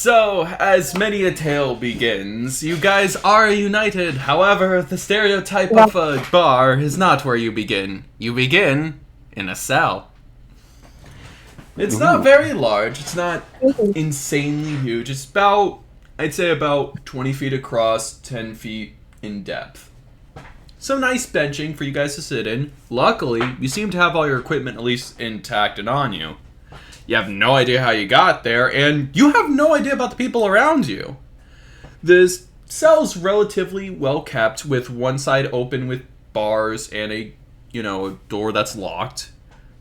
So, as many a tale begins, you guys are united. However, the stereotype of a bar is not where you begin. You begin in a cell. It's not very large. It's not insanely huge. It's about, I'd say about 20 feet across, 10 feet in depth. Some nice benching for you guys to sit in. Luckily, you seem to have all your equipment at least intact and on you. You have no idea how you got there, and you have no idea about the people around you. This cell's relatively well kept, with one side open with bars and a door that's locked.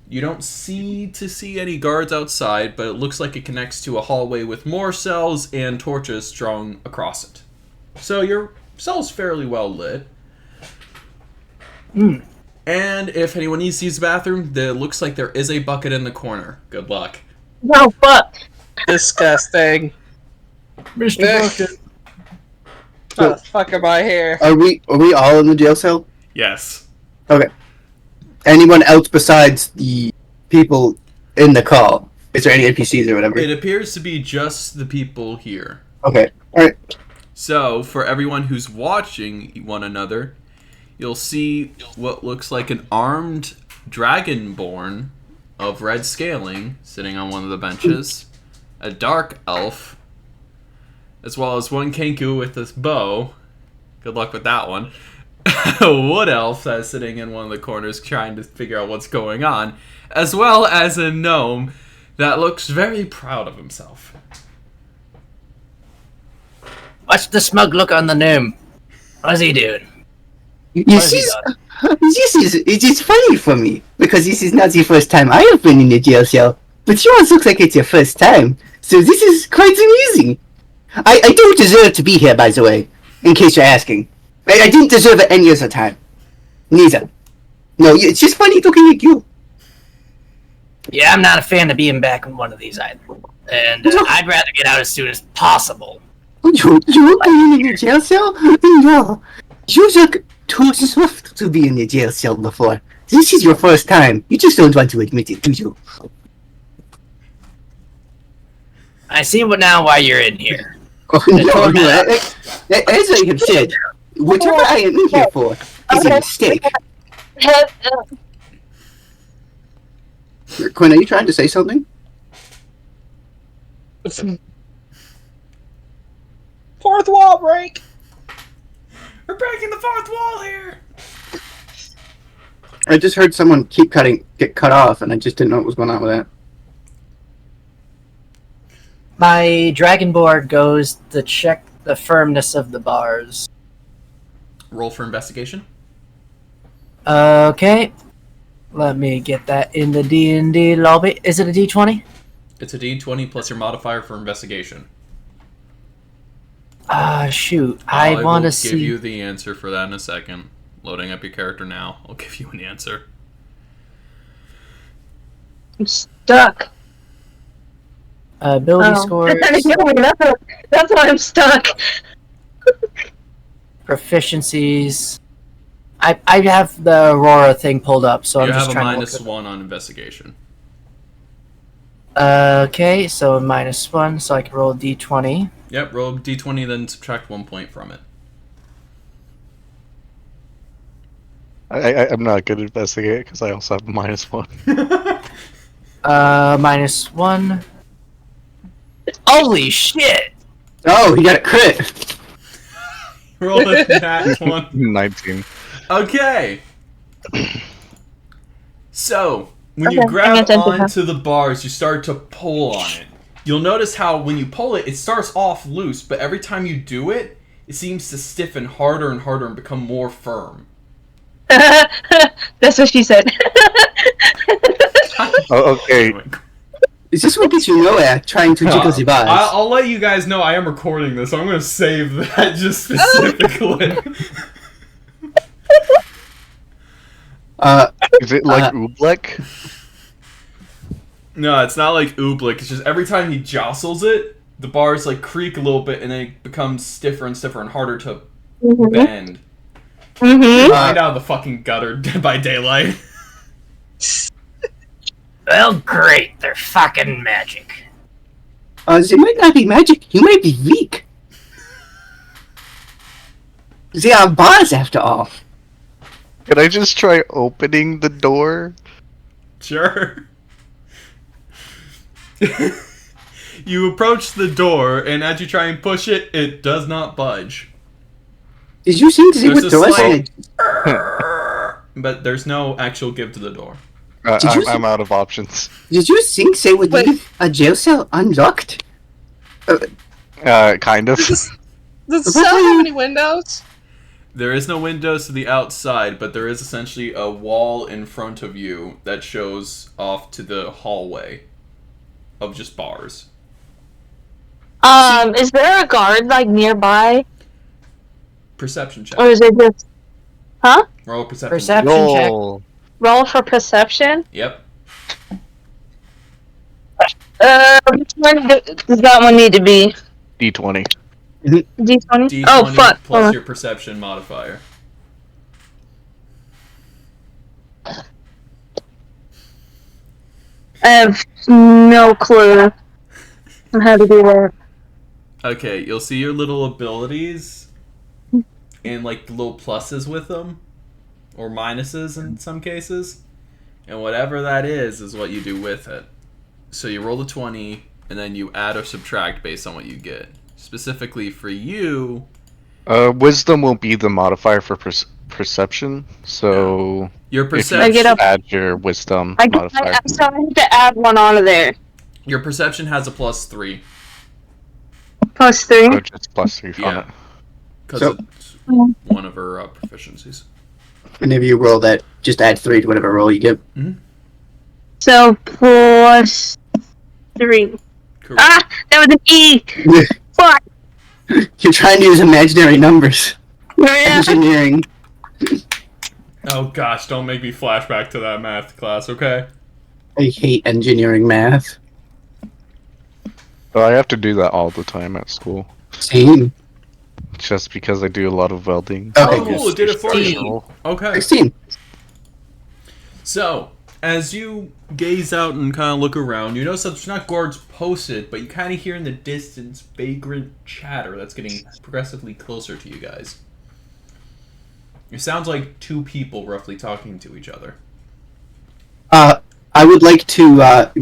You don't see any guards outside, but it looks like it connects to a hallway with more cells and torches strung across it. So your cell's fairly well lit. And if anyone needs to use the bathroom, it looks like there is a bucket in the corner. Good luck. No, fuck. Disgusting. Mr. Bucket. How the fuck am I here? Are we all in the jail cell? Yes. Okay. Anyone else besides the people in the call? Is there any NPCs or whatever? It appears to be just the people here. Okay. Alright. So, for everyone who's watching one another, you'll see what looks like an armed dragonborn of red scaling sitting on one of the benches, a dark elf, as well as one kenku with this bow. Good luck with that one. A wood elf that's sitting in one of the corners trying to figure out what's going on, as well as a gnome that looks very proud of himself. What's the smug look on the gnome? What's he doing? You see, it is funny for me, because this is not the first time I have been in a jail cell, but yours looks like it's your first time, so this is quite amusing. I don't deserve to be here, by the way, in case you're asking. I didn't deserve it any other time. Neither. No, it's just funny looking at you. Yeah, I'm not a fan of being back in one of these either. And I'd rather get out as soon as possible. You being in a jail cell? No. You look too soft to be in a jail cell before. This is your first time. You just don't want to admit it, do you? I see why you're in here. Oh, no. As I have said, whatever I am in here for is a mistake. Quinn, are you trying to say something? Fourth wall break! We're breaking the fourth wall here! I just heard someone get cut off, and I just didn't know what was going on with that. My dragonborn goes to check the firmness of the bars. Roll for investigation. Okay. Let me get that in the D&D lobby. Is it a D20? It's a D20 plus your modifier for investigation. Shoot. I want to see... I'll give you the answer for that in a second. Loading up your character now. I'll give you an answer. I'm stuck. Ability scores. That's why I'm stuck. Proficiencies. I have the Aurora thing pulled up, so I'm just trying to... You to... have a -1 on investigation. Okay, so -1, so I can roll a D20. Yep, roll D20, then subtract 1 point from it. I'm not good at investigating because I also have -1. -1. Holy shit! Oh, he got a crit! Roll a nat 1. 19. Okay. So, when you grab onto the bars, you start to pull on it. You'll notice how when you pull it, it starts off loose, but every time you do it, it seems to stiffen harder and harder and become more firm. That's what she said. Oh, okay. Is this what you know at trying to jiggle the bars? I'll let you guys know I am recording this, so I'm going to save that just specifically. Is it like Oobleck? No, it's not like Oobleck. It's just every time he jostles it, the bars like creak a little bit, and then it becomes stiffer and stiffer and harder to bend. Find out of the fucking gutter Dead by Daylight. Well, great. They're fucking magic. They might not be magic. You might be weak. They are bars, after all. Can I just try opening the door? Sure. You approach the door, and as you try and push it, it does not budge. Did you think they There's would a throw us slight- in But there's no actual give to the door. Did you I'm out of options. Did you think they would Wait. leave a jail cell unlocked? Kind of. Does the cell have any windows? There is no windows to the outside, but there is essentially a wall in front of you that shows off to the hallway of just bars. Is there a guard like nearby, Perception check. or is it just? Huh? Roll a perception. Perception check. Roll. Roll for perception. Yep. Which one does that one need to be? D20. D20. D20 Oh fuck! plus Hold on. your perception modifier. I have no clue on how to do that. Okay, you'll see your little abilities and like the little pluses with them, or minuses in some cases, and whatever that is what you do with it. So you roll the 20, and then you add or subtract based on what you get. Specifically for you, Wisdom will be the modifier for perception, so your if you I perception get just a- add your wisdom I modifier. still need to add one onto there. your perception has a +3 Plus 3. So just +3 on Yeah. it. because So- it's one of her proficiencies. Whenever you roll that, just add 3 to whatever roll you get. So plus 3. Correct. Ah, that was an E. Fuck. You're trying to use imaginary numbers. Yeah. Engineering. Oh gosh, don't make me flashback to that math class, okay? I hate engineering math. But I have to do that all the time at school, Same. just because I do a lot of welding. Okay, Oh, cool, it did it for you. Okay. 16. So, as you gaze out and kind of look around, you notice that there's not guards posted, but you kind of hear in the distance vagrant chatter that's getting progressively closer to you guys. It sounds like two people roughly talking to each other. I would like to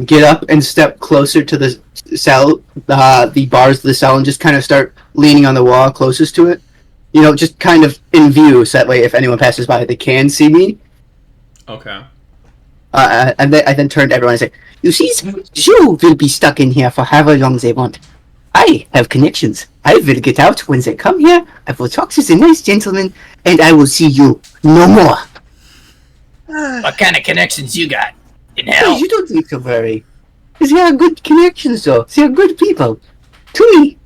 get up and step closer to the cell, the bars of the cell, and just kind of start leaning on the wall closest to it. You know, just kind of in view, so that way if anyone passes by, they can see me. Okay. And then I then turn to everyone and say, "You see, you will be stuck in here for however long they want. I have connections. I will get out when they come here. I will talk to the nice gentleman, and I will see you no more." What kind of connections you got? In Hey, hell? you don't need to worry. They are good connections, though. They are good people. To me.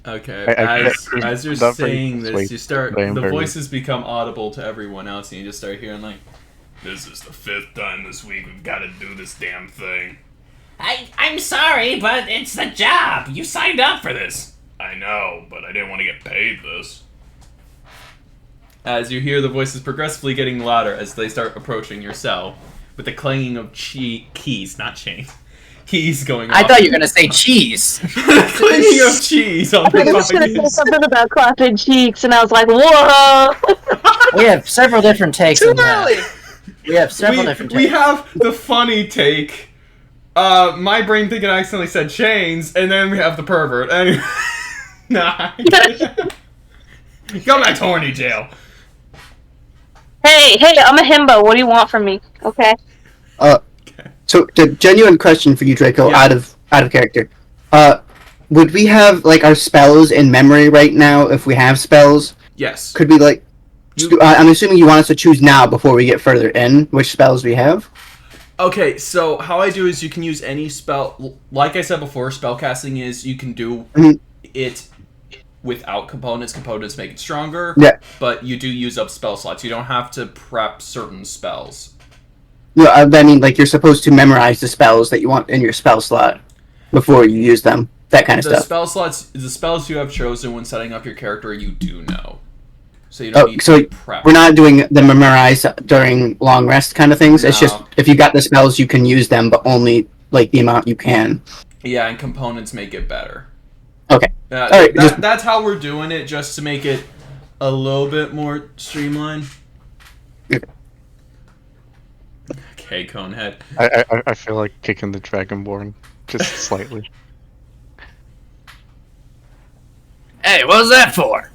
Okay. I As you're not very saying this, persuasive, you start. but I am The very- voices become audible to everyone else, and you just start hearing like, "This is the 5th time this week we've got to do this damn thing." I'm sorry, but it's the job. You signed up for this. I know, but I didn't want to get paid this. As you hear the voices progressively getting louder as they start approaching your cell, with the clanging of keys, not chains, keys going off. I thought you were gonna say cheese. The clanging of cheese on I was the gonna say volumes. something about clapping cheeks, and I was like, whoa! We have several different takes Too on that. early. We have several different We takes. have the funny take. My brain thinking I accidentally said chains, and then we have the pervert. Anyway, nah. Go back to horny jail. Hey, I'm a himbo. What do you want from me? Okay. So, the genuine question for you, Draco, Yeah. out of character. Would we have, like, our spells in memory right now, if we have spells? Yes. Could we, like... You- I'm assuming you want us to choose now, before we get further in, which spells we have? Okay, so how I do is you can use any spell. Like I said before, spellcasting is you can do Mhm. it without components. Components make it stronger. Yeah. But you do use up spell slots. You don't have to prep certain spells. No, I mean, like, you're supposed to memorize the spells that you want in your spell slot before you use them. That kind of The stuff. spell slots, the spells you have chosen when setting up your character, you do know. So you don't Oh, need so to prep. we're not doing the memorize during long rest kind of things. It's just No. if you got the spells, you can use them, but only like the amount you can. Yeah, and components make it better. Okay. Alright, That's how we're doing it, just to make it a little bit more streamlined. Okay, Conehead. I feel like kicking the Dragonborn just slightly. Hey, what was that for?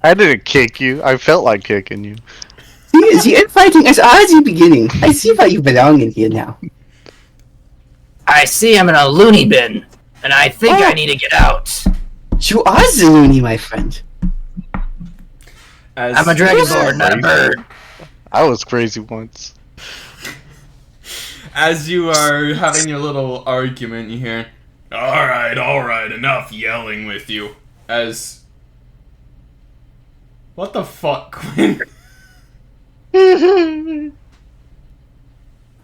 I didn't kick you. I felt like kicking you. The infighting is already beginning. I see why you belong in here now. I see I'm in a loony bin, and I think I need to get out. You are the loony, my friend. As I'm a dragonborn, not a bird. I was crazy once. As you are having your little argument, you hear, alright, enough yelling with you. As... What the fuck, Quinn?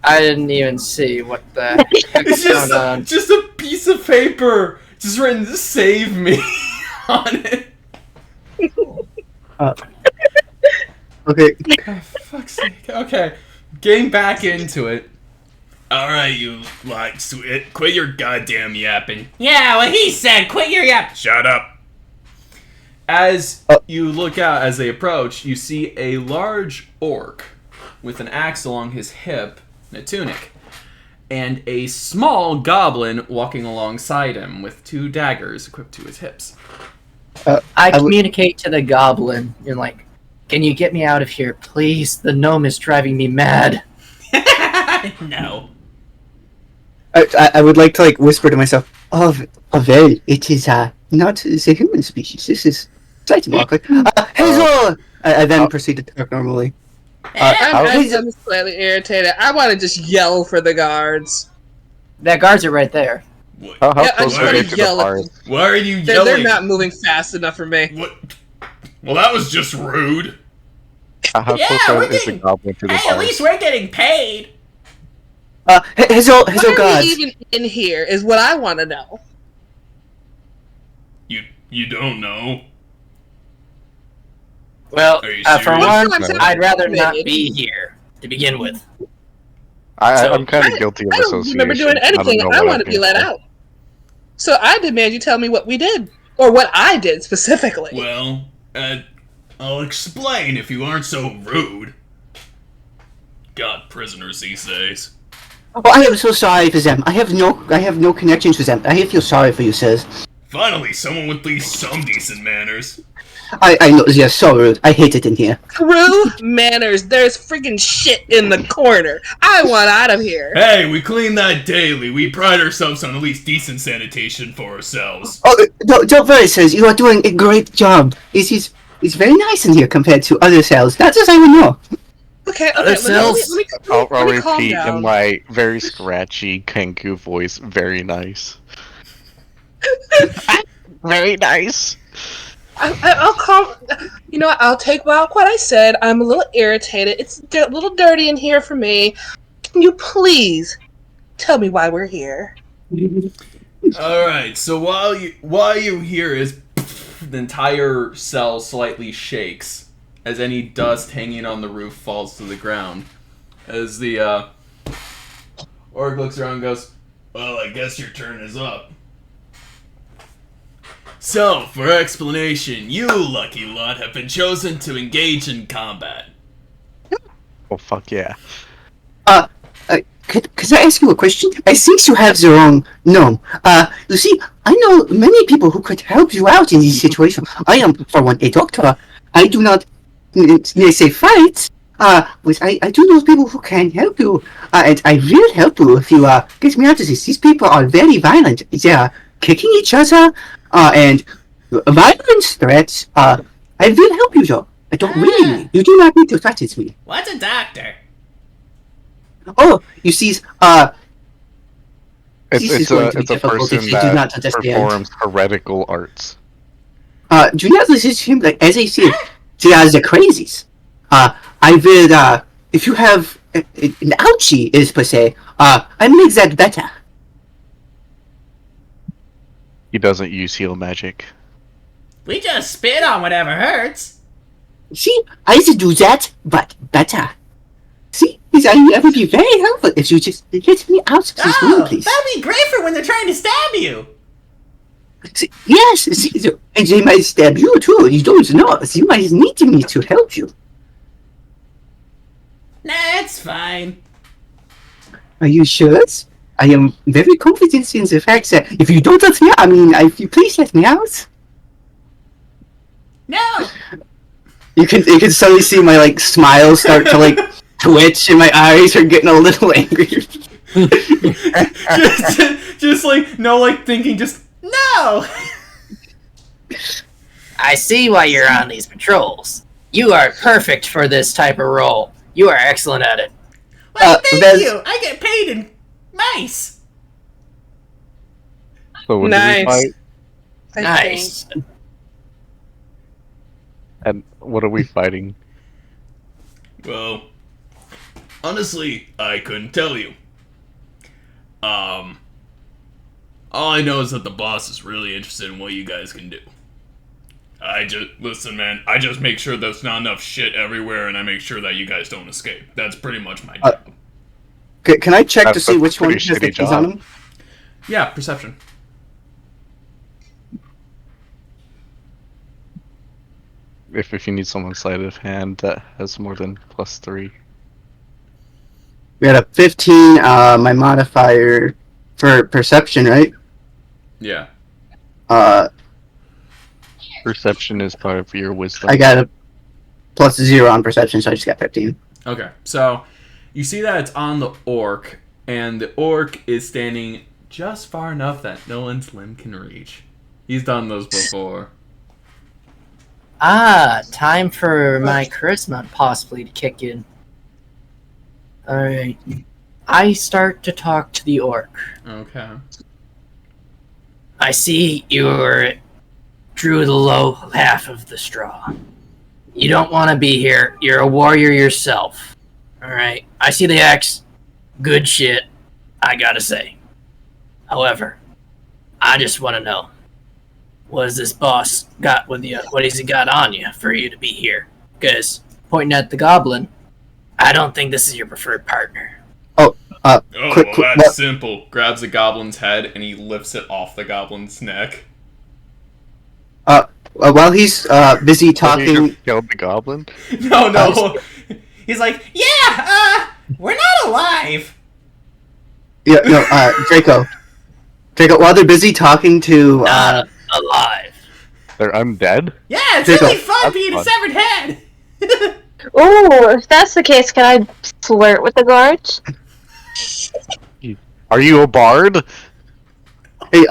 I didn't even see what the heck It's was going on. just a piece of paper, just written "Save me" on it. Okay. Oh, fuck's sake. Okay, getting back into it. Alright, you swit. Quit your goddamn yapping. Yeah, well, he said, quit your yap. Shut up. As you look out as they approach, you see a large orc with an axe along his hip and a tunic, and a small goblin walking alongside him with 2 daggers equipped to his hips. I communicate to the goblin. You're like, can you get me out of here, please? The gnome is driving me mad. No. I would like to whisper to myself, well, it is not the human species. This is Spiritwalker. Hazel! I then proceed to talk normally. I'm slightly irritated. I want to just yell for the guards. That guards are right there. How Yeah, I close just are want they to to the yell at forest? them. Why are you They're yelling? not moving fast enough for me. What? Well, that was just rude. How Yeah, close we're is the getting- goblin to the Hey, at least forest? we're getting paid. Hazel Why are gods. we even in here is what I want to know. You don't know. Well, Are you for serious? one, What's the I'd rather not minute? be here to begin with. I'm kind of guilty of I don't association. remember doing anything. know I what want to I be did. let out. So I demand you tell me what we did. Or what I did specifically. Well, I'll explain if you aren't so rude. God, prisoners these days. Oh, I am so sorry for them. I have no connections with them. I feel sorry for you, sirs. Finally, someone with at least some decent manners. I know, they're so rude. I hate it in here. True manners. There's freaking shit in the corner. I want out of here. Hey, we clean that daily. We pride ourselves on at least decent sanitation for ourselves. Oh, don't worry, sirs. You are doing a great job. It's very nice in here compared to other cells. Not as I would know. Okay, Other cells? I'll let me calm repeat down. in my very scratchy Kenku voice. Very nice. Very nice. I'll calm. You know what? I'll take back what I said. I'm a little irritated. It's a little dirty in here for me. Can you please tell me why we're here? Alright, so while you hear is the entire cell slightly shakes as any dust hanging on the roof falls to the ground. As the orc looks around and goes, well, I guess your turn is up. So, for explanation, you lucky lot have been chosen to engage in combat. Oh fuck yeah. Could I ask you a question? I think you have the wrong gnome. You see, I know many people who could help you out in this situation. I am, for one, a doctor. I do not, say fight. But I do know people who can help you. And I will help you if you, get me out of this. These people are very violent. They are kicking each other, and violent threats. I will help you, though. I don't really. You do not need to threaten me. What's a doctor? Oh, you see, This is It's going to be a difficult person if you do not that understand. performs heretical arts. Do you not listen to him? Like, as I said, they are the crazies. I will, if you have an ouchie, is per se, I make that better. He doesn't use heal magic. We just spit on whatever hurts. See, I used to do that, but better. See, I would be very helpful if you just get me out of this room, please. that'd be great for when they're trying to stab you. See, yes, see, and they might stab you too. You don't know. You might need me to help you. Nah, it's fine. Are you sure? I am very confident in the fact that if you don't let me out, if you please let me out. No. You can suddenly see my smile start to twitch, and my eyes are getting a little angry. just thinking, just no. I see why you're on these patrols. You are perfect for this type of role. You are excellent at it. Well, thank you. I get paid in mice. So when Nice. do we fight? I Nice. think. And what are we fighting? Well, honestly, I couldn't tell you. All I know is that the boss is really interested in what you guys can do. Listen, man, I just make sure there's not enough shit everywhere, and I make sure that you guys don't escape. That's pretty much my job. Can I check to That's see a which one pretty has the shitty keys job. on him? Yeah, perception. If you need someone's sleight of hand that has more than +3. We had a 15, my modifier for perception, right? Yeah. Perception is part of your wisdom. I got a +0 on perception, so I just got 15. Okay, so you see that it's on the orc, and the orc is standing just far enough that no one's limb can reach. He's done those before. Time for my charisma possibly to kick in. Alright. I start to talk to the orc. Okay. I see you drew the low half of the straw. You don't want to be here. You're a warrior yourself. Alright. I see the axe. Good shit, I gotta say. However, I just want to know, what has this boss got with you? What has he got on you for you to be here? Because, pointing at the goblin, I don't think this is your preferred partner. Quick, That's simple. Grabs the goblin's head and he lifts it off the goblin's neck. While he's busy You talking, just killed the goblin? No. He's like, yeah, we're not alive. Draco, while they're busy talking to, Not alive. They're undead? Yeah, it's Draco, really fun that's being a fun. severed head. Oh, if that's the case, can I flirt with the guards? Are you a bard? hey,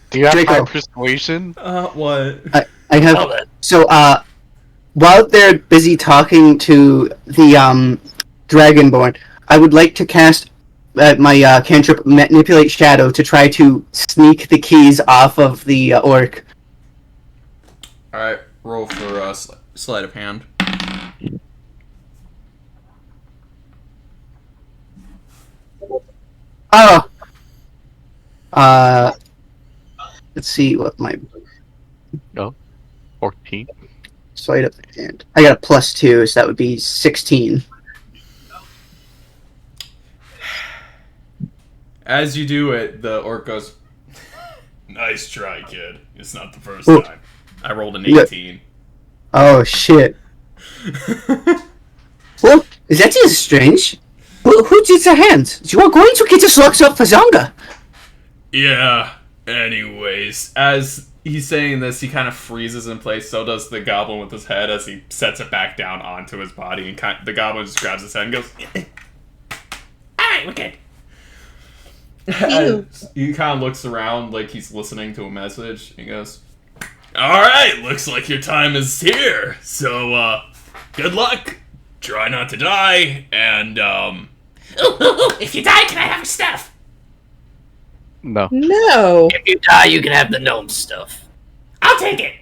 Do you have Draco. high persuasion? What? I have, Well then, so, while they're busy talking to the, Dragonborn, I would like to cast my cantrip Manipulate Shadow to try to sneak the keys off of the orc. Alright, roll for sleight of hand. Oh! Let's see what my 14. sleight of hand. I got a +2, so that would be 16. As you do it, the orc goes, nice try, kid. It's not the first Ooh. time. I rolled an Yeah. 18. Oh, shit. Well, that is strange. Who did the hand? You are going to get us locked up for Zonga. Yeah, anyways, as he's saying this, he kind of freezes in place, so does the goblin with his head as he sets it back down onto his body, and the goblin just grabs his head and goes, Alright, we're good. as he kind of looks around like he's listening to a message, and he goes, alright, looks like your time is here, so, good luck, try not to die, and, Ooh, if you die, can I have your stuff? No. No. if you die, you can have the gnome stuff. I'll take it.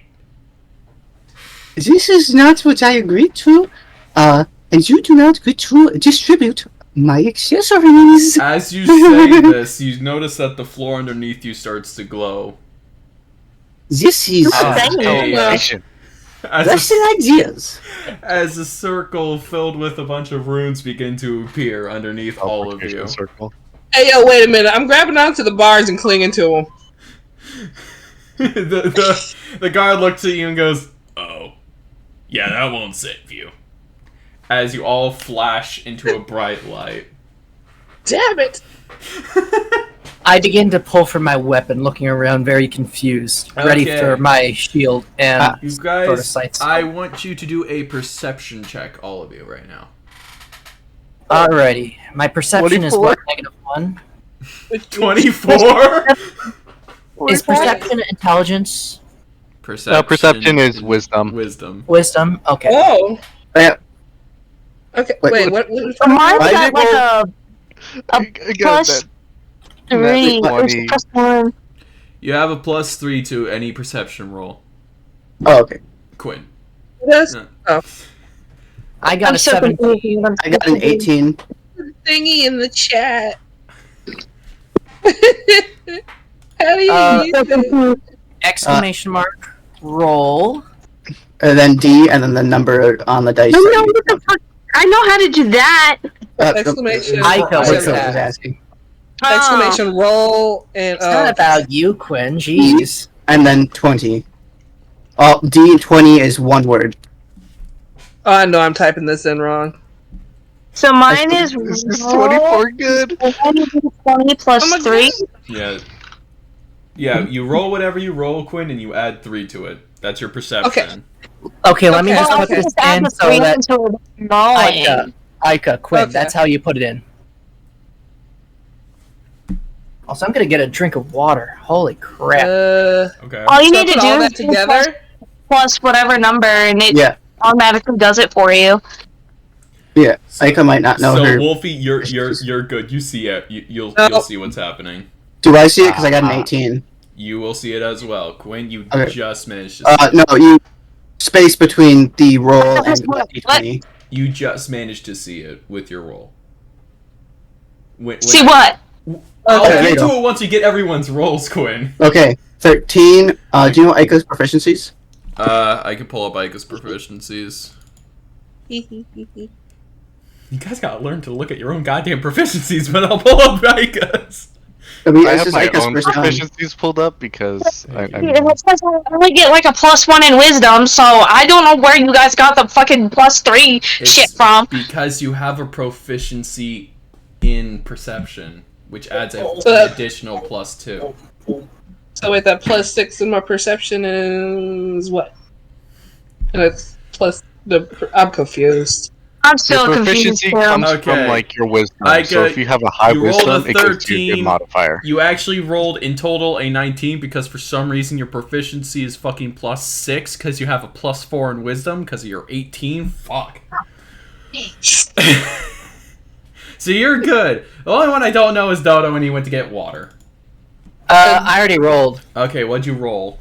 This is not what I agreed to. And you do not get to distribute my accessories. as you say this, you notice that the floor underneath you starts to glow. This is... Oh, thank you. a, Celebration. Best ideas. As a circle filled with a bunch of runes begin to appear underneath all of you. Circle. Hey, yo, wait a minute. I'm grabbing onto the bars and clinging to them. The guard looks at you and goes, "Oh, yeah, that won't save you." As you all flash into a bright light. Damn it! I begin to pull for my weapon, looking around very confused, ready Okay. for my shield and You sort guys, of sights. I want you to do a perception check, all of you, right now. Alrighty. My perception is 24? what, -1? 24? Is perception intelligence? Perception is wisdom. Wisdom. Wisdom? Okay. Oh. Yeah. Okay, Wait, wait, So what? mine's Why got did like roll- a plus 3. It's 20. plus 1. You have a +3 to any perception roll. Oh, okay. Quinn. Yes. No. Oh. I got I'm a so 17. confused. I got an 18. Thingy in the chat. How do you use So it? confused. Exclamation mark. Roll. And then D, and then the number on the dice. I know what the fuck. I know how to do that. Exclamation. Aika That's was what I was that. asking. Exclamation roll and It's not about you, Quinn. Jeez. And then 20. Oh, D20 is one word. Oh, I know I'm typing this in wrong. So mine is Is this roll 24 good? 20 plus Oh my 3. Yeah. Yeah, you roll whatever you roll, Quinn, and you add 3 to it. That's your perception. Okay, let me Okay, just okay. put this Just add in the so 3 that into a rolling. Aika, Quinn, Okay. that's how you put it in. Also, I'm gonna get a drink of water. Holy crap. Okay. All you So need to put do all is that together. plus whatever number, and it Yeah, automatically does it for you. yeah. Aika might not know So her. Wolfie, you're good. You see it. You'll No. see what's happening. Do I see it? Because I got an 18. You will see it as well. Quinn, you Okay. just managed to see it. No, you space between the roll and What? the D20. You just managed to see it with your roll. See what? I'll Okay, there get you to go. it once you get everyone's rolls, Quinn. Okay, 13. Do you know Aika's proficiencies? I can pull up Aika's proficiencies. You guys gotta learn to look at your own goddamn proficiencies, but I'll pull up Aika's. I mean, I it's have just my Aika's own first time. proficiencies pulled up because Yeah, it says I only get like a +1 in wisdom, so I don't know where you guys got the fucking +3 shit from. Because you have a proficiency in perception, which adds an So- additional +2. So wait, that +6 in my perception is what? And it's plus the. I'm confused. I'm your still confused. proficiency Too. comes Okay. from like your wisdom. Aika, So if you have a high you rolled a wisdom, it gives you a 13. good modifier. You actually rolled in total a 19 because for some reason your proficiency is fucking +6 because you have a +4 in wisdom because of your 18. Fuck. So you're good. The only one I don't know is Dodo when he went to get water. I already rolled. Okay, what'd you roll?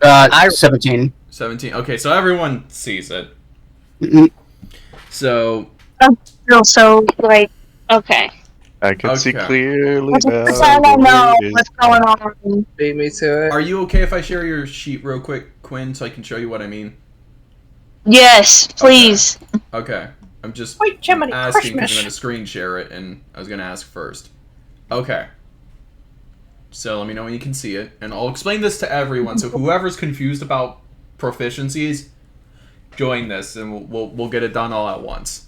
17. 17. Okay, so everyone sees it. Mhm. So So, like, okay. I can see Okay. clearly I now. just don't know the way it what's is. going on. Beat me to it. are you okay if I share your sheet real quick, Quinn, so I can show you what I mean? Yes, please. Okay. I'm just Wait, Gemini, asking because Christmas. I'm going to screen share it, and I was going to ask first. Okay. So let me know when you can see it, and I'll explain this to everyone. So whoever's confused about proficiencies, join this, and we'll get it done all at once.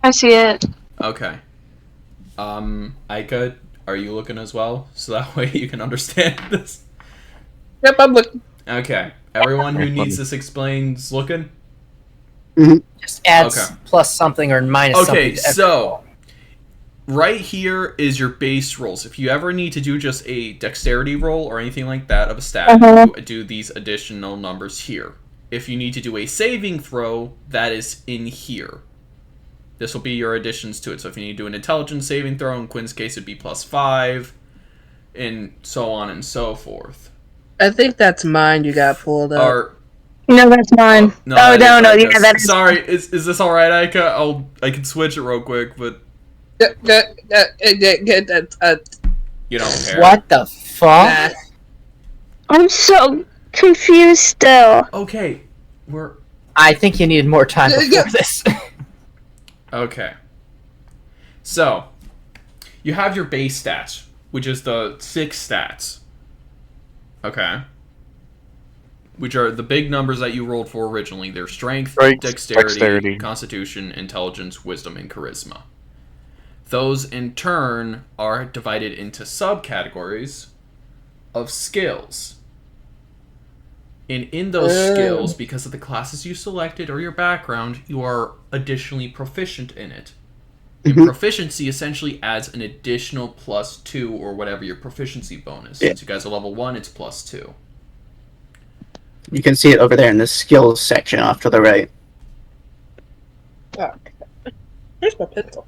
I see it. Okay. Aika, are you looking as well? So that way you can understand this. Yep, I'm looking. Okay. Everyone who needs this explains looking? Just adds Okay. plus something or minus something. Okay, to every so roll. right here is your base rolls. If you ever need to do just a dexterity roll or anything like that of a stat, you do these additional numbers here. If you need to do a saving throw, that is in here. This will be your additions to it. So if you need to do an intelligence saving throw, in Quinn's case it'd be +5, and so on and so forth. I think that's mine you got pulled up. Or No, that's mine. that No, is no, Aika's. yeah, that is. Sorry, is this all right, Aika? I can switch it real quick, but you don't care. What the fuck? Nah. I'm so confused still. Okay, I think you need more time before this. okay. So, you have your base stats, which is the 6 stats. Okay. Which are the big numbers that you rolled for originally. They're strength, dexterity, constitution, intelligence, wisdom, and charisma. Those, in turn, are divided into subcategories of skills. And in those skills, because of the classes you selected or your background, you are additionally proficient in it. And proficiency essentially adds an additional +2 or whatever your proficiency bonus. Since you guys are level 1, it's +2. You can see it over there in the skills section off to the right. Okay. Here's my pencil.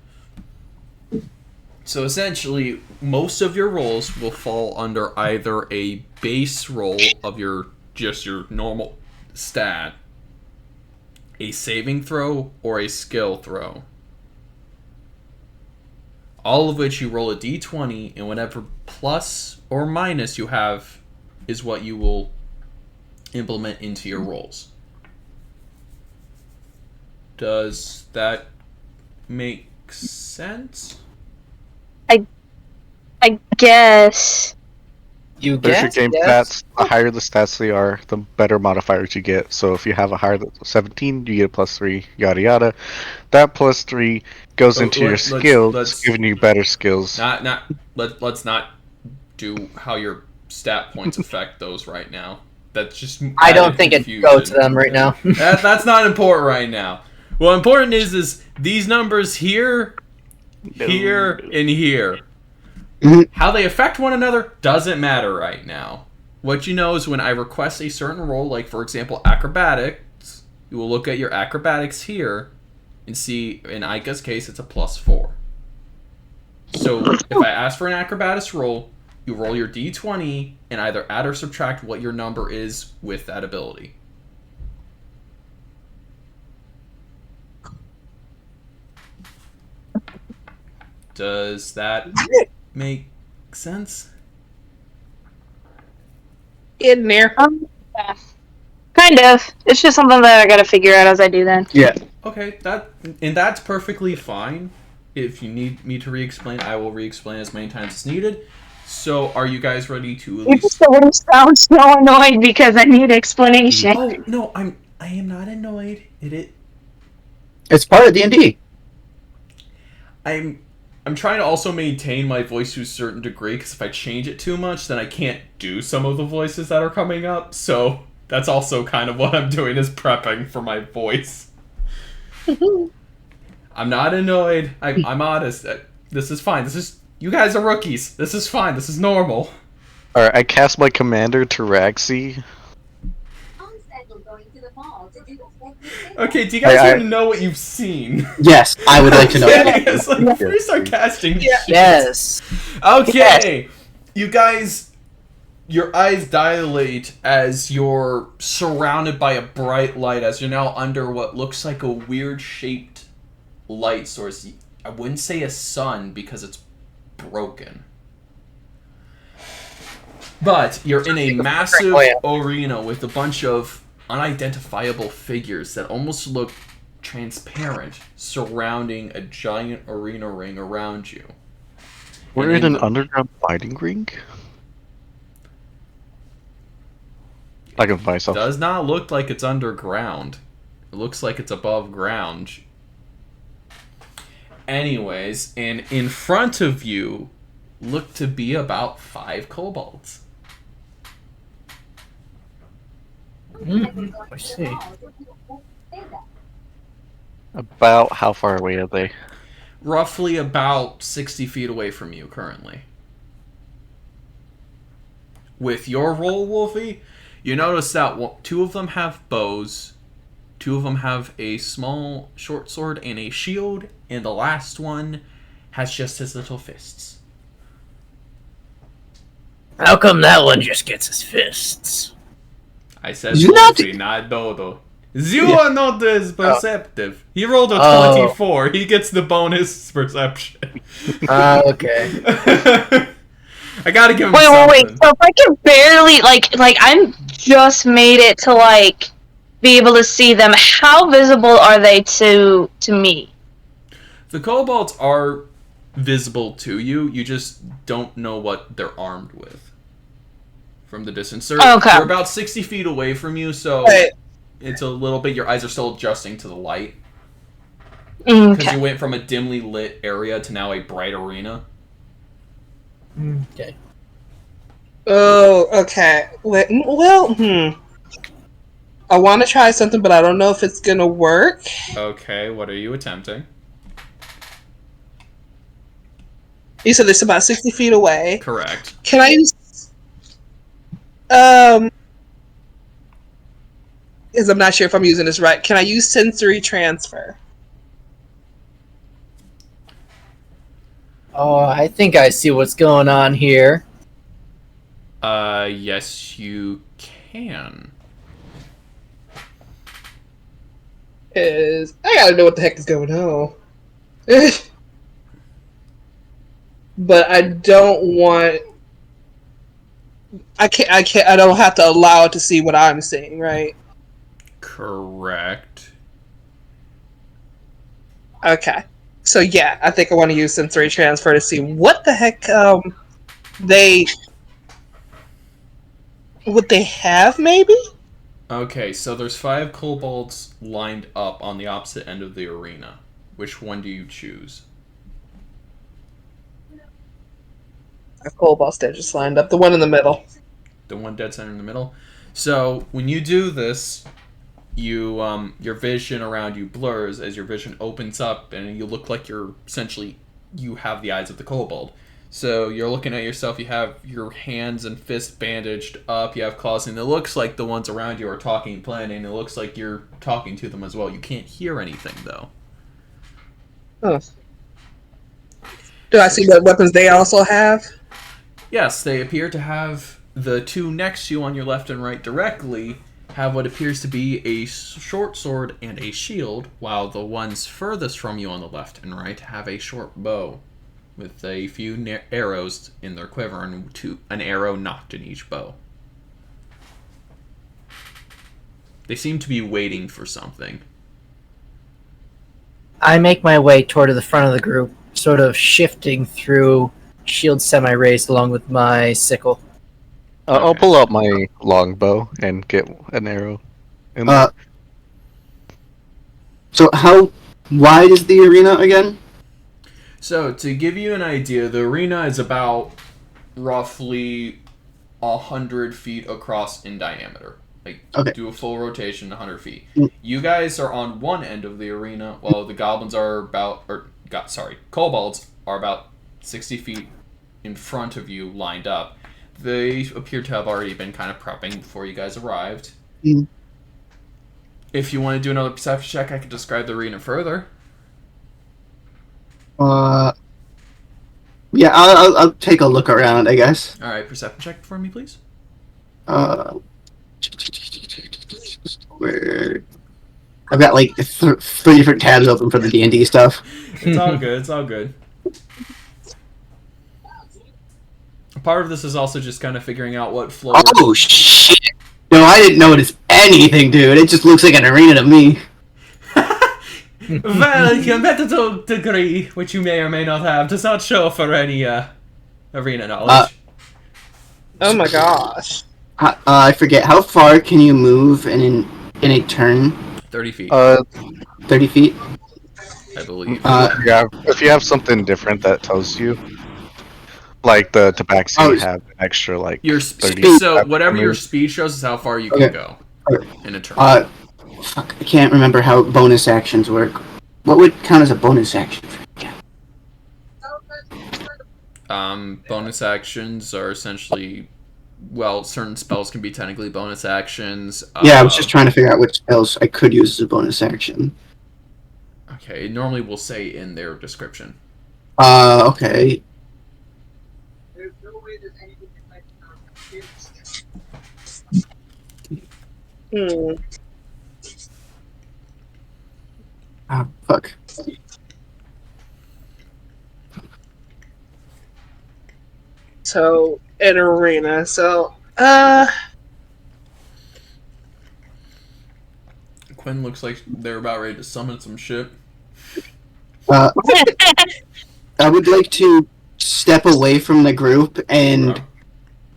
So essentially, most of your rolls will fall under either a base roll of your normal stat, a saving throw, or a skill throw. All of which you roll a d20, and whatever plus or minus you have is what you will implement into your rolls. Does that make sense? I guess. There's your game stats. The higher the stats they are, the better modifiers you get. So if you have a higher than 17, you get a +3, yada yada. That +3 goes into your skills, giving you better skills. Let's not do how your stat points affect those right now. That's just I don't think it goes to them right now. That's not important right now. What important is these numbers here, here, and here. How they affect one another doesn't matter right now. What you know is when I request a certain roll, like for example acrobatics, you will look at your acrobatics here and see, in Aika's case, it's a +4. So if I ask for an acrobatics roll, you roll your d20 and either add or subtract what your number is with that ability. Does that make sense? In there. Yeah. Kind of. It's just something that I gotta figure out as I do then. Yeah. Okay, that's perfectly fine. If you need me to re-explain, I will re-explain as many times as needed. So, are you guys ready to at You least... just always sound so annoyed because I need explanation. Oh, no, I am not annoyed. It's part of D&D. I'm trying to also maintain my voice to a certain degree, because if I change it too much, then I can't do some of the voices that are coming up. So that's also kind of what I'm doing, is prepping for my voice. I'm not annoyed. I'm honest. This is fine. You guys are rookies. This is fine. This is normal. Alright, I cast my commander to Raxi. Okay, do you guys want to know what you've seen? Yes, I would like to know. It's like very sarcastic. Yes. Okay, you guys, your eyes dilate as you're surrounded by a bright light, as you're now under what looks like a weird shaped light source. I wouldn't say a sun because it's broken. But you're in a massive arena with a bunch of unidentifiable figures that almost look transparent surrounding a giant arena ring around you. We're in an underground fighting ring? I can buy something. Does not look like it's underground. It looks like it's above ground. Anyways, and in front of you look to be about 5 kobolds. I see. About how far away are they? Roughly about 60 feet away from you currently. With your roll, Wolfie, you notice that 2 of them have bows, 2 of them have a small short sword and a shield, and the last one has just his little fists. How come that one just gets his fists? I said Wolfie, not Dodo. You are not as perceptive. He rolled a 24. He gets the bonus perception. Okay. I gotta give him Wait. something. So if I can barely like I'm just made it to like be able to see them. How visible are they to me? The kobolds are visible to you. You just don't know what they're armed with from the distance. They're about 60 feet away from you, so it's a little bit. Your eyes are still adjusting to the light because you went from a dimly lit area to now a bright arena. Okay. Oh, okay. Well, I want to try something, but I don't know if it's gonna work. Okay, what are you attempting? You said it's about 60 feet away. Correct. Can I use... Because I'm not sure if I'm using this right. Can I use sensory transfer? Oh, I think I see what's going on here. Yes, you can. I gotta know what the heck is going on. But I don't want... I don't have to allow it to see what I'm seeing, right? Correct. Okay. So yeah, I think I want to use sensory transfer to see what the heck would they have, maybe? Okay, so there's 5 kobolds lined up on the opposite end of the arena. Which one do you choose? A cobalt stand just lined up. The one in the middle. The one dead center in the middle? So, when you do this, you your vision around you blurs as your vision opens up and you look like you have the eyes of the kobold. So you're looking at yourself, you have your hands and fists bandaged up, you have claws, and it looks like the ones around you are talking and planning, it looks like you're talking to them as well. You can't hear anything, though. Huh. Do I see what weapons they also have? Yes, they appear to have the 2 next to you on your left and right directly have what appears to be a short sword and a shield, while the ones furthest from you on the left and right have a short bow with a few arrows in their quiver and an arrow knocked in each bow. They seem to be waiting for something. I make my way toward the front of the group, sort of shifting through, shield semi-raised along with my sickle. I'll pull out my longbow and get an arrow in there. So how wide is the arena again? So, to give you an idea, the arena is about roughly 100 feet across in diameter. Do a full rotation, 100 feet. You guys are on one end of the arena, while the goblins are kobolds are about 60 feet in front of you, lined up. They appear to have already been kind of prepping before you guys arrived. If you want to do another perception check, I can describe the arena further. Yeah, I'll take a look around, I guess. All right, perception check for me, please. Where I've got like 3 different tabs open for the D&D stuff. It's all good. It's all good. Part of this is also just kind of figuring out what floor. Oh shit! No, I didn't notice anything, dude. It just looks like an arena to me. Well, your mental degree, which you may or may not have, does not show for any arena knowledge. Oh my gosh. I forget, how far can you move in a turn? 30 feet. 30 feet? I believe. Yeah, if you have something different that tells you, like the tabaxi have an extra like your 30. So whatever your speed shows is how far you can go in a turn. Fuck, I can't remember how bonus actions work. What would count as a bonus action? Bonus actions are essentially, well, certain spells can be technically bonus actions. Yeah, I was just trying to figure out which spells I could use as a bonus action. Okay, normally we'll say in their description. Okay. Fuck. So, an arena. So, Quinn looks like they're about ready to summon some shit. I would like to step away from the group and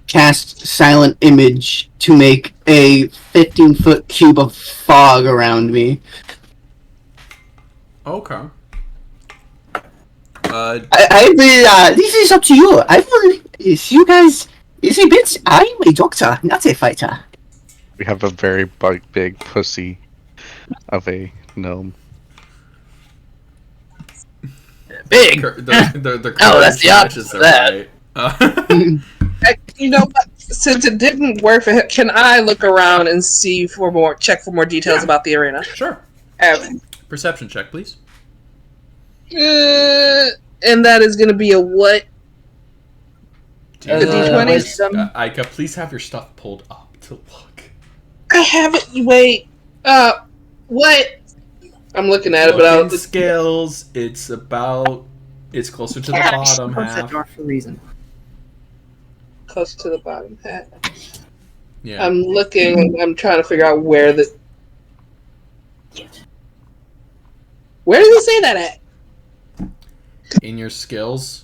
cast Silent Image to make a 15-foot cube of fog around me. Okay. I will, this is up to you. I will, you guys, I'm a doctor, not a fighter. We have a very big pussy of a gnome. Big. That's the opposite of that. You know what? Since it didn't work for him, can I look around and check for more details about the arena? Sure. Perception check, please. And that is going to be a what? The D20? Aika, please have your stuff pulled up to look. I have it. Wait. What? I'm looking at it, but I'll... Scales, it's closer to the bottom half. For a reason. Close to the bottom half. Yeah. I'm looking. I'm trying to figure out where the... Where does it say that at? In your skills?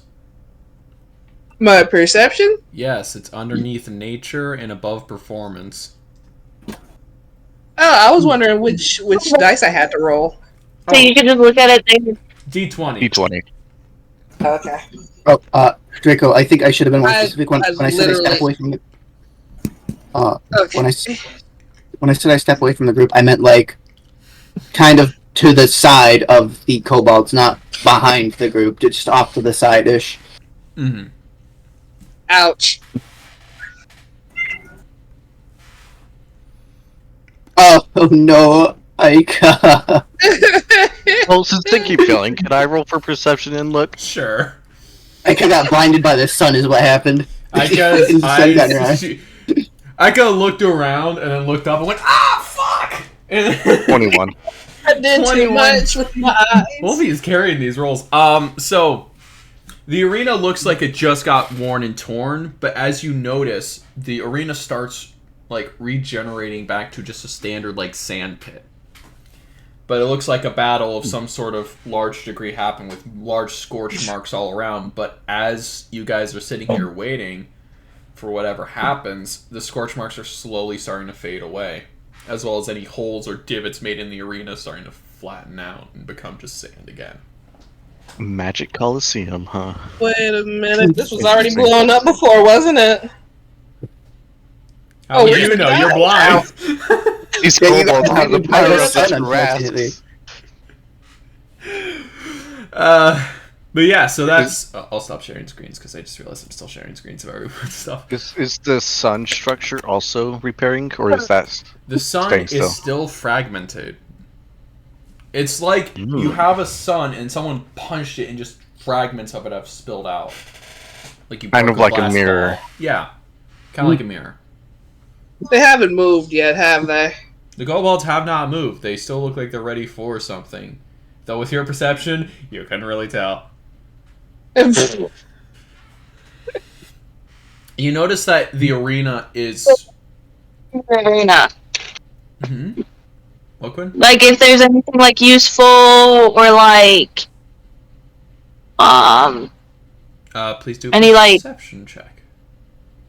My perception? Yes, it's underneath nature and above performance. Oh, I was wondering which dice I had to roll. So you can just look at it there. D20. D20. Okay. Oh, Draco, I think I should have been more specific when I said I step away from the... Okay. When I said I step away from the group, I meant, like, kind of to the side of the kobolds, not behind the group, just off to the side-ish. Mm-hmm. Ouch. Oh no, Aika. Well, since they keep going, can I roll for perception and look? Sure. Aika got blinded by the sun is what happened. Aika looked around and then looked up and went, ah, fuck! And 21. I did 21. Too much with my eyes. Wolfie is carrying these rolls. So, the arena looks like it just got worn and torn, but as you notice, the arena starts like regenerating back to just a standard like sand pit. But it looks like a battle of some sort of large degree happened with large scorch marks all around. But as you guys are sitting here waiting for whatever happens, the scorch marks are slowly starting to fade away, as well as any holes or divots made in the arena starting to flatten out and become just sand again. Magic Coliseum, huh? Wait a minute, this was already blown up before, wasn't it? How do you know? You're blind. These kobolds have the power of such grasp. But yeah, so that's... I'll stop sharing screens because I just realized I'm still sharing screens of everyone's stuff. Is the sun structure also repairing, or is that the sun is still fragmented. It's like you have a sun and someone punched it and just fragments of it have spilled out. Like you kind of like a mirror. Ball. Yeah, kind of like a mirror. They haven't moved yet, have they? The kobolds have not moved. They still look like they're ready for something. Though with your perception, you couldn't really tell. You notice that the arena is... Arena. Mm-hmm. What, Quinn? Like, if there's anything, like, useful or, like... please do any, like... perception check.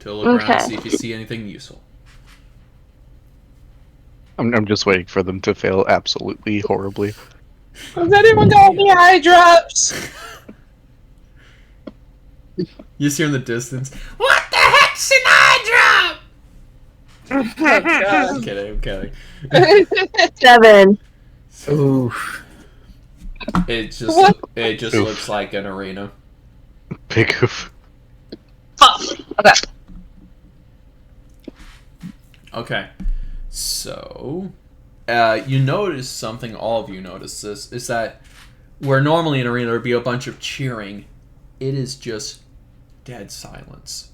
To look around and see if you see anything useful. I'm just waiting for them to fail absolutely horribly. Has anyone got any eye drops? You just hear in the distance, what the heck's an eye drop? Oh, God. I'm kidding. 7. Oof. It just looks like an arena. Big oof. Oh, okay. Okay. So, you notice something, all of you notice this, is that where normally in an arena there would be a bunch of cheering, it is just dead silence.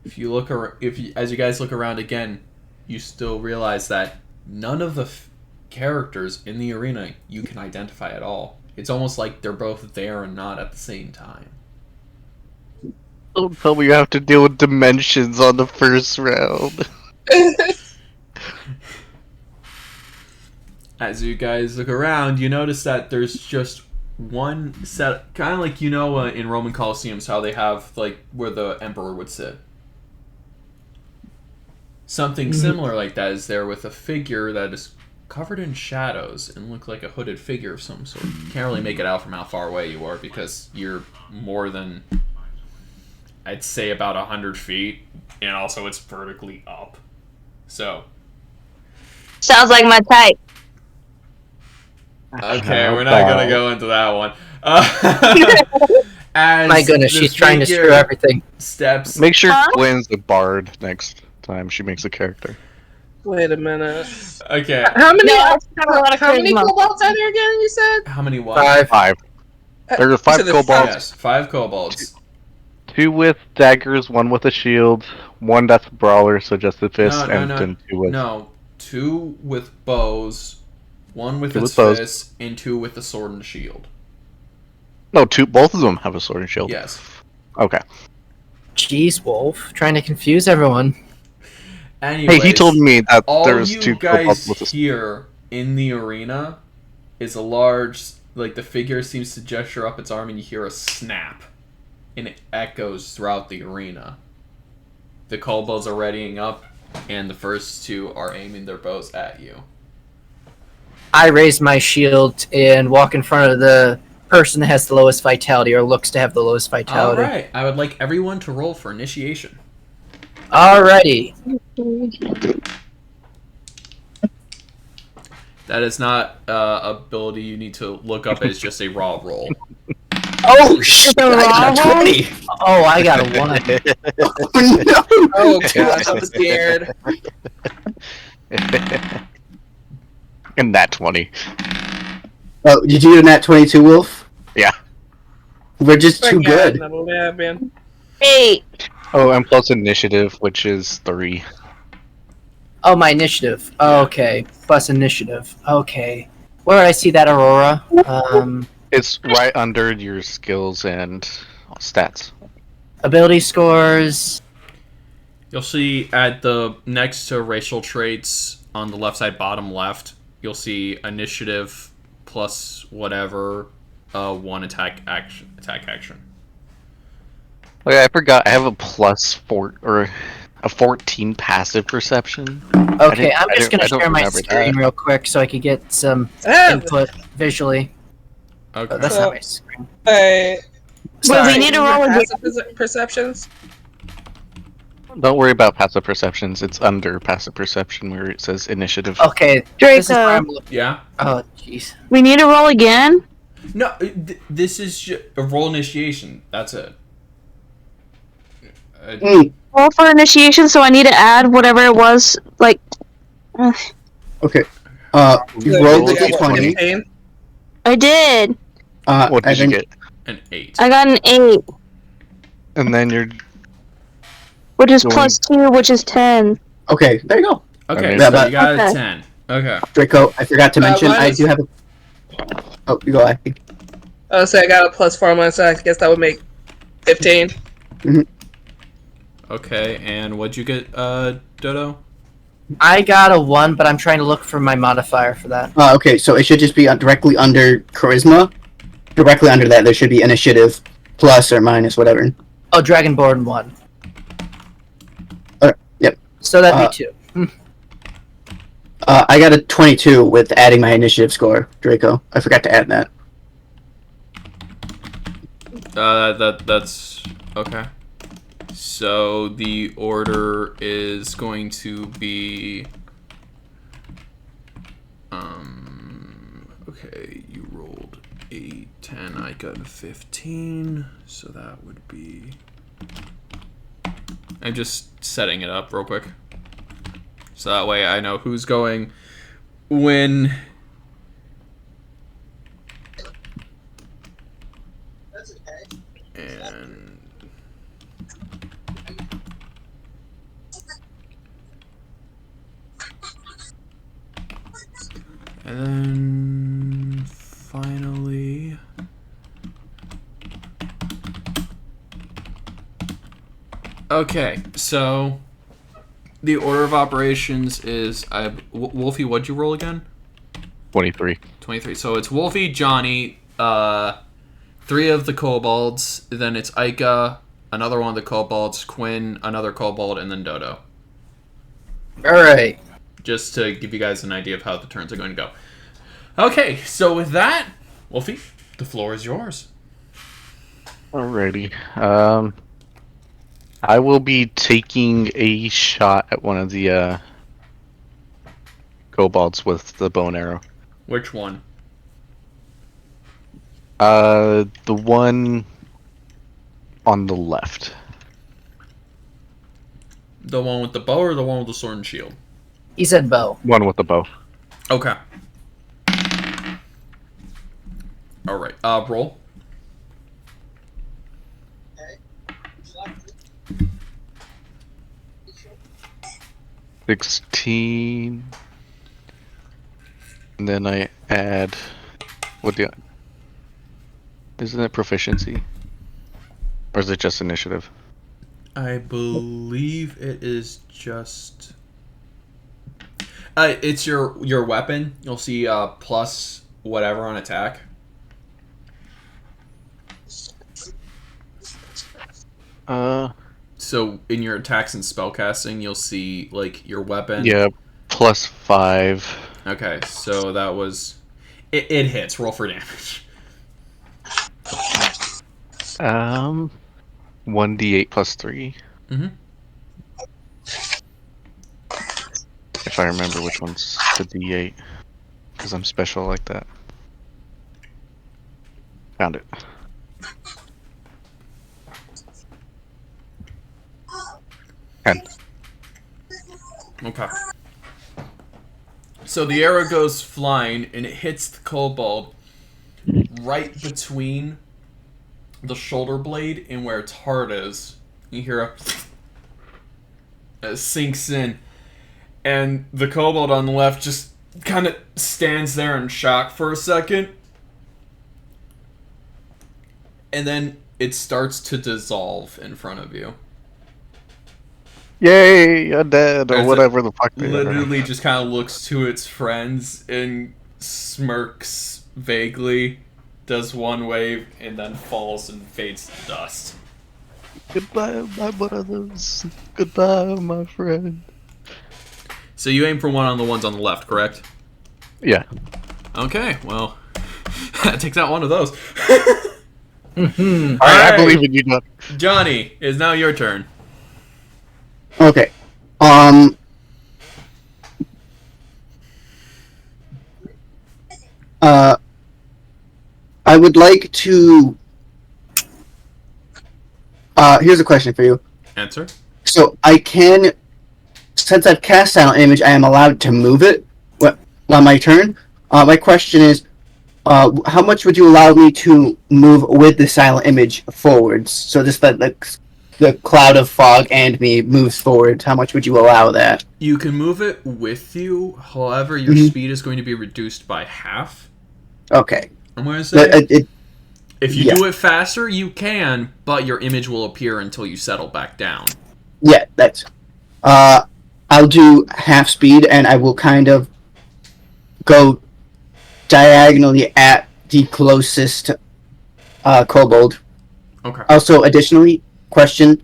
As you guys look around again, you still realize that none of the characters in the arena you can identify at all. It's almost like they're both there and not at the same time. Don't tell me you have to deal with dimensions on the first round. As you guys look around, you notice that there's just one set, kind of like in Roman Colosseums how they have like where the emperor would sit. Something similar like that is there with a figure that is covered in shadows and look like a hooded figure of some sort. You can't really make it out from how far away you are because you're more than, I'd say, about 100 feet, and also it's vertically up. So. Sounds like my type. Okay, we're not gonna go into that one. As My goodness, she's trying to screw everything. Steps. Make sure Quinn's a bard next time she makes a character. Wait a minute. Okay. How many? No, how many kobolds are there again? You said How many what? 5. There are 5 kobolds. Yes, 5 kobolds. 2 with daggers, 1 with a shield, 1 that's a brawler, so just the fist, and then 2 with... No, 2 with bows, 1 with 2 its with bows. fist, and 2 with the sword and shield. No, 2. Both of them have a sword and shield. Yes. Okay. Jeez, Wolf, trying to confuse everyone. Anyways, Hey, he told me that all there's you 2 guys kobolds with a... here in the arena is a large, like the figure seems to gesture up its arm and you hear a snap. And it echoes throughout the arena. The kobolds are readying up, and the first 2 are aiming their bows at you. I raise my shield and walk in front of the person that has the lowest vitality or looks to have the lowest vitality. Alright, I would like everyone to roll for initiation. Alrighty. That is not ability you need to look up as just a raw roll. Oh shit! I got a 20. Oh, I got a 1. Oh no! oh god, I'm scared. And that 20. Oh, did you do that 22, Wolf? Yeah. We're just too God, good. not 11. 8. Oh, and plus initiative, which is 3. Oh, my initiative. Okay. Plus initiative. Okay. Where did I see that, Aurora? It's right under your skills and stats. Ability scores. You'll see at the next to racial traits on the left side, bottom left, you'll see initiative plus whatever, 1 attack action. Oh yeah, I forgot. I have a +4 or a 14 passive perception. Okay, I'm just gonna I don't share my remember screen that. real quick so I can get some Ah, input visually. Okay. Oh, that's not my screen. Wait, Well, we need to roll again. passive perceptions. Don't worry about passive perceptions. It's under passive perception where it says initiative. Okay, Draco. this is where I'm looking. Yeah? Oh, jeez. We need to roll again? No, this is a roll initiation. That's it. Roll for initiation, so I need to add whatever it was, like... Okay. You rolled the d20. I did. What did you get? An 8. I got an 8, And then you're... which is Going- plus 2, which is 10. Okay, there you go. Okay, Yeah, so you got a Okay. 10. Okay. Draco, I forgot to mention, I minus- do have a... Oh, you go, I think. Oh, so I got a +4 on my side. I guess that would make 15. Okay, and what'd you get, Dodo? I got a 1, but I'm trying to look for my modifier for that. Okay, so it should just be directly under charisma. Directly under that, there should be initiative, plus or minus, whatever. Oh, Dragonborn 1. Yep. So that'd be 2. I got a 22 with adding my initiative score, Draco. I forgot to add that. That's... Okay. So the order is going to be... Okay, you rolled 8, 10, I got a 15, so that would be... I'm just setting it up real quick. So that way I know who's going when... And... And then finally Okay, so the order of operations is Wolfie. What'd you roll again? 23. 23. So it's Wolfie, Jonny, 3 of the kobolds. Then it's Aika, another one of the kobolds, Quinn, another kobold, and then Dodo. All right. Just to give you guys an idea of how the turns are going to go. Okay, so with that, Wolfie, the floor is yours. Alrighty. I will be taking a shot at one of the kobolds with the bow and arrow. Which one? The one on the left. The one with the bow or the one with the sword and shield? He said bow. One with the bow. Okay. Alright, roll. Okay. 16. And then I add... Isn't it proficiency? Or is it just initiative? I believe it is just... it's your weapon. You'll see plus whatever on attack. So in your attacks and spellcasting, you'll see like your weapon. Yeah, plus 5. Okay, so that was... It hits. Roll for damage. 1d8 plus 3. Mm-hmm. If I remember which one's the d8. Because I'm special like that. Found it. Okay. So the arrow goes flying, and it hits the kobold right between the shoulder blade and where its heart is. You hear it sinks in, and the kobold on the left just kind of stands there in shock for a second, and then it starts to dissolve in front of you. Yay, undead, or As whatever the fuck they literally just kind of looks to its friends and smirks vaguely, does one wave, and then falls and fades to dust. Goodbye, my brothers. Goodbye, my friend. So you aim for one on the ones on the left, correct? Yeah. Okay, well, that takes out one of those. Alright, I believe in you, John. Jonny, it's now your turn. Okay. I would like to... here's a question for you. Answer. So, I can... Since I've cast Silent Image, I am allowed to move it on my turn. My question is, how much would you allow me to move with the Silent Image forwards? So just that the cloud of fog and me moves forward. How much would you allow that? You can move it with you, however, your speed is going to be reduced by half. Okay. I'm going to say... if you yeah. do it faster, you can, but your image will appear until you settle back down. Yeah, that's... I'll do half speed, and I will kind of go diagonally at the closest kobold. Okay. Also, additionally, question,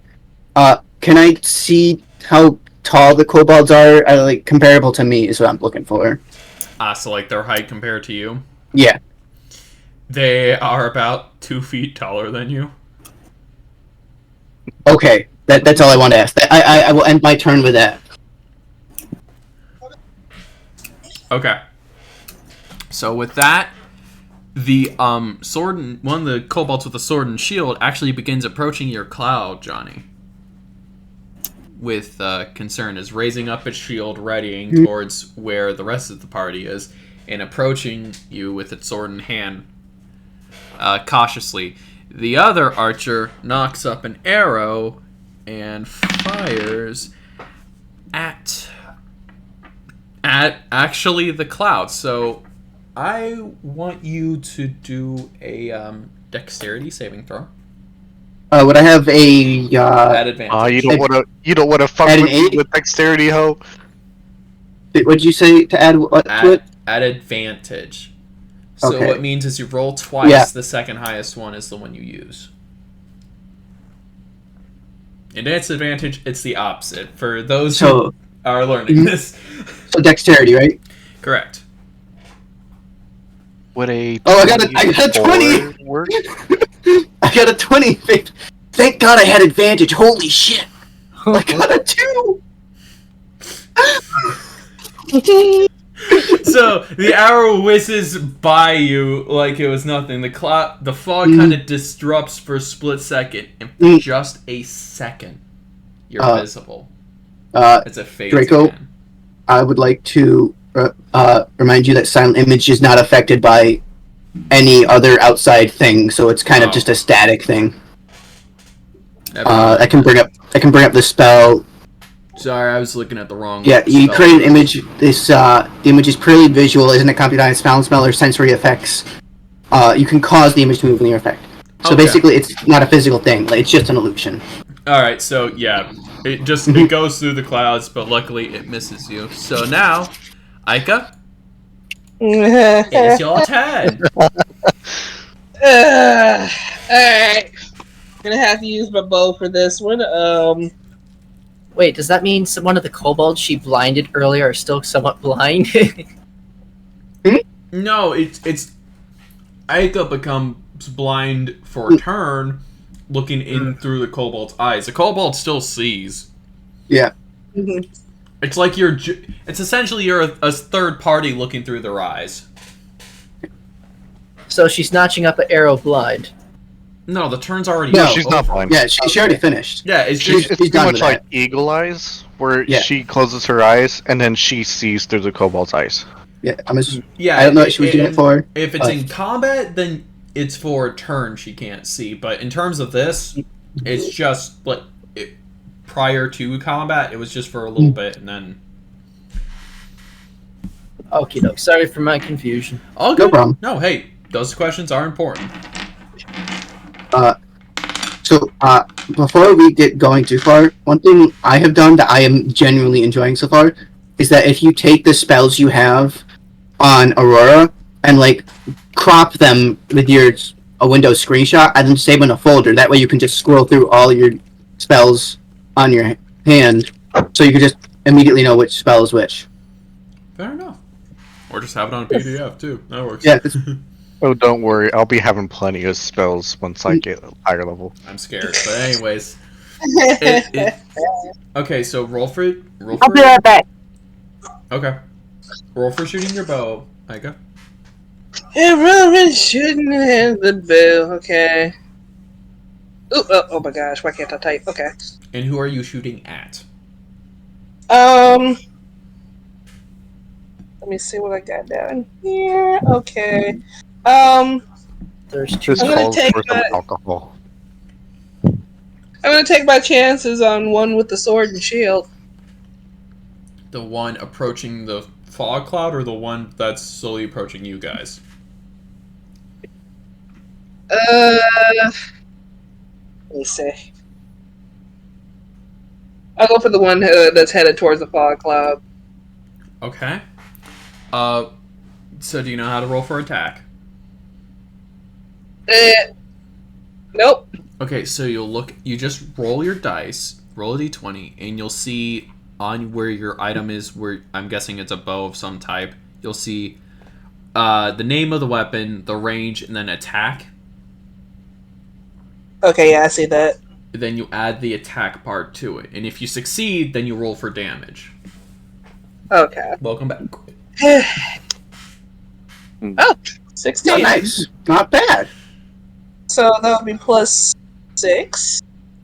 can I see how tall the kobolds are? Like, comparable to me is what I'm looking for. So like their height compared to you? Yeah. They are about 2 feet taller than you. Okay, that's all I want to ask. I will end my turn with that. Okay. So with that, the sword and one of the kobolds with the sword and shield actually begins approaching your cloud, Jonny. With concern, is raising up its shield, readying towards where the rest of the party is, and approaching you with its sword in hand, cautiously. The other archer knocks up an arrow and fires at actually the cloud. So I want you to do a dexterity saving throw. Would I have a At advantage. you don't wanna fuck Add an with me 8? with dexterity, ho. What'd you say to add what to it? At advantage. So Okay. what it means is you roll twice. Yeah. The second highest one is the one you use. In its advantage, it's the opposite. For those who are learning this. So dexterity, right? Correct. Would a I got a 20. work? I got a 20. Thank God I had advantage. Holy shit! I got a 2. So the arrow whizzes by you like it was nothing. The fog kind of disrupts for a split second, and for just a second, you're visible. It's a fade. Draco, I would like to remind you that silent image is not affected by any other outside thing, so it's kind of just a static thing. I can bring up the spell. Sorry, I was looking at the wrong. Yeah, you spell. create an image. The image is purely visual, isn't accompanied by sound, smell, or sensory effects. You can cause the image to move in your effect. So basically, it's not a physical thing. Like, it's just an illusion. All right, so yeah, it goes through the clouds, but luckily it misses you. So now, Aika, it's your turn. Alright. Gonna have to use my bow for this one. Wait, does that mean one of the kobolds she blinded earlier are still somewhat blind? No, it's Aika becomes blind for a turn, looking in through the kobold's eyes. The kobold still sees. Yeah. It's like it's essentially you're a third party looking through their eyes. So she's notching up an arrow blind. No, the turn's already No, over. she's not blind. Yeah, she already finished. Yeah, it's It's just pretty done much with like that. eagle eyes, where she closes her eyes and then she sees through the kobold's eyes. Yeah, I don't know what she was doing it for. If it's in combat, then it's for a turn she can't see. But in terms of this, it's just like prior to combat, it was just for a little bit, and then. Okie doke. Sorry for my confusion. All good. No problem. No, hey, those questions are important. So, before we get going too far, one thing I have done that I am genuinely enjoying so far is that if you take the spells you have on Aurora and, like, crop them with a Windows screenshot and then save in a folder, that way you can just scroll through all your spells on your hand, so you can just immediately know which spell is which. Fair enough. Or just have it on a PDF, too. That works. Yeah, Oh, don't worry. I'll be having plenty of spells once I get higher level. I'm scared. But anyways. Okay, so roll for I'll be right back. Okay. Roll for shooting your bow, Aika. Erevont shooting at the bow. Okay. Ooh, oh my gosh, why can't I type? Okay. And who are you shooting at? Let me see what I got down here. Okay. There's two. This I'm gonna calls take for some my- alcohol. I'm gonna take my chances on one with the sword and shield. The one approaching the fog cloud, or the one that's slowly approaching you guys? Let me see. I'll go for the one that's headed towards the fog cloud. Okay. So do you know how to roll for attack? Nope. Okay, so you just roll your dice, roll a d20, and you'll see on where your item is, where I'm guessing it's a bow of some type, you'll see the name of the weapon, the range, and then attack. Okay, yeah, I see that. Then you add the attack part to it. And if you succeed, then you roll for damage. Okay. Welcome back. Oh, 16. oh, nice. Not bad. So that would be plus 6.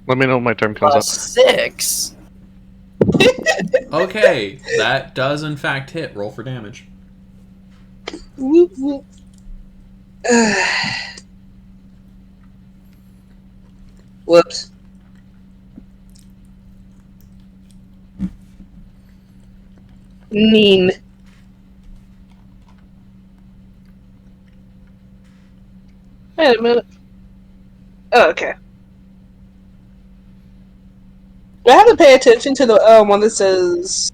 Let me know when my turn comes Plus up. 6. Okay, that does in fact hit. Roll for damage. Whoop, whoop. Whoops. Mean. Wait a minute. Oh, okay. Do I have to pay attention to the one that says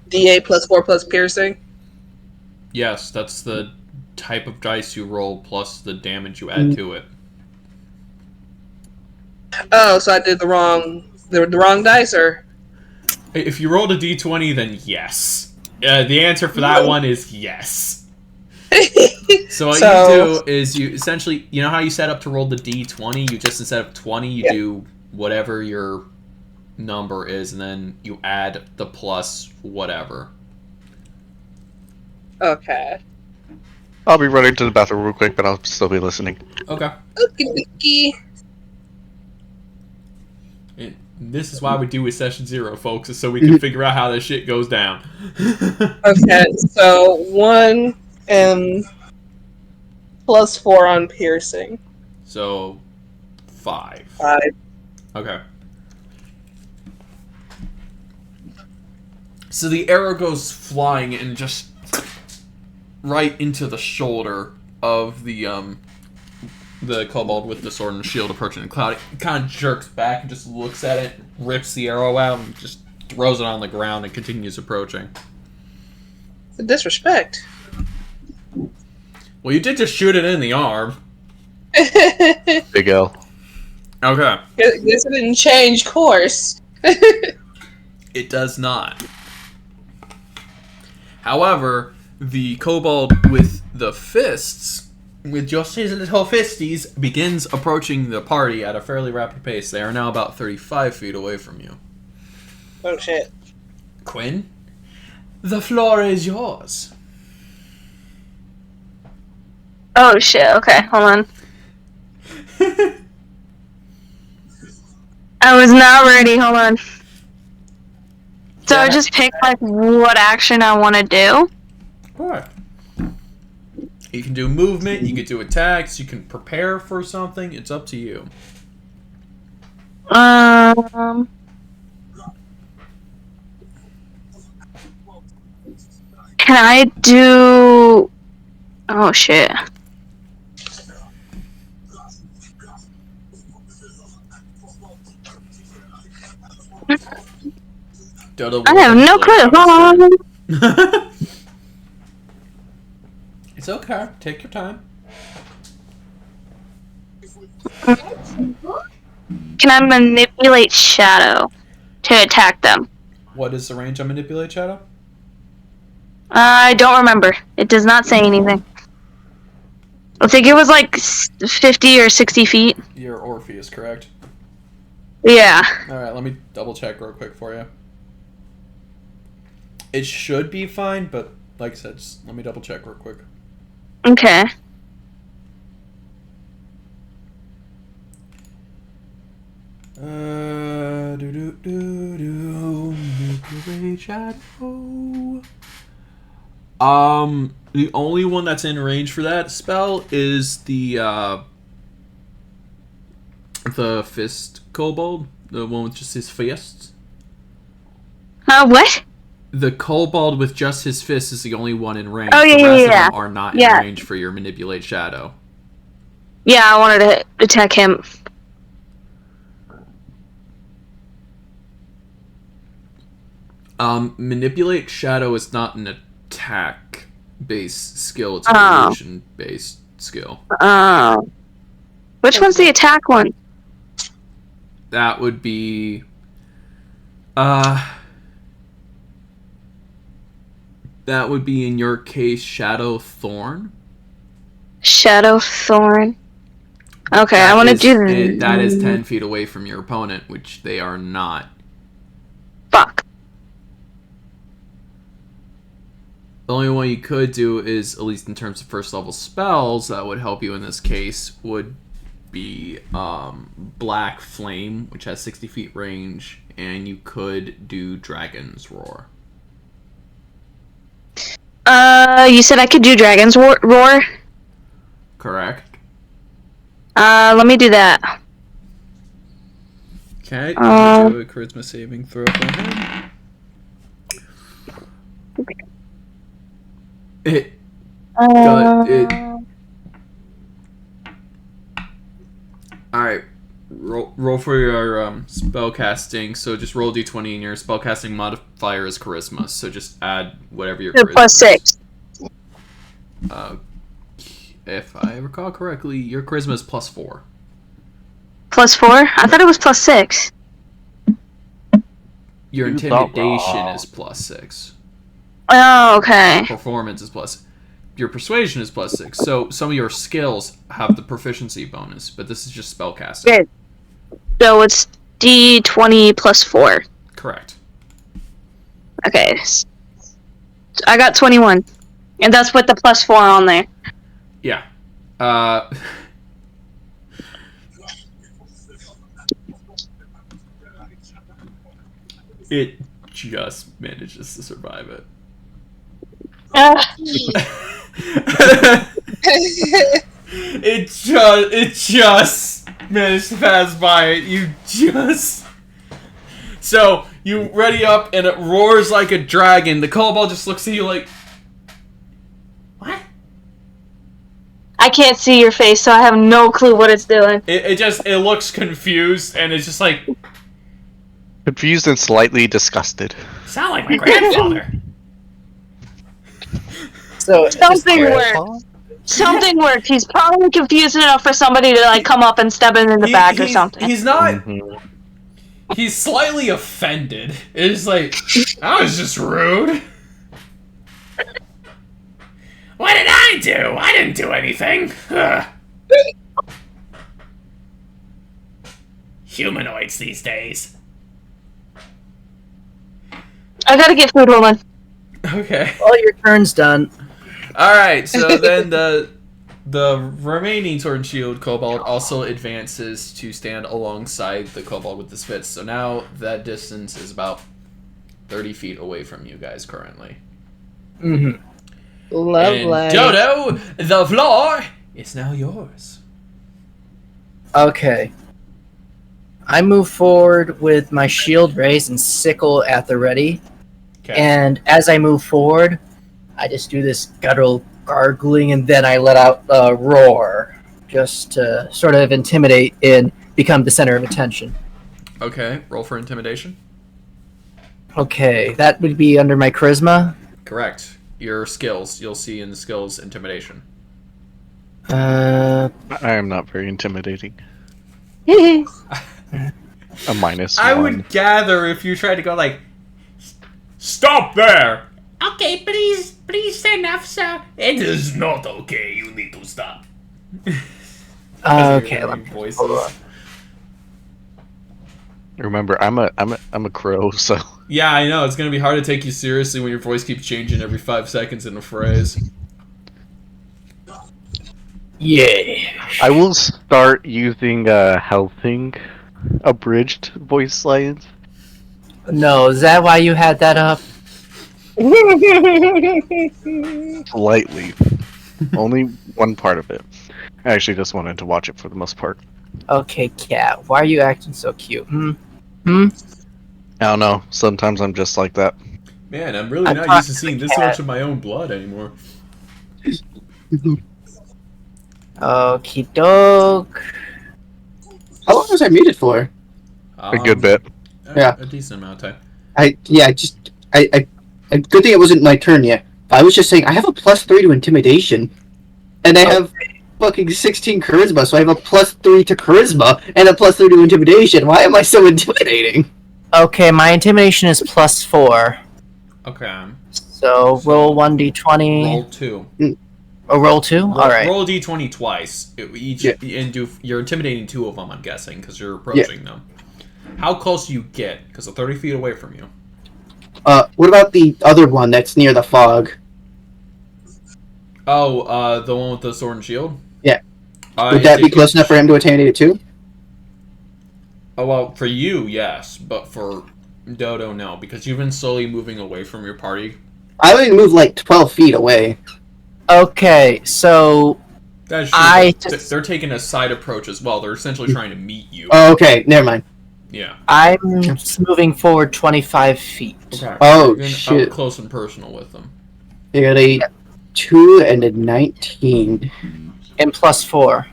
D8 plus 4 plus piercing? Yes, that's the type of dice you roll plus the damage you add to it. Oh, so I did the wrong dice, or? If you rolled a d20, then yes. The answer for that one is yes. So what you do is you essentially, you know how you set up to roll the d20? You just, instead of 20, you do whatever your number is, and then you add the plus whatever. Okay. I'll be running to the bathroom real quick, but I'll still be listening. Okay. Okie This is why we do a session 0, folks, is so we can figure out how this shit goes down. Okay, so 1 and plus 4 on piercing. So 5. 5. Okay. So the arrow goes flying and just right into the shoulder of the kobold with the sword and shield approaching the cloud. It kind of jerks back and just looks at it, rips the arrow out, and just throws it on the ground and continues approaching. The disrespect. Well, you did just shoot it in the arm. Big L. Okay. Guess it didn't change course. It does not. However, the kobold with the fists, with just his little fisties, begins approaching the party at a fairly rapid pace. They are now about 35 feet away from you. Oh shit. Quinn, the floor is yours. Oh shit, okay, hold on. I was not ready, hold on. So I just pick, like, what action I want to do? Alright. You can do movement, you can do attacks, you can prepare for something, it's up to you. Can I do... Oh shit. I have no clue. Hold on. It's okay. Take your time. Can I manipulate shadow to attack them? What is the range on manipulate shadow? I don't remember. It does not say anything. I think it was like 50 or 60 feet. You're Orpheus, correct? Yeah. Alright, let me double check real quick for you. It should be fine, but like I said, just let me double check real quick. Okay. Manipulate shadow. The only one that's in range for that spell is the fist kobold, the one with just his fists. What? The kobold with just his fist is the only one in range. Oh, yeah, the rest of them are not in range for your manipulate shadow. Yeah, I wanted to attack him. Manipulate shadow is not an attack-based skill. It's an illusion-based skill. Which one's the attack one? That would be... that would be, in your case, Shadow Thorn. Shadow Thorn. Okay, I want to do... That is 10 feet away from your opponent, which they are not. Fuck. The only one you could do is, at least in terms of first level spells, that would help you in this case, would be Black Flame, which has 60 feet range, and you could do Dragon's Roar. You said I could do Dragon's Roar? Correct. Let me do that. Okay, do a charisma saving throw for him. Alright. roll for your spell casting. So just roll d20, and your spell casting modifier is charisma. So just add whatever your charisma plus 6. If I recall correctly, your charisma is plus 4. Plus 4? I thought it was plus 6. Your intimidation is plus 6. Oh, okay. Performance is plus. Your persuasion is plus 6. So some of your skills have the proficiency bonus, but this is just spellcasting. Good. So it's d20 plus 4. Correct. Okay. I got 21. And that's with the plus 4 on there. Yeah. It just manages to survive it. It just managed to pass by it. You just... So, you ready up, and it roars like a dragon. The kobold just looks at you like... What? I can't see your face, so I have no clue what it's doing. It looks confused, and it's just like... Confused and slightly disgusted. Sound like my grandfather. So Something worked. Something worked. He's probably confused enough for somebody to like come up and stab him in the back or something. He's not... He's slightly offended. It's like, that was just rude. What did I do? I didn't do anything. Ugh. Humanoids these days. I gotta get food, woman. Okay. Well, your turn's done. Alright, so then the remaining Sword and Shield kobold also advances to stand alongside the kobold with the spits. So now that distance is about 30 feet away from you guys currently. Mm-hmm. Lovely. And Dodo, the floor is now yours. Okay. I move forward with my shield raised and sickle at the ready. Okay. And as I move forward, I just do this guttural gargling, and then I let out a roar, just to sort of intimidate and become the center of attention. Okay, roll for intimidation. Okay, that would be under my charisma. Correct. Your skills, you'll see in the skills intimidation. I am not very intimidating. A minus I one. would gather if you tried to go like, stop there! Okay, please enough, sir. It is not okay, you need to stop. Okay, let me voices. Remember, I'm a crow, so Yeah, I know, it's gonna be hard to take you seriously when your voice keeps changing every 5 seconds in a phrase. Yeah. I will start using helping abridged voice lines. No, is that why you had that up? Slightly. Only one part of it. I actually just wanted to watch it for the most part. Okay, cat, why are you acting so cute? I don't know. Sometimes I'm just like that. Man, I'm really not used to seeing this much of my own blood anymore. Okie doke. How long was I muted for? A good bit. Yeah. A decent amount of time. I good thing it wasn't my turn yet. I was just saying I have a +3 to intimidation, and I have fucking 16 charisma, so I have a +3 to charisma and a +3 to intimidation. Why am I so intimidating? Okay, my intimidation is +4. Okay. So roll 1d20. Roll 2. Oh, roll 2? Alright. Roll d20 twice. And you're intimidating 2 of them, I'm guessing, because you're approaching them. How close do you get? Because they're 30 feet away from you. What about the other one that's near the fog? Oh, the one with the sword and shield? Yeah. Would that be close enough for him to intimidate it too? Oh, well, for you, yes. But for Dodo, no. Because you've been slowly moving away from your party. I only moved like 12 feet away. Okay, so... That's true, they're taking a side approach as well. They're essentially trying to meet you. Oh, okay. Never mind. Yeah. I'm moving forward 25 feet. Okay. Oh, You're shit. up close and personal with them. You got a 2 and a 19. And +4.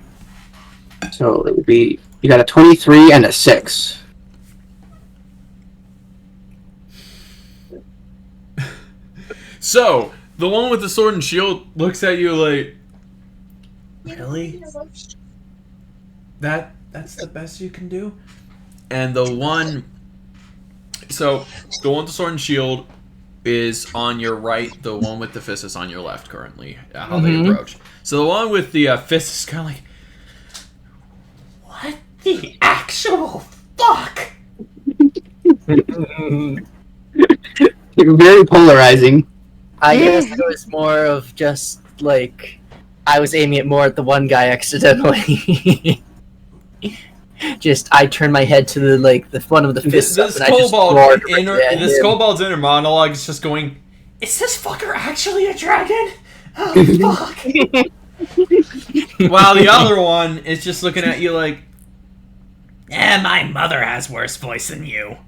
So it would be You got a 23 and a 6. So, the one with the sword and shield looks at you like, really? That's the best you can do? And the one with the sword and shield is on your right, the one with the fist is on your left currently, how they approach. So the one with the fist is kind of like, what the actual fuck? Very polarizing. I guess it was more of just, like, I was aiming it more at the one guy accidentally. I turned my head to the one of the fists up, and I just roared this kobold's inner monologue is just going, is this fucker actually a dragon? Oh, fuck. While the other one is just looking at you like, my mother has worse voice than you.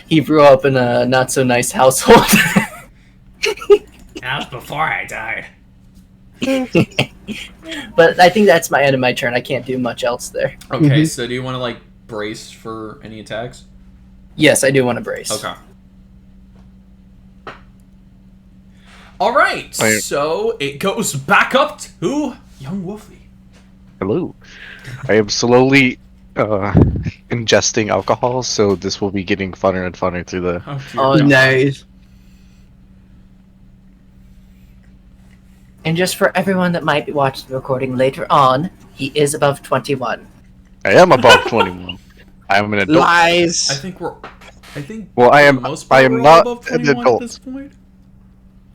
He grew up in a not-so-nice household. That was before I died. But I think that's my end of my turn. I can't do much else there. Okay, so do you want to, brace for any attacks? Yes, I do want to brace. Okay. Alright, so it goes back up to young Wolfie. Hello. I am slowly ingesting alcohol, so this will be getting funner and funner through the... Oh, nice. And just for everyone that might be watching the recording later on, he is above 21. I am above 21. I am an adult. Lies. I think Well, I am not above an 21 adult. at this point.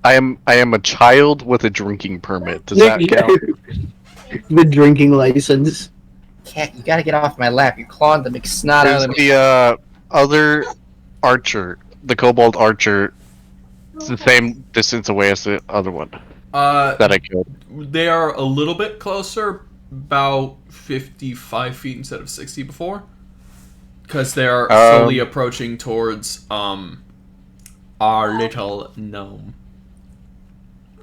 I am a child with a drinking permit. Does that count? The drinking license. You gotta get off my lap. You're clawing the McSnot out of me. The other archer, the kobold archer, it's the same distance away as the other one that I killed. They are a little bit closer, about 55 feet instead of 60 before, because they are slowly approaching towards our little gnome.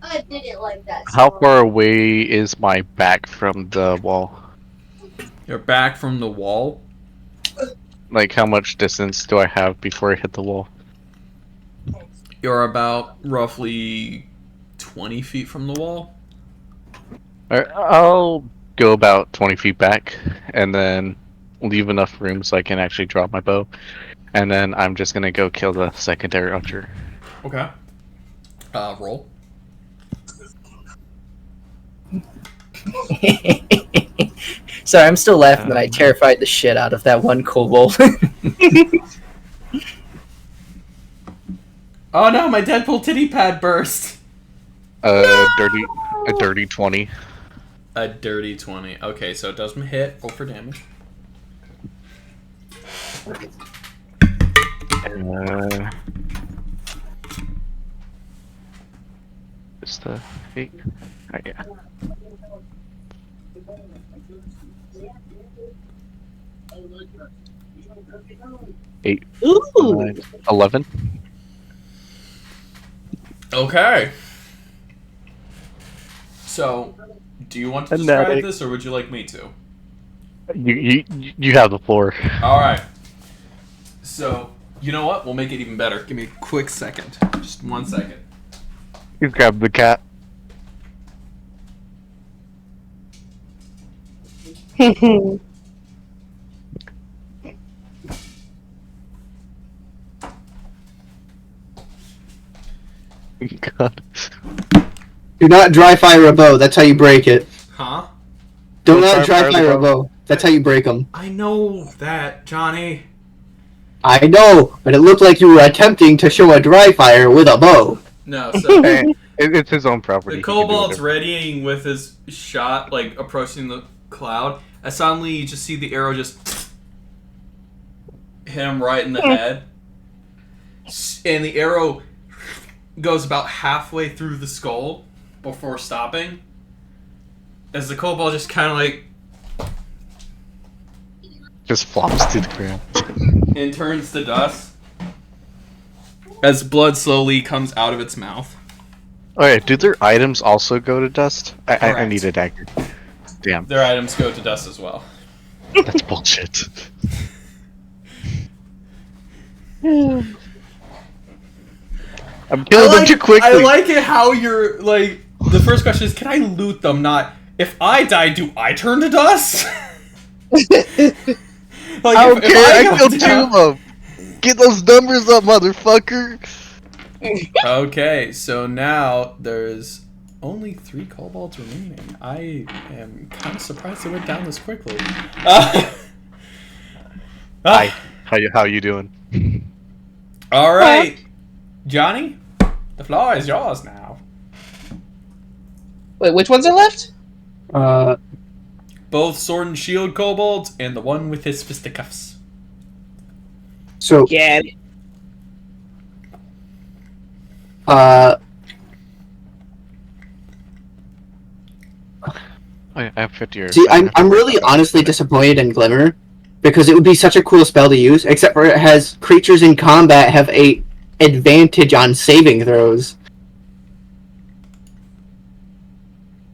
I did it like that. How far away is my back from the wall? You're back from the wall. Like, how much distance do I have before I hit the wall? You're about roughly 20 feet from the wall. Alright, I'll go about 20 feet back, and then leave enough room so I can actually drop my bow. And then I'm just gonna go kill the secondary archer. Okay. Roll. Sorry, I'm still laughing that I terrified the shit out of that one kobold. Oh no, my Deadpool titty pad burst! A dirty 20. A dirty 20. Okay, so it doesn't hit. Roll for damage. Just the 8. Oh, yeah. 8. Ooh. 9, 11. Okay. So, do you want to describe this, or would you like me to? You have the floor. Alright. So, you know what? We'll make it even better. Give me a quick second. Just 1 second. You grab the cat. God. Do not dry fire a bow. That's how you break it. Huh? Do not dry fire a bow. That's how you break them. I know that, Johnny. I know, but it looked like you were attempting to show a dry fire with a bow. No, so Hey, it's his own property. the kobold's readying with his shot, like approaching the cloud. And suddenly you just see the arrow just hit him right in the head. And the arrow goes about halfway through the skull before stopping. As the kobold just kind of like just flops to the ground and turns to dust as blood slowly comes out of its mouth. Alright, do their items also go to dust? I Correct. need a dagger. Damn. Their items go to dust as well. That's bullshit. I'm killing them too quickly. I like it how you're like. The first question is, can I loot them? Not if I die, do I turn to dust? Like, I don't care. I killed 2 of them. Get those numbers up, motherfucker. Okay, so now there's only 3 kobolds remaining. I am kind of surprised they went down this quickly. Hi. How you doing? All right, Jonny, the floor is yours now. Wait, which ones are left? Both sword and shield kobolds and the one with his fisticuffs. So Yeah. I have 50 years. See, I'm really honestly disappointed in Glimmer, because it would be such a cool spell to use, except for it has creatures in combat have a advantage on saving throws.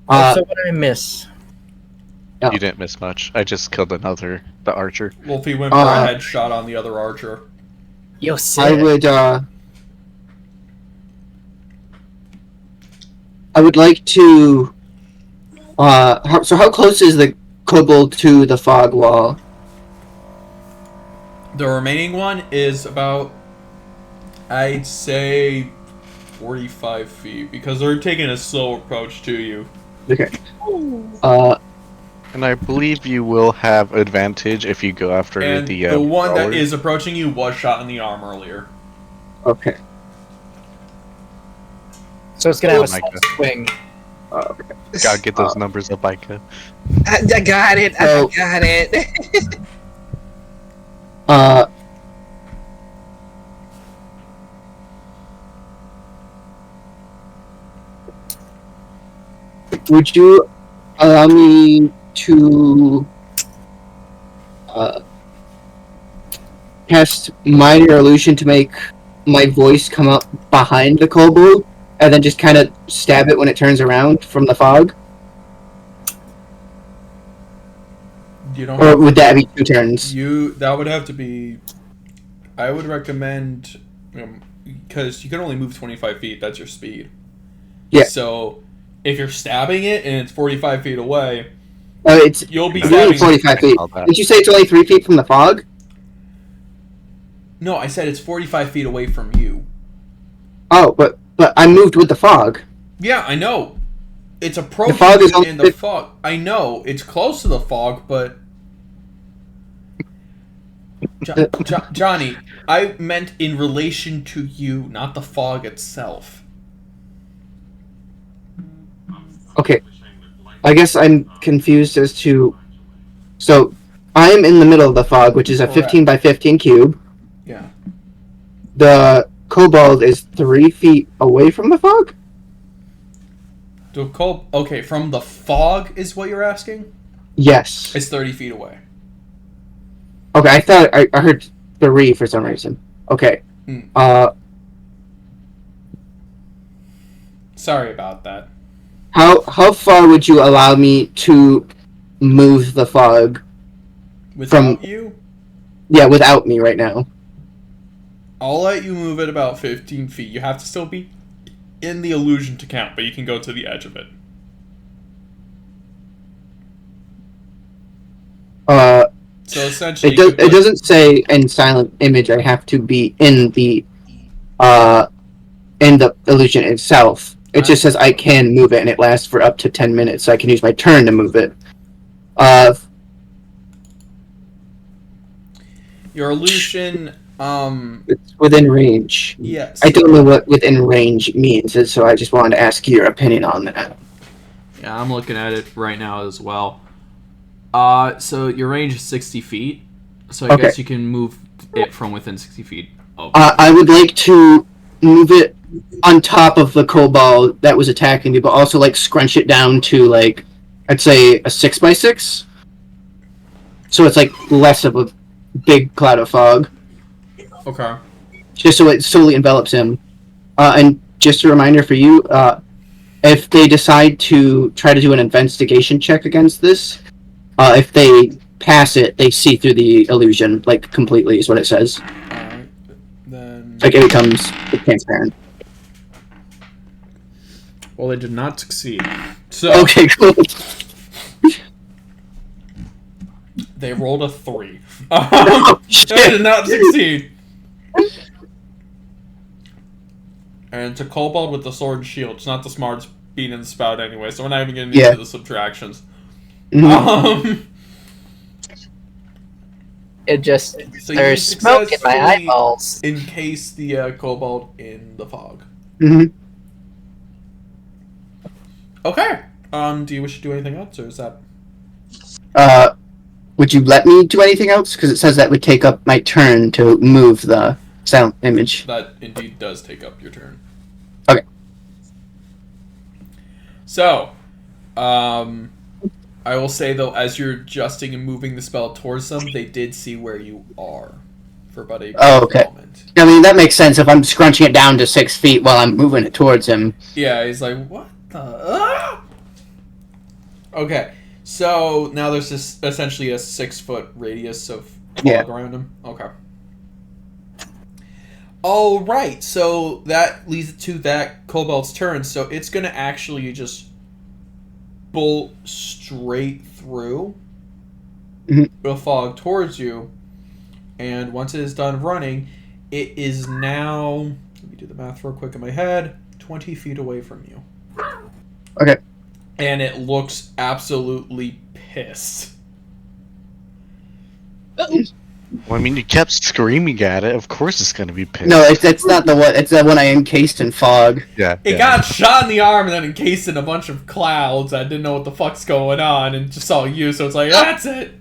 So what did I miss? You didn't miss much. I just killed the archer. Wolfie went for a headshot on the other archer. Yo, sick. I would like to. So how close is the kobold to the fog wall? The remaining one is about, I'd say, 45 feet, because they're taking a slow approach to you. Okay. And I believe you will have advantage if you go after And the one that brawler. is approaching you was shot in the arm earlier. Okay. So it's gonna have a Oh my soft God. swing. Okay. Gotta get those numbers up, Aika. I got it. I got it. Would you allow me to cast minor illusion to make my voice come up behind the kobold, and then just kind of stab it when it turns around from the fog? You don't. Or would that be 2 turns? That would have to be. I would recommend, because you can only move 25 feet. That's your speed. Yeah. So, if you're stabbing it and it's 45 feet away, you'll be It's really stabbing. 45 feet. Did you say it's only 3 feet from the fog? No, I said it's 45 feet away from you. Oh, but I moved with the fog. Yeah, I know. It's approaching fog is you in the only- fog. I know it's close to the fog, but Jonny, I meant in relation to you, not the fog itself. Okay. I guess I'm confused as to... So, I'm in the middle of the fog, which is a 15 by 15 cube. Yeah. The kobold is 3 feet away from the fog? Okay, from the fog is what you're asking? Yes. It's 30 feet away. Okay, I thought I heard 3 for some reason. Okay. Sorry about that. How far would you allow me to move the fog? Without you? Yeah, without me right now. I'll let you move it about 15 feet. You have to still be in the illusion to count, but you can go to the edge of it. So essentially, it doesn't say in silent image I have to be in the illusion itself. It just says I can move it, and it lasts for up to 10 minutes, so I can use my turn to move it. Your illusion, It's within range. yes. I don't know what within range means, so I just wanted to ask your opinion on that. Yeah, I'm looking at it right now as well. So your range is 60 feet, so I guess you can move it from within 60 feet. Oh. I would like to move it on top of the kobold that was attacking me, but also like scrunch it down to like, I'd say a 6x6. So it's like less of a big cloud of fog. Okay. Just so it solely envelops him. And just a reminder for you, if they decide to try to do an investigation check against this, if they pass it, they see through the illusion, like, completely, is what it says. Alright, then... Like, it becomes transparent. Well, they did not succeed. So... Okay, cool. They rolled a 3. They did not succeed. And it's a kobold with the sword and shield. It's not the smartest bean in the spout anyway, so we're not even getting into the subtractions. Mm-hmm. It just... So there's smoke in my eyeballs. Encase the kobold in the fog. Mm-hmm. Okay. Do you wish to do anything else, or is that... Would you let me do anything else? Because it says that would take up my turn to move the sound image. That indeed does take up your turn. Okay. So, I will say, though, as you're adjusting and moving the spell towards them, they did see where you are for about a moment. I mean, that makes sense if I'm scrunching it down to 6 feet while I'm moving it towards him. Yeah, he's like, what the... Ah! Okay, so now there's this essentially a 6-foot radius of fog around him. Okay. All right, so that leads to that kobold's turn. So it's going to actually just bolt straight through the fog towards you. And once it is done running, it is now, let me do the math real quick in my head, 20 feet away from you. Okay. And it looks absolutely pissed. Well, I mean, you kept screaming at it. Of course it's going to be pissed. No, it's not the one. It's the one I encased in fog. Yeah. It got shot in the arm and then encased in a bunch of clouds. I didn't know what the fuck's going on and just saw you, so it's like, that's it.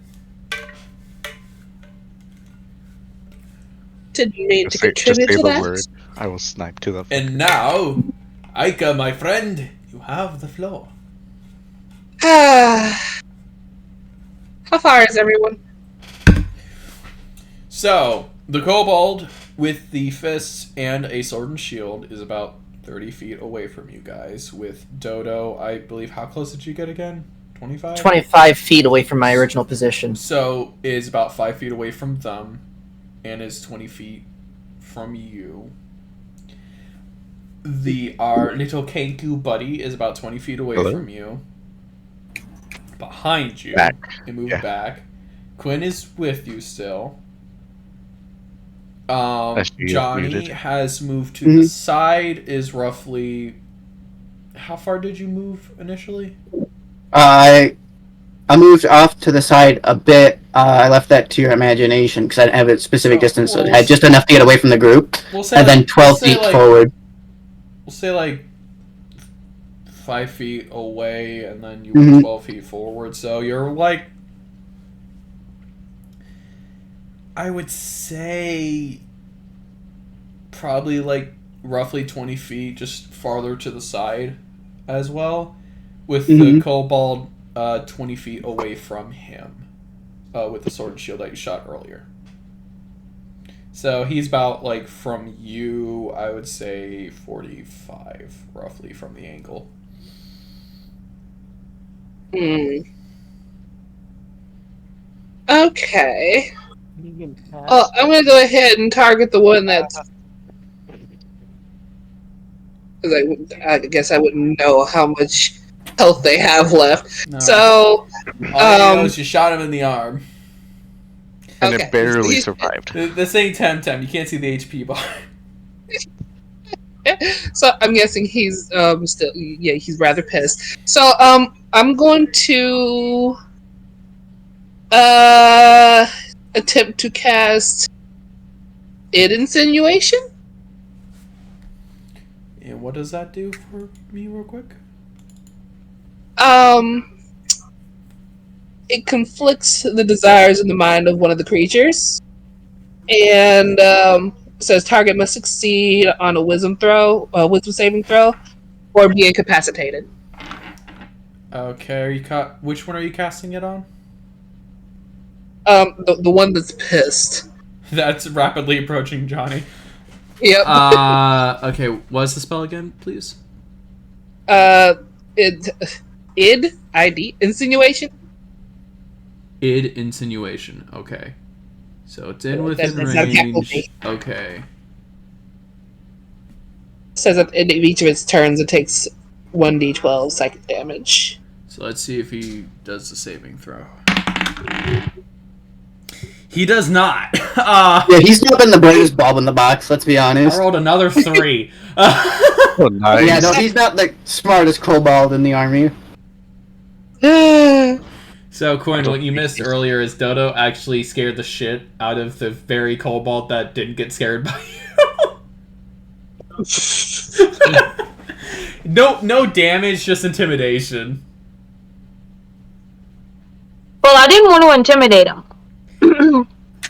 Didn't mean to Just contribute say to the that. word. I will snipe to the... And now, Aika, my friend, you have the floor. How far is everyone? So, the kobold with the fists and a sword and shield is about 30 feet away from you guys. With Dodo, I believe, how close did you get again? 25? 25 feet away from my original position. So, is about 5 feet away from them, and is 20 feet from you. Our little Kenku buddy is about 20 feet away from you. Behind you. Back. And move back. Quinn is with you still. Jonny has moved to the side, is roughly... How far did you move initially? I moved off to the side a bit. I left that to your imagination because I didn't have a specific distance, so I had just enough to get away from the group. And then 12 feet forward. We'll say like 5 feet away, and then you were 12 feet forward. So you're like, I would say probably like roughly 20 feet just farther to the side as well, with the kobold 20 feet away from him with the sword and shield that you shot earlier. So he's about, like, from you, I would say 45, roughly, from the angle. Okay. I'm going to go ahead and target the one that's... Because I guess I wouldn't know how much health they have left. No. So... All I know is you shot him in the arm. And it barely survived. This ain't Temtem. You can't see the HP bar. So I'm guessing he's still... Yeah, he's rather pissed. So, I'm going to... attempt to cast Insinuation? And what does that do for me real quick? It conflicts the desires in the mind of one of the creatures. And says target must succeed on a wisdom saving throw, or be incapacitated. Okay, which one are you casting it on? The one that's pissed. That's rapidly approaching Jonny. Yep. Okay, what's the spell again, please? ID, Insinuation. Id insinuation. Okay. So it's in within That's not range. Okay. It says at the end of each of its turns, it takes 1d12 psychic damage. So let's see if he does the saving throw. He does not. Yeah, he's not been the brightest bulb in the box, let's be honest. I rolled another 3. Oh, nice. Yeah, no, he's not the smartest kobold in the army. So, Quinn, what you missed earlier is Dodo actually scared the shit out of the very kobold that didn't get scared by you. No damage, just intimidation. Well, I didn't want to intimidate him.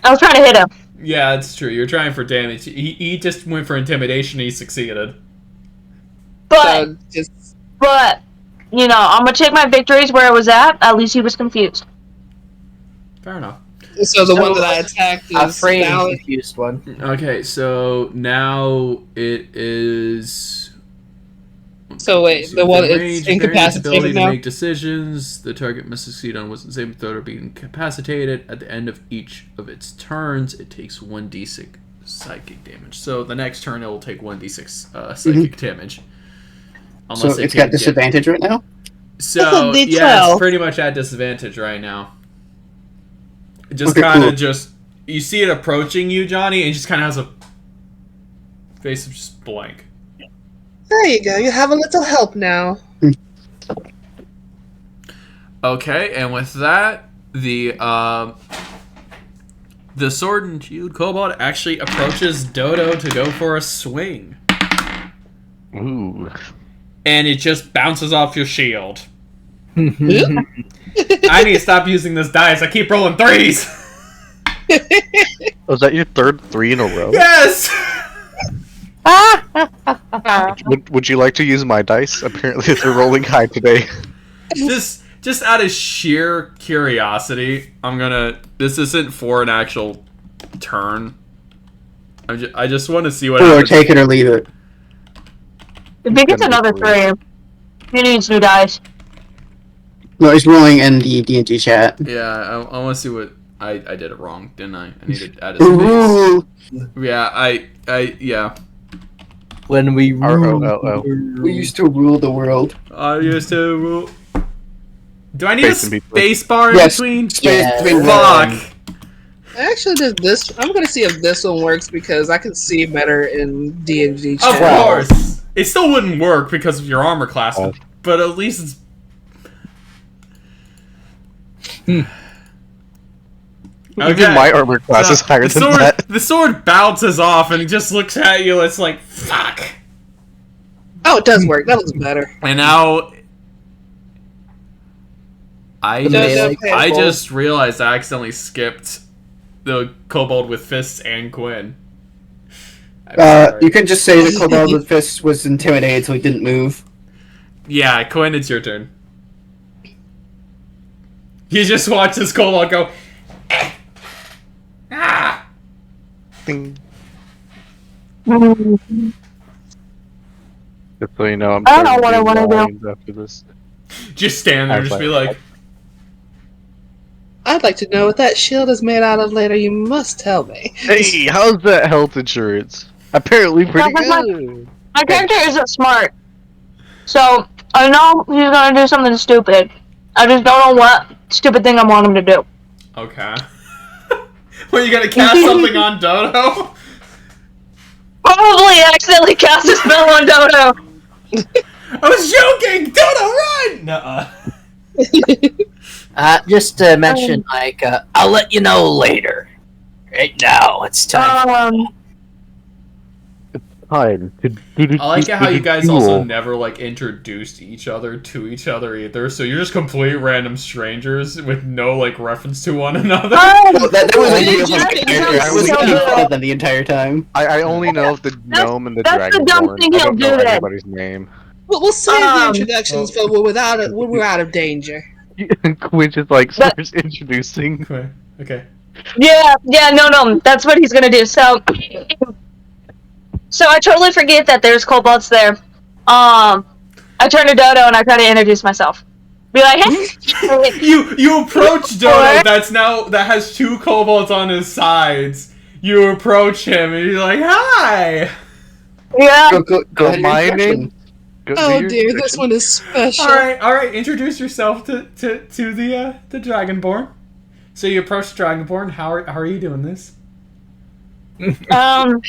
I was trying to hit him. Yeah, it's true. You're trying for damage. He just went for intimidation and he succeeded. But, you know, I'm going to take my victories where it was at. At least he was confused. Fair enough. So the one that I attacked is afraid now... confused one. Okay, so now it is... So wait, the one range, it's incapacitated ability now? to make decisions. The target must succeed on wisdom saving throw or be incapacitated. At the end of each of its turns, it takes 1d6 psychic damage. So the next turn, it will take 1d6 psychic damage. So it's got disadvantage right now? So, yeah, it's pretty much at disadvantage right now. It just kind of just... You see it approaching you, Jonny, and it just kind of has a face of just blank. There you go. You have a little help now. Okay, and with that, the sword and shield kobold actually approaches Dodo to go for a swing. Ooh. And it just bounces off your shield. I need to stop using this dice. I keep rolling 3s. Was that your third 3 in a row? Yes! Would you like to use my dice? Apparently they're rolling high today. Just out of sheer curiosity, I'm gonna... This isn't for an actual turn. I just want to see what Or take it or leave it. If he gets another 3, he needs new dice. No, he's rolling in the D&D chat. Yeah, I want to see what... I did it wrong, didn't I? I needed to add a space. Yeah, yeah. When we rule... We used to rule the world. I used to rule... Do I need a space bar in between? Between Fuck! Actually, there's this. I'm gonna see if this one works because I can see better in D&D Of chat. course! It still wouldn't work because of your armor class, but at least it's... Even my armor class is higher than that. The sword bounces off and he just looks at you, it's like, fuck! Oh, it does work. That looks better. And now... I just realized I accidentally skipped the kobold with fists and Quinn. You can just say the kobold with fists was intimidated, so he didn't move. Yeah, Quinn, it's your turn. You just watch this kobold go... Ah! Ding. Just so you know, I'm I don't know what I want to do. after this. Just stand there and just be like... I'd like to know what that shield is made out of later. You must tell me. Hey, how's that health insurance? Apparently pretty good. My character isn't smart. So, I know he's gonna do something stupid. I just don't know what stupid thing I want him to do. Okay. Well, you gonna cast something on Dodo? Probably accidentally cast a spell on Dodo. I was joking! Dodo, run! Nuh-uh. Just to mention, Aika, I'll let you know later. Right now, it's time. I like how you guys also never, like, introduced each other to each other either, so you're just complete random strangers with no, like, reference to one another. That was a deal from character. I was making fun of them the entire time. I only know of the gnome and the dragonborn. I don't know anybody's name. Well, we'll save the introductions for when we're out of danger. Which is like starts introducing. Okay. Yeah, no, that's what he's gonna do. So I totally forget that there's kobolds there. I turn to Dodo and I try to introduce myself. Be like, hey. You approach Dodo that has 2 kobolds on his sides. You approach him and you're like, hi! Yeah. Go ahead. My name. Oh dear, this one is special. Alright, introduce yourself to the Dragonborn. So you approach the Dragonborn, how are you doing this? So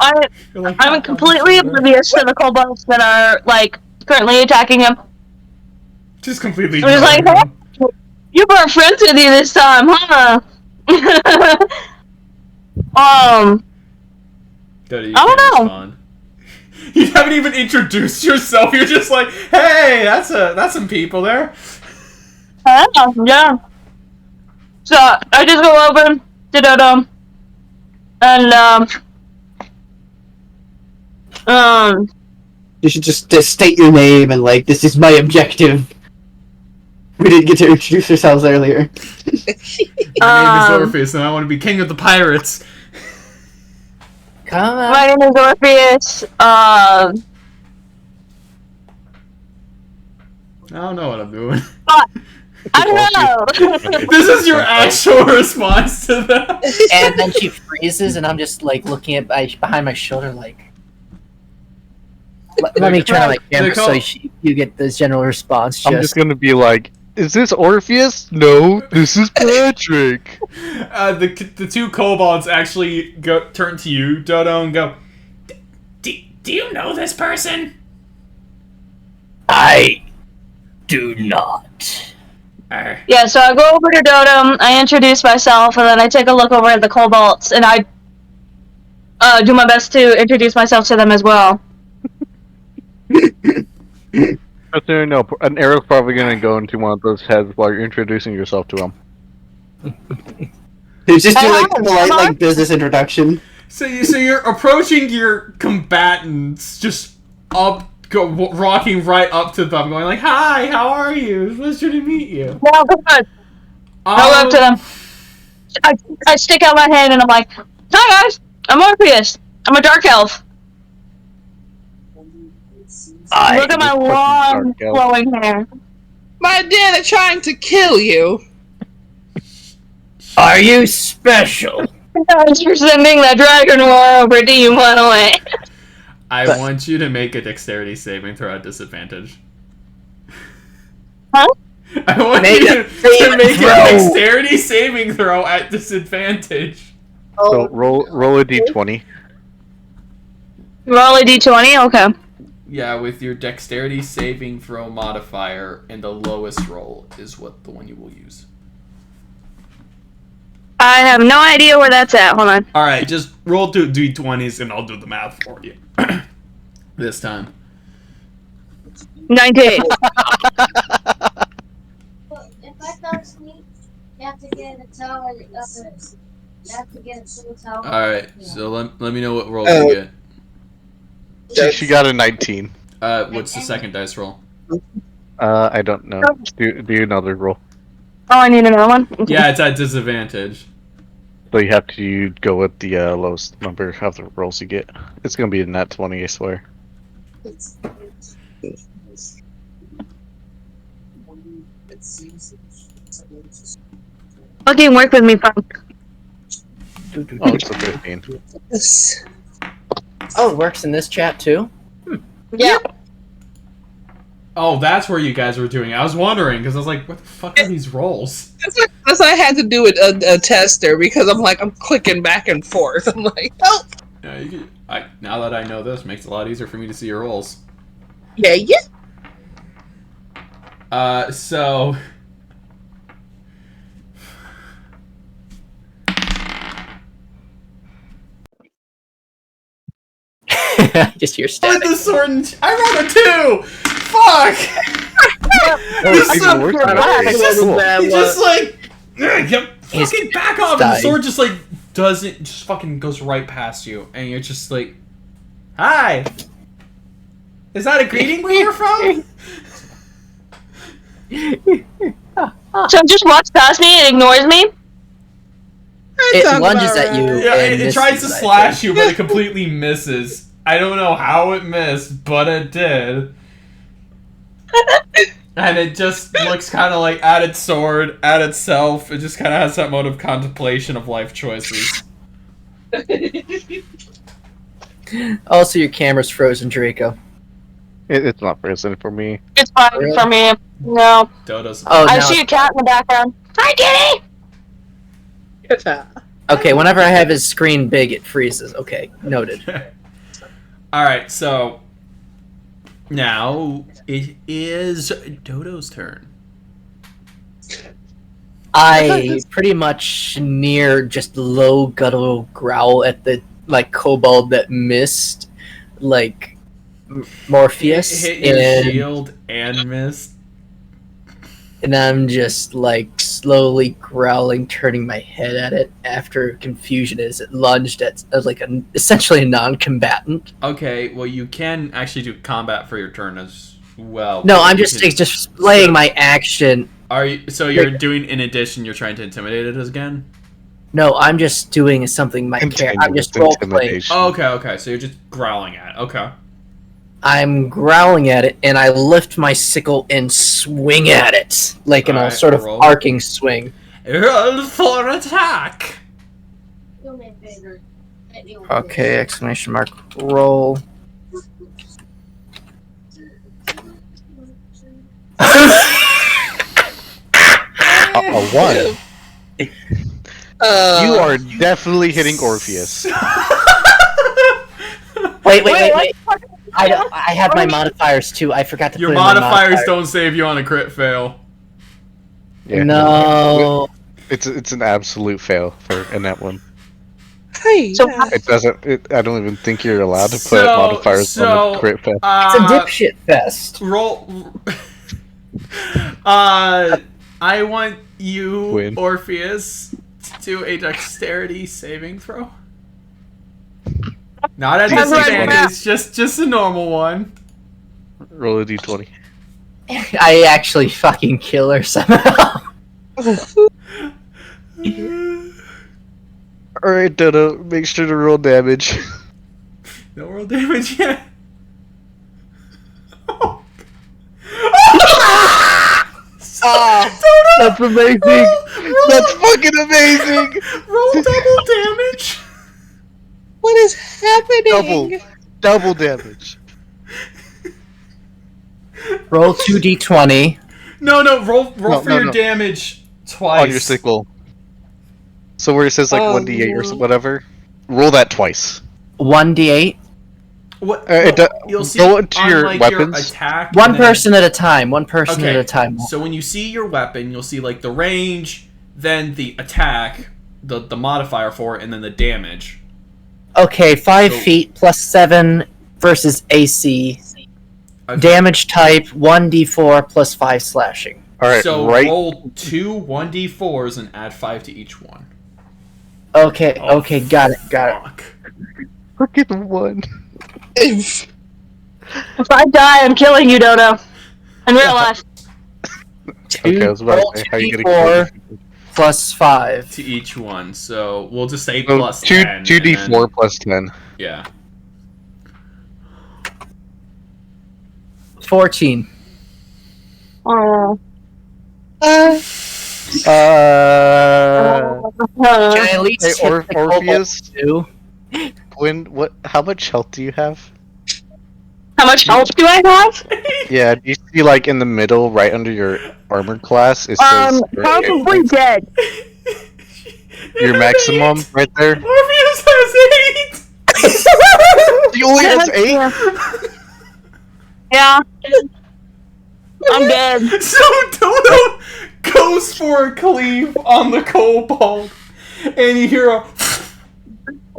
I'm completely oblivious to the kobolds that are, like, currently attacking him. Just completely I'm just like, hey, you brought friends with you this time, huh? Dodo, you I don't can't know. respond. You haven't even introduced yourself. You're just like, hey, that's some people there. Yeah. So I just go over to Dodo, and You should just state your name and like, this is my objective. We didn't get to introduce ourselves earlier. My name is Orpheus, and I want to be king of the pirates. Come on. my name is Orpheus. I don't know what I'm doing. I don't know. This is your actual response to that. And then she freezes, and I'm just like looking at behind my shoulder, like. Let me turn on my camera so you get this general response. I'm just gonna be like, is this Orpheus? No, this is Patrick. The 2 kobolds actually turn to you, Dodo, and go, Do you know this person? I do not. Yeah, so I go over to Dodo, I introduce myself, and then I take a look over at the kobolds, and I do my best to introduce myself to them as well. No, an arrow's probably gonna go into one of those heads while you're introducing yourself to him. You just do like polite like business introduction. So you're approaching your combatants, just rocking right up to them, going like, "Hi, how are you? Pleasure to meet you." Well, good. I go up to them. I stick out my hand and I'm like, "Hi guys, I'm Orpheus. I'm a dark elf." Look at my long, flowing hair. My dear, they're trying to kill you. Are you special? Thanks for sending that dragon war over to you, one away. I want you to make a dexterity saving throw at disadvantage. Huh? I want you to make a dexterity saving throw at disadvantage. So roll a d20. Roll a d20? Okay. Yeah, with your dexterity saving throw modifier, and the lowest roll is what the one you will use. I have no idea where that's at. Hold on. Alright, just roll 2 d20s and I'll do the math for you. This time. 19. If I don't sneak, you have to get a tower. You have to get a full tower. Alright, so let me know what roll you get. She got a 19. What's the second dice roll? I don't know. Do another roll. Oh, I need another one? Okay. Yeah, it's at disadvantage. So you have to go with the lowest number of the rolls you get. It's gonna be a nat 20, I swear. Fucking work with me, punk. Oh, it's a 15. Yes. Oh, it works in this chat too? Yeah. Oh, that's where you guys were doing it. I was wondering, because I was like, what the fuck are these rolls? That's why I had to do a tester, because I'm clicking back and forth. I'm like, oh. Yeah, now that I know this, makes it a lot easier for me to see your rolls. Yeah. So... Just hear With static. the sword and... I rolled a 2! Fuck! He just like... Yep, fucking back off! And the sword just like... just fucking goes right past you. And you're just like... Hi! Is that a greeting where you're from? So it just walks past me and ignores me? It lunges at you. Yeah, and it tries to misses, slash you, but it completely misses. I don't know how it missed, but it did. And it just looks kind of like at its sword, at itself. It just kind of has that mode of contemplation of life choices. Also, your camera's frozen, Draco. It's not frozen for me. It's fine for me. No. Dodo's. I see a cat in the background. Hi, kitty! Okay, whenever I have his screen big, it freezes. Okay, noted. Alright, so now it is Dodo's turn. I pretty much near just low guttural growl at the kobold that missed Morpheus Hit your shield and missed. And I'm just slowly growling, turning my head at it after confusion as it lunged at essentially a non-combatant. Okay, well you can actually do combat for your turn as well. No, I'm just displaying my action. You're doing in addition? You're trying to intimidate it again? No, I'm just doing something my character. I'm just role playing. Oh, okay. So you're just growling at it. Okay. I'm growling at it, and I lift my sickle and swing at it, in a sort of arcing swing. Roll for attack! Do me a favor. Okay, exclamation mark, roll. A 1. You are definitely hitting Orpheus. Wait. I have my modifiers too. I forgot to Your put in modifiers don't save you on a crit fail. Yeah. No. It's an absolute fail in that one. Hey. It doesn't. I don't even think you're allowed to put modifiers on the crit fail. It's a dipshit fest. Roll. I want you, Quinn. Orpheus, to do a dexterity saving throw. Not at disadvantage, just a normal one. Roll a d20. I actually fucking kill her somehow. Alright, Dodo, make sure to roll damage. No roll damage yet. That's amazing! That's fucking amazing! Roll double damage! What is happening? Double damage. Roll 2d20. No, roll for your damage twice. On your sickle. So where it says 1d8 or whatever, roll that twice. 1d8. What? You'll see go into on, your weapons. Your attack. One person at a time. One person at a time. So when you see your weapon, you'll see the range, then the attack, the modifier for it, and then the damage. Okay, 5 feet plus 7 versus AC. Okay. Damage type 1d4 plus 5 slashing. Alright, so roll 2 1d4s and add 5 to each one. Okay, got it. Freaking 1. If I die, I'm killing you, Dodo. In real life. Okay, I was about to say, how you getting plus 5 to each one. So we'll just say plus 10. 2d4 plus 10. Yeah. 14. Oh. Can I at least hit the Orpheus? Too? Quinn, how much health do you have? How much health do I have? Yeah, do you see in the middle, right under your armored class? It says probably dead. Your maximum right there. Orpheus has 8. He only has 8. Yeah. I'm dead. So Dodo goes for a cleave on the kobold, and you hear a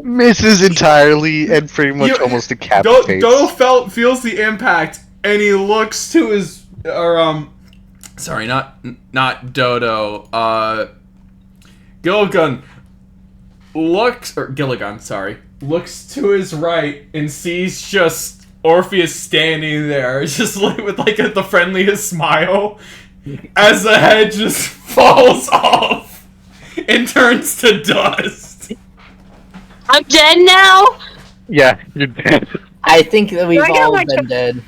misses entirely and pretty much almost decapitates. Dodo feels the impact, and he looks to his sorry, not Dodo. Gilligan looks to his right and sees just Orpheus standing there, just with the friendliest smile, as the head just falls off and turns to dust. I'm dead now? Yeah, you're dead. I think that we've all been dead.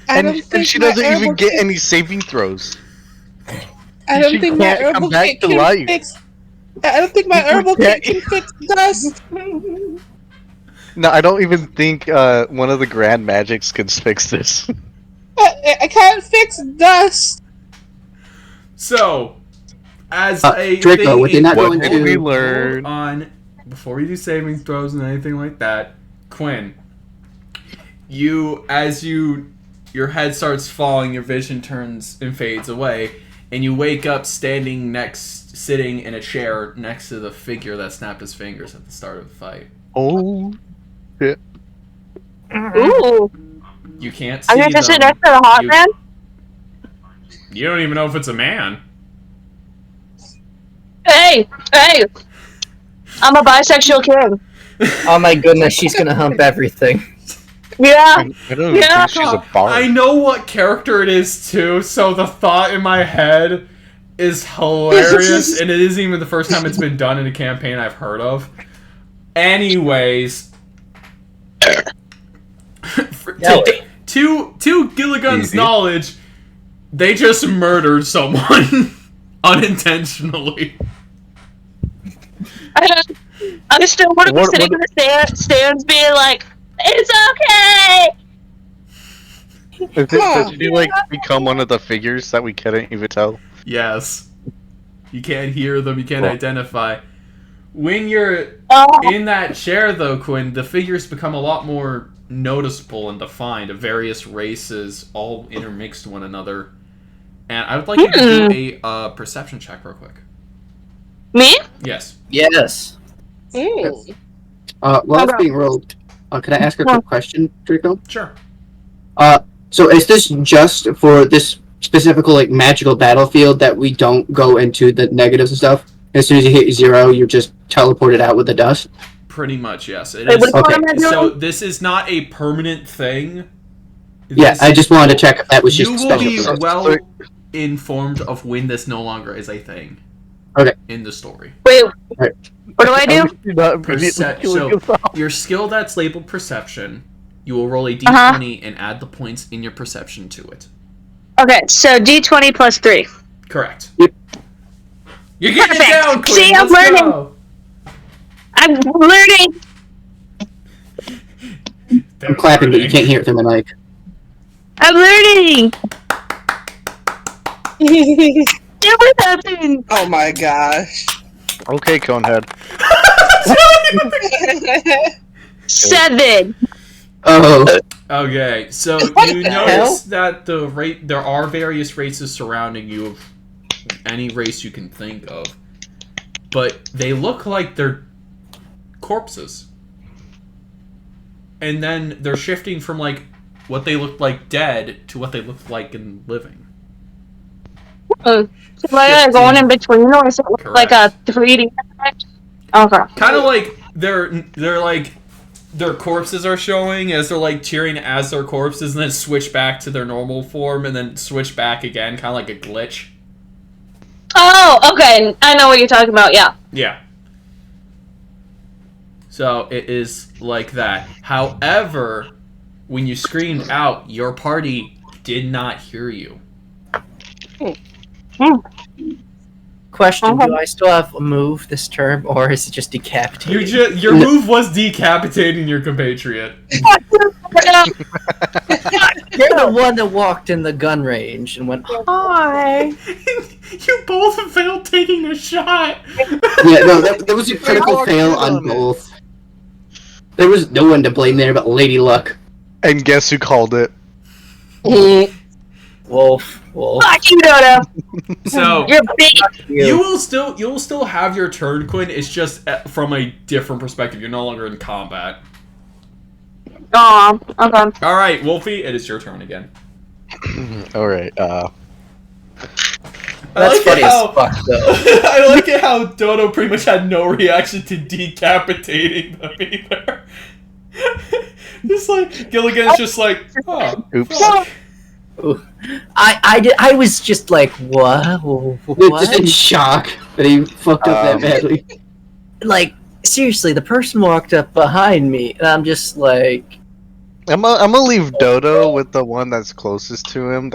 And she doesn't even get any saving throws. I don't think my can't come herbal back kit to can life. fix. I don't think my herbal kit can fix dust. No, I don't even think one of the grand magics can fix this. I can't fix dust. So, as a Draco, thing, what did not What go did into. we hold learn? on, before we do saving throws and anything like that, Quinn, your head starts falling, your vision turns and fades away, and you wake up sitting in a chair next to the figure that snapped his fingers at the start of the fight. Oh, shit. Ooh. You can't see I'm them. gonna just sit next to the hot You- man. You don't even know if it's a man. Hey! I'm a bisexual king. Oh my goodness, she's gonna hump everything. Yeah. I don't even think she's a bard. I know what character it is too, so the thought in my head is hilarious, and it isn't even the first time it's been done in a campaign I've heard of. Anyways, to Gilligan's knowledge, they just murdered someone unintentionally. I still want to be sitting in the stands being like, it's okay! Did you like become one of the figures that we couldn't even tell? Yes. You can't hear them, you can't identify. When you're in that chair, though, Quinn, the figures become a lot more noticeable and defined of various races, all intermixed one another. And I would like you to do a perception check real quick. Me? Yes. Yes. While it's being rolled, can I ask a quick question, Draco? Sure. So is this just for this specific, like, magical battlefield that we don't go into the negatives and stuff? As soon as you hit 0, you're just teleported out with the dust? Pretty much, yes. It Wait, is. what am I doing? So this is not a permanent thing. Yeah, I just wanted to check if that was just You will special be for us. well informed of when this no longer is a thing. Okay. In the story. Wait, Right. what do I do? So your skill that's labeled perception, you will roll a d20 and add the points in your perception to it. Okay, so d20 plus 3. Correct. Yep. You're getting Perfect. it down, Quinn. See, I'm Let's learning. go. I'm learning! I'm clapping, but you can't hear it through my mic. I'm learning! It was happening! Oh my gosh. Okay, Conehead. 7! Oh. Okay, so you the notice that there are various races surrounding you of any race you can think of, but they look like they're corpses. And then they're shifting from like what they look like dead to what they look like in living. So like going in between, or is it like a 3D effect? Okay. Kind of like they're like their corpses are showing as they're like cheering as their corpses, and then switch back to their normal form, and then switch back again, kind of like a glitch. Oh, okay. I know what you're talking about, yeah. Yeah. So it is like that. However, when you screamed out, your party did not hear you. Question: do I still have a move this term, or is it just decapitating? Your move was decapitating your compatriot. You're the one that walked in the gun range and went, "Hi." You both failed taking a shot. Yeah, no, that was a critical fail on both. There was no one to blame there but Lady Luck. And guess who called it? Wolf. Fuck you, Dodo! So You're big! you will still have your turn, Quinn. It's just from a different perspective. You're no longer in combat. Aw, okay. All right, Wolfie, it is your turn again. All right. That's funny as fuck, though. I like it how Dodo pretty much had no reaction to decapitating them either. Just like Gilligan's just like, oh, Oops. fuck. I was just like, what? Just in shock that he fucked up that badly. Like, seriously, the person walked up behind me, and I'm just like, I'm gonna leave Dodo with the one that's closest to him.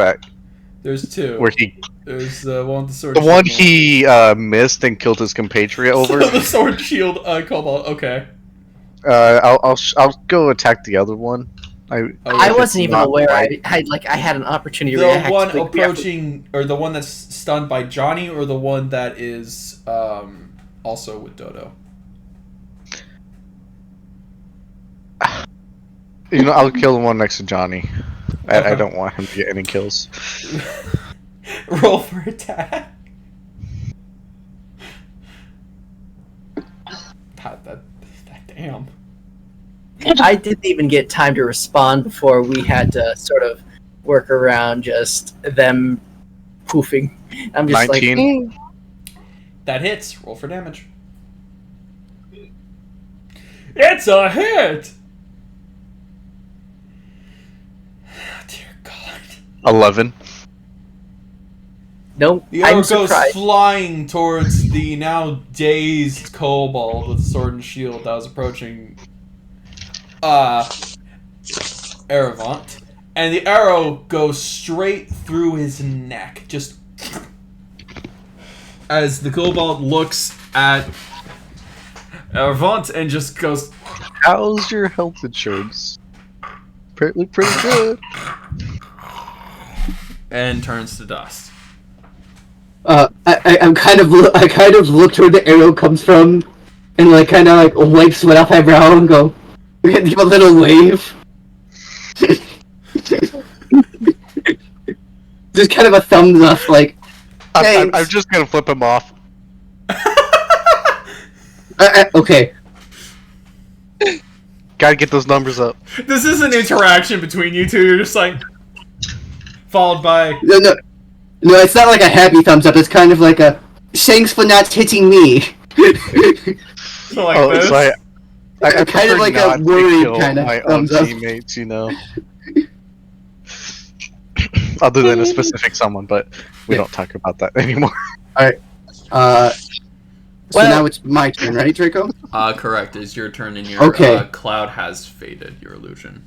There's two. Where he. There's the one with the sword. The one he missed and killed his compatriot over. So the sword shield cobalt. Okay. I'll go attack the other one. I wasn't even aware. I had an opportunity to react. The one approaching, or the one that's stunned by Jonny, or the one that is also with Dodo. I'll kill the one next to Jonny. I don't want him to get any kills. Roll for attack. That damn. I didn't even get time to respond before we had to sort of work around just them poofing. I'm just 19. like, That hits. Roll for damage. It's a hit. Oh, dear God. 11. Nope. The arrow I'm goes surprised. flying towards the now dazed kobold with sword and shield that was approaching Erevont. And the arrow goes straight through his neck. Just as the kobold looks at Erevont and just goes, How's your health insurance? Pretty good. and turns to dust. I kind of look where the arrow comes from, and kind of wipe sweat off my brow and go, give a little wave. Just kind of a thumbs up, I'm just gonna flip him off. Okay. Gotta get those numbers up. This is an interaction between you two. You're just followed by. No, it's not like a happy thumbs up. It's kind of like a thanks for not hitting me. So this. So I kind of like a worried kind of my own thumbs up. teammates, Other than a specific someone, but we don't talk about that anymore. Alright. So now it's my turn, right, Draco? Correct. It's your turn, and your cloud has faded. Your illusion.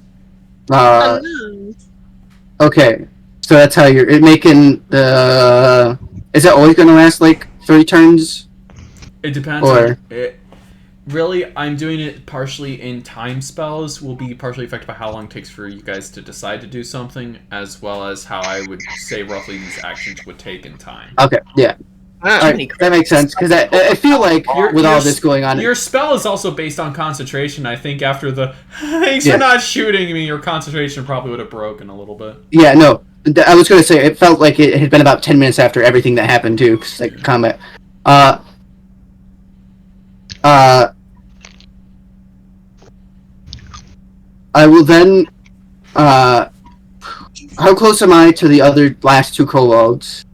Okay. So that's how you're making the. Is it always going to last 3 turns? It depends. Really, I'm doing it partially in time spells. Will be partially affected by how long it takes for you guys to decide to do something, as well as how I would say roughly these actions would take in time. Okay. Yeah. Alright, that makes sense, because I feel like with all this going on... Your spell is also based on concentration. I think after the thanks for not shooting me, your concentration probably would have broken a little bit. Yeah, no. I was going to say, it felt like it had been about 10 minutes after everything that happened, too, combat. I will then... how close am I to the other last 2 kobolds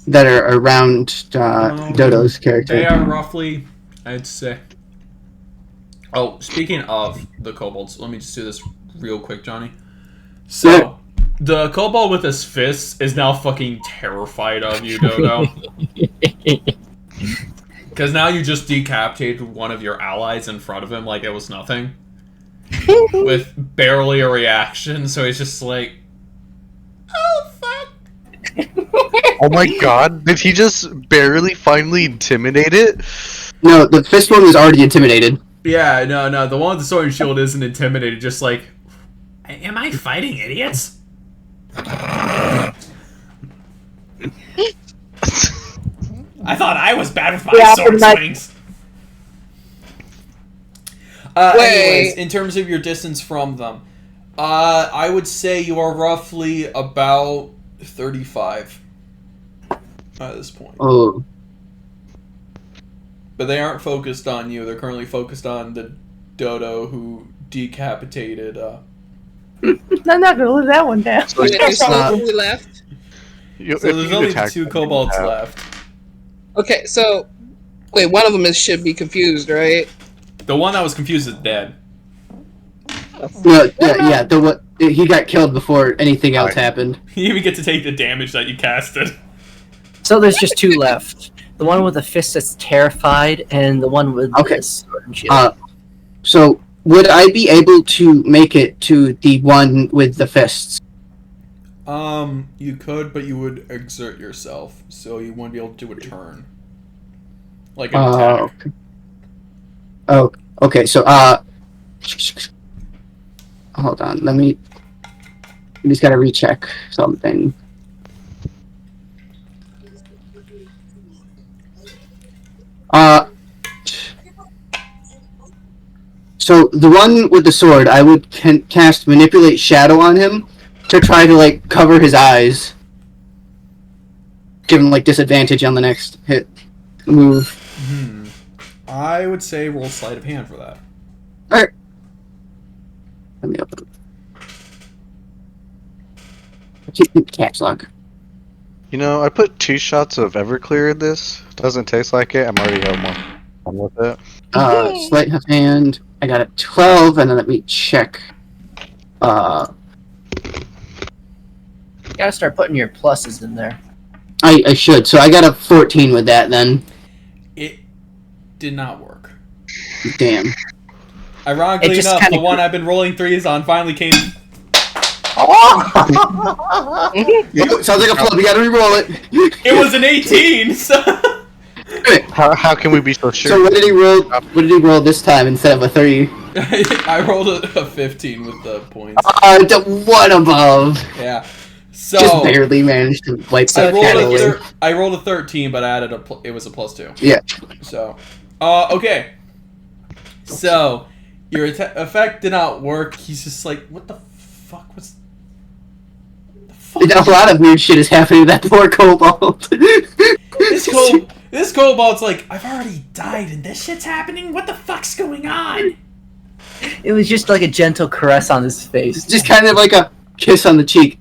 that are around Dodo's character? They are roughly, I'd say... Oh, speaking of the kobolds, let me just do this real quick, Jonny. So, the kobold with his fists is now fucking terrified of you, Dodo. Because now you just decapitated one of your allies in front of him like it was nothing. With barely a reaction, so he's just like... Oh, fuck! Oh my god, did he just barely finally intimidate it? No, the fist one was already intimidated. Yeah, no, the one with the sword and shield isn't intimidated, just like... Am I fighting idiots? I thought I was bad with my sword swings. Anyways, in terms of your distance from them, I would say you are roughly about 35 at this point. Oh. But they aren't focused on you. They're currently focused on the dodo who decapitated. I'm not gonna live that one down. So there's only left. So there's only 2 kobolds left. Okay, so wait, one of them should be confused, right? The one that was confused is dead. Well, he got killed before anything else happened. You even get to take the damage that you casted. So there's just 2 left. The one with the fist that's terrified, and the one with the sword and shield. So would I be able to make it to the one with the fists? You could, but you would exert yourself, so you wouldn't be able to do a turn. Like an attack. Okay. Oh, okay, so, hold on, I just gotta recheck something. So the one with the sword, I would cast Manipulate Shadow on him to try to, like, cover his eyes. Give him, like, disadvantage on the next move. I would say roll Sleight of Hand for that. Alright. Let me open it. Keep caps lock. You know, I put 2 shots of Everclear in this. Doesn't taste like it. I'm already having more fun with it. Sleight of Hand. I got a 12, and then let me check. You gotta start putting your pluses in there. I should. So I got a 14 with that then. It did not work. Damn. Ironically enough, the one I've been rolling 3s on finally came. Sounds like a flub. You gotta re-roll it. It was an 18. So. How can we be so sure? So what did he roll? What did he roll this time instead of a 3? I rolled a 15 with the points. The one above. Yeah. So just barely managed to wipe that cat away. I rolled a 13, but I added it was a +2. Yeah. So. Okay. So your effect did not work. He's just like, what the fuck was? A lot of weird shit is happening to that poor kobold. This kobold's like, I've already died and this shit's happening? What the fuck's going on? It was just like a gentle caress on his face. Just kind of like a kiss on the cheek.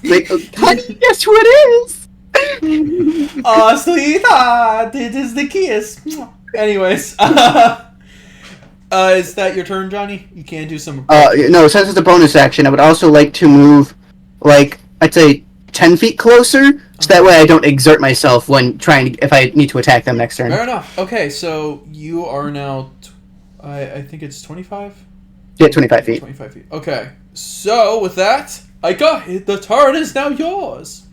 Like, honey, guess who it is? Oh, sweetheart, it is the kiss. Anyways, is that your turn, Johnny? You can't do some... No, since it's a bonus action, I would also like to move, like, I'd say 10 feet closer, so that way I don't exert myself when trying to, if I need to attack them next turn. Fair enough. Okay, so you are now, I think it's 25? Yeah, 25 feet. 25 feet. Okay, so with that, Aika, the turn is now yours.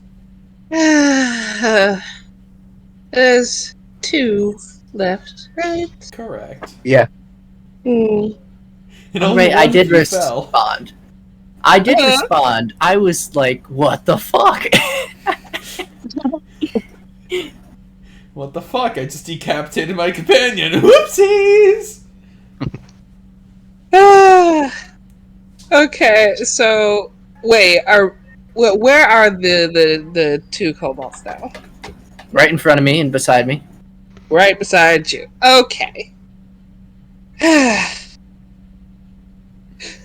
There's 2 left, right? Correct. Yeah. Hmm. Wait, I did respond. I did respond. I was like, what the fuck? What the fuck? I just decapitated my companion. Whoopsies! Okay, so wait, where are the 2 kobolds now? Right in front of me and beside me. Right beside you. Okay.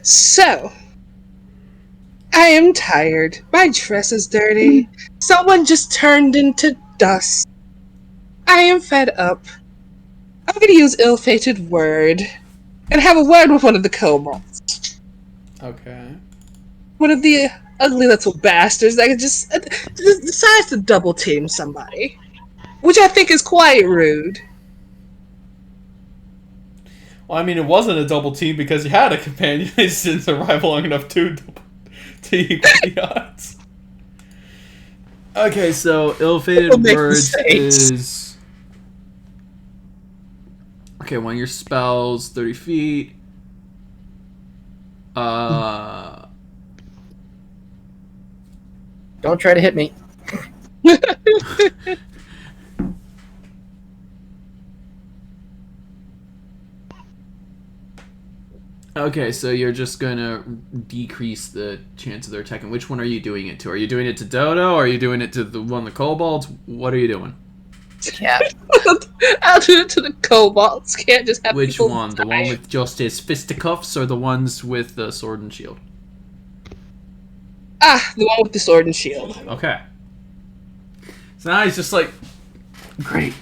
So, I am tired. My dress is dirty. Someone just turned into dust. I am fed up. I'm gonna use ill-fated word and have a word with one of the kobolds. Okay. One of the ugly little bastards that just decides to double team somebody, which I think is quite rude. Well, I mean, it wasn't a double team because you had a companion. It just didn't survive long enough to equal the odds. Okay, so ill-fated words is... Okay, one of your spells, 30 feet. Don't try to hit me. Okay, so you're just gonna decrease the chance of their attacking. Which one are you doing it to? Are you doing it to Dodo, or are you doing it to the one of the kobolds? What are you doing? Cat. I'll do it to the kobolds. Can't just have Which people one? die. The one with just his fisticuffs, or the ones with the sword and shield? The one with the sword and shield. Okay. So now he's just like, great.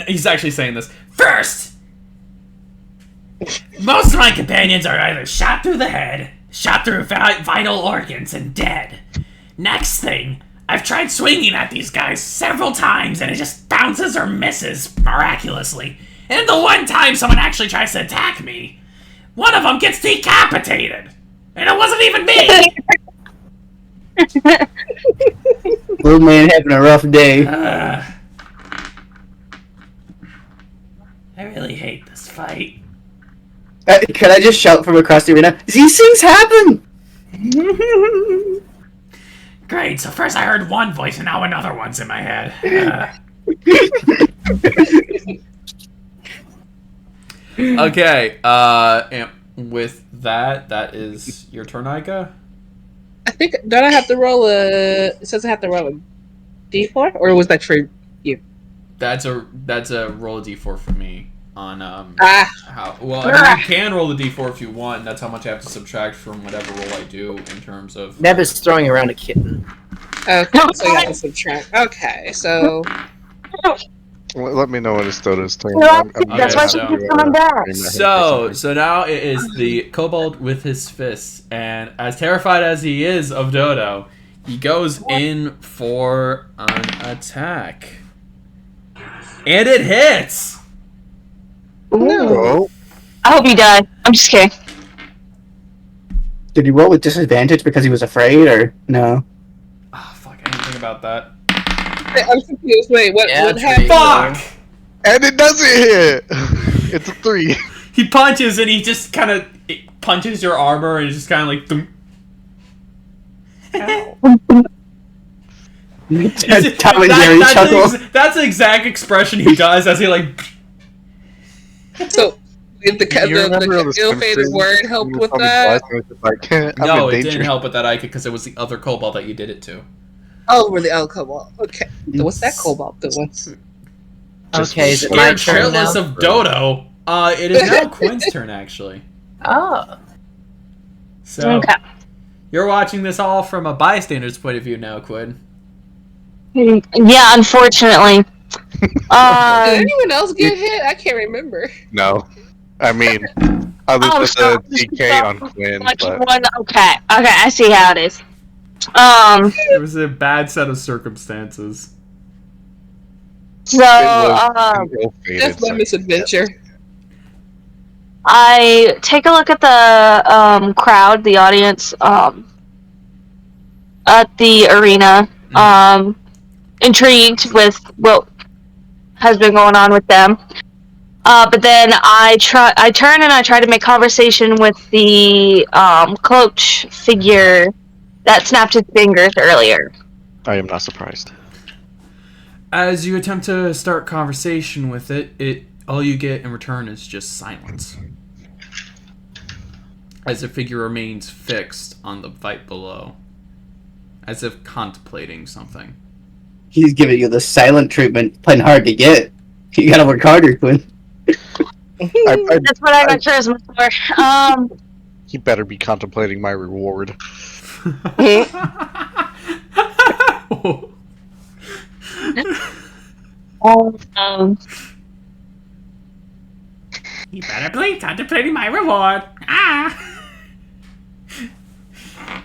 He's actually saying this. First, most of my companions are either shot through the head, shot through vital organs, and dead. Next thing, I've tried swinging at these guys several times and it just bounces or misses miraculously. And the one time someone actually tries to attack me, one of them gets decapitated! And it wasn't even me! Little man having a rough day. I really hate this fight. Can I just shout from across the arena? These things happen! Great, so first I heard one voice and now another one's in my head. Okay, and with that is your turn, Aika? I think, don't I have to roll it says I have to roll a d4? Or was that for you? That's a roll a d4 for me on how well I mean, you can roll the d4 if you want. That's how much I have to subtract from whatever roll I do in terms of Neb is throwing around a kitten. Okay, so you have to subtract. Okay, so Let me know when it's Dodo's turn. That's why she keeps coming back. So now it is the kobold with his fists, and as terrified as he is of Dodo, he goes in for an attack. And it hits! Oh, I hope you die. I'm just kidding. Did he roll with disadvantage because he was afraid, or no? Oh, fuck, I didn't think about that. I'm confused. Wait, what happened? Fuck! and it doesn't hit! It's a 3. He punches and he just kind of punches your armor and it's just kind of like... Thump. Tom and Jerry chuckle. That's the exact expression he does as he like... So, did the You remember all the ill-fated Simpsons? word help You with told me that? twice, and I was just like, I'm No, in it danger. didn't help with that Aika because it was the other kobold that you did it to. Oh, really? Oh, cobalt. Okay. What's that cobalt doing? Okay, is it my Scared turn now? shitless of Dodo. It is now Quinn's turn, actually. Oh. So, Okay. you're watching this all from a bystander's point of view now, Quinn. Yeah, unfortunately. Did anyone else get hit? I can't remember. No. I mean, other than the DK on Quinn, but... Okay, I see how it is. It was a bad set of circumstances. So, That's my misadventure. I take a look at the crowd, the audience, at the arena, intrigued with what has been going on with them. But then I turn and I try to make conversation with the cloaked figure that snapped its fingers earlier. I am not surprised. As you attempt to start conversation with it, all you get in return is just silence. As the figure remains fixed on the fight below, as if contemplating something. He's giving you the silent treatment, playing hard to get. You gotta work harder, Quinn. That's what I got charisma for. He better be contemplating my reward. You better believe contemplating my reward.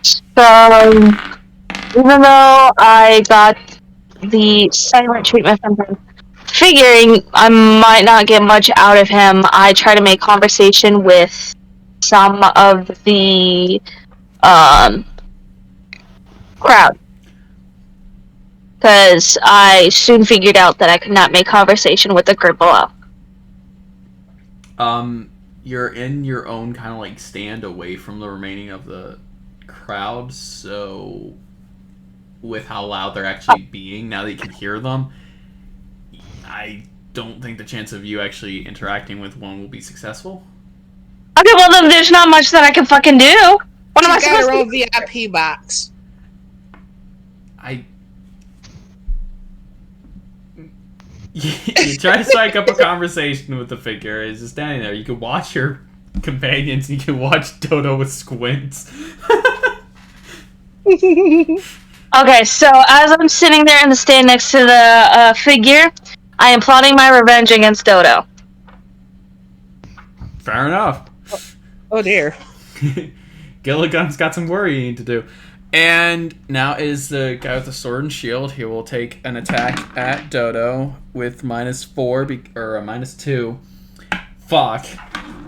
So, even though I got the silent treatment from him, figuring I might not get much out of him, I try to make conversation with some of the crowd. Because I soon figured out that I could not make conversation with the group below. You're in your own kind of like stand away from the remaining of the crowd, so with how loud they're actually being, now that you can hear them, I don't think the chance of you actually interacting with one will be successful. Okay, well then there's not much that I can fucking do. What am I got supposed her to own VIP box. You try to strike up a conversation with the figure. It's just standing there. You can watch your companions. You can watch Dodo with squints. Okay, so as I'm sitting there in the stand next to the figure, I am plotting my revenge against Dodo. Fair enough. Oh dear. Gilligan's got some worrying to do. And now is the guy with the sword and shield. He will take an attack at Dodo with -4 or a -2. Fuck.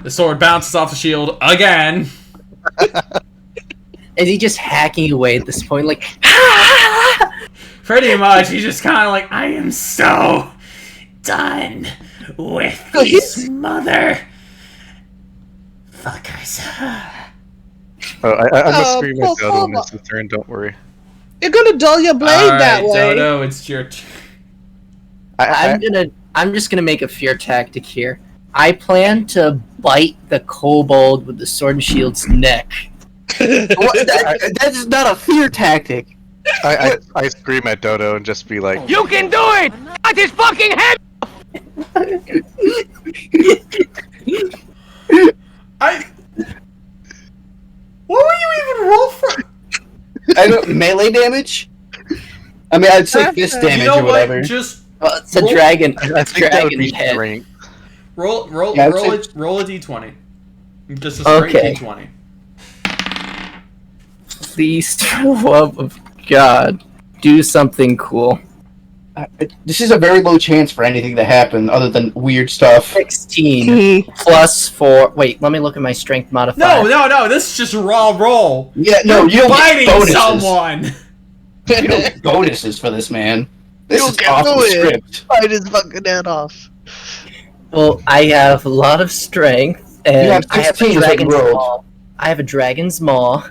The sword bounces off the shield again. Is he just hacking away at this point? Like, Pretty much. He's just kind of like, I am so done with this mother fuckers. I must scream at Dodo when it's his turn, don't worry. You're gonna dull your blade that way. Dodo, it's your turn. I'm just gonna make a fear tactic here. I plan to bite the kobold with the sword and shield's neck. That is not a fear tactic. I scream at Dodo and just be like, You can do it! Cut his fucking head! What were you even roll for? I don't melee damage. I mean, I'd say fist damage You know or whatever. what? Just It's a dragon. I think that would be head. strength. roll a d20. Just a straight Okay. d20. Please, for the love of God, do something cool. This is a very low chance for anything to happen other than weird stuff. 16 plus 4. Wait, let me look at my strength modifier. No. This is just raw roll. Yeah, no, you don't get Biting bonuses. someone. You don't get bonuses for this, man. This You is can off do the it. script. Bite his fucking head off. Well, I have a lot of strength, and You have I have a 16 is what you dragon's rolled. maw. I have a dragon's maw.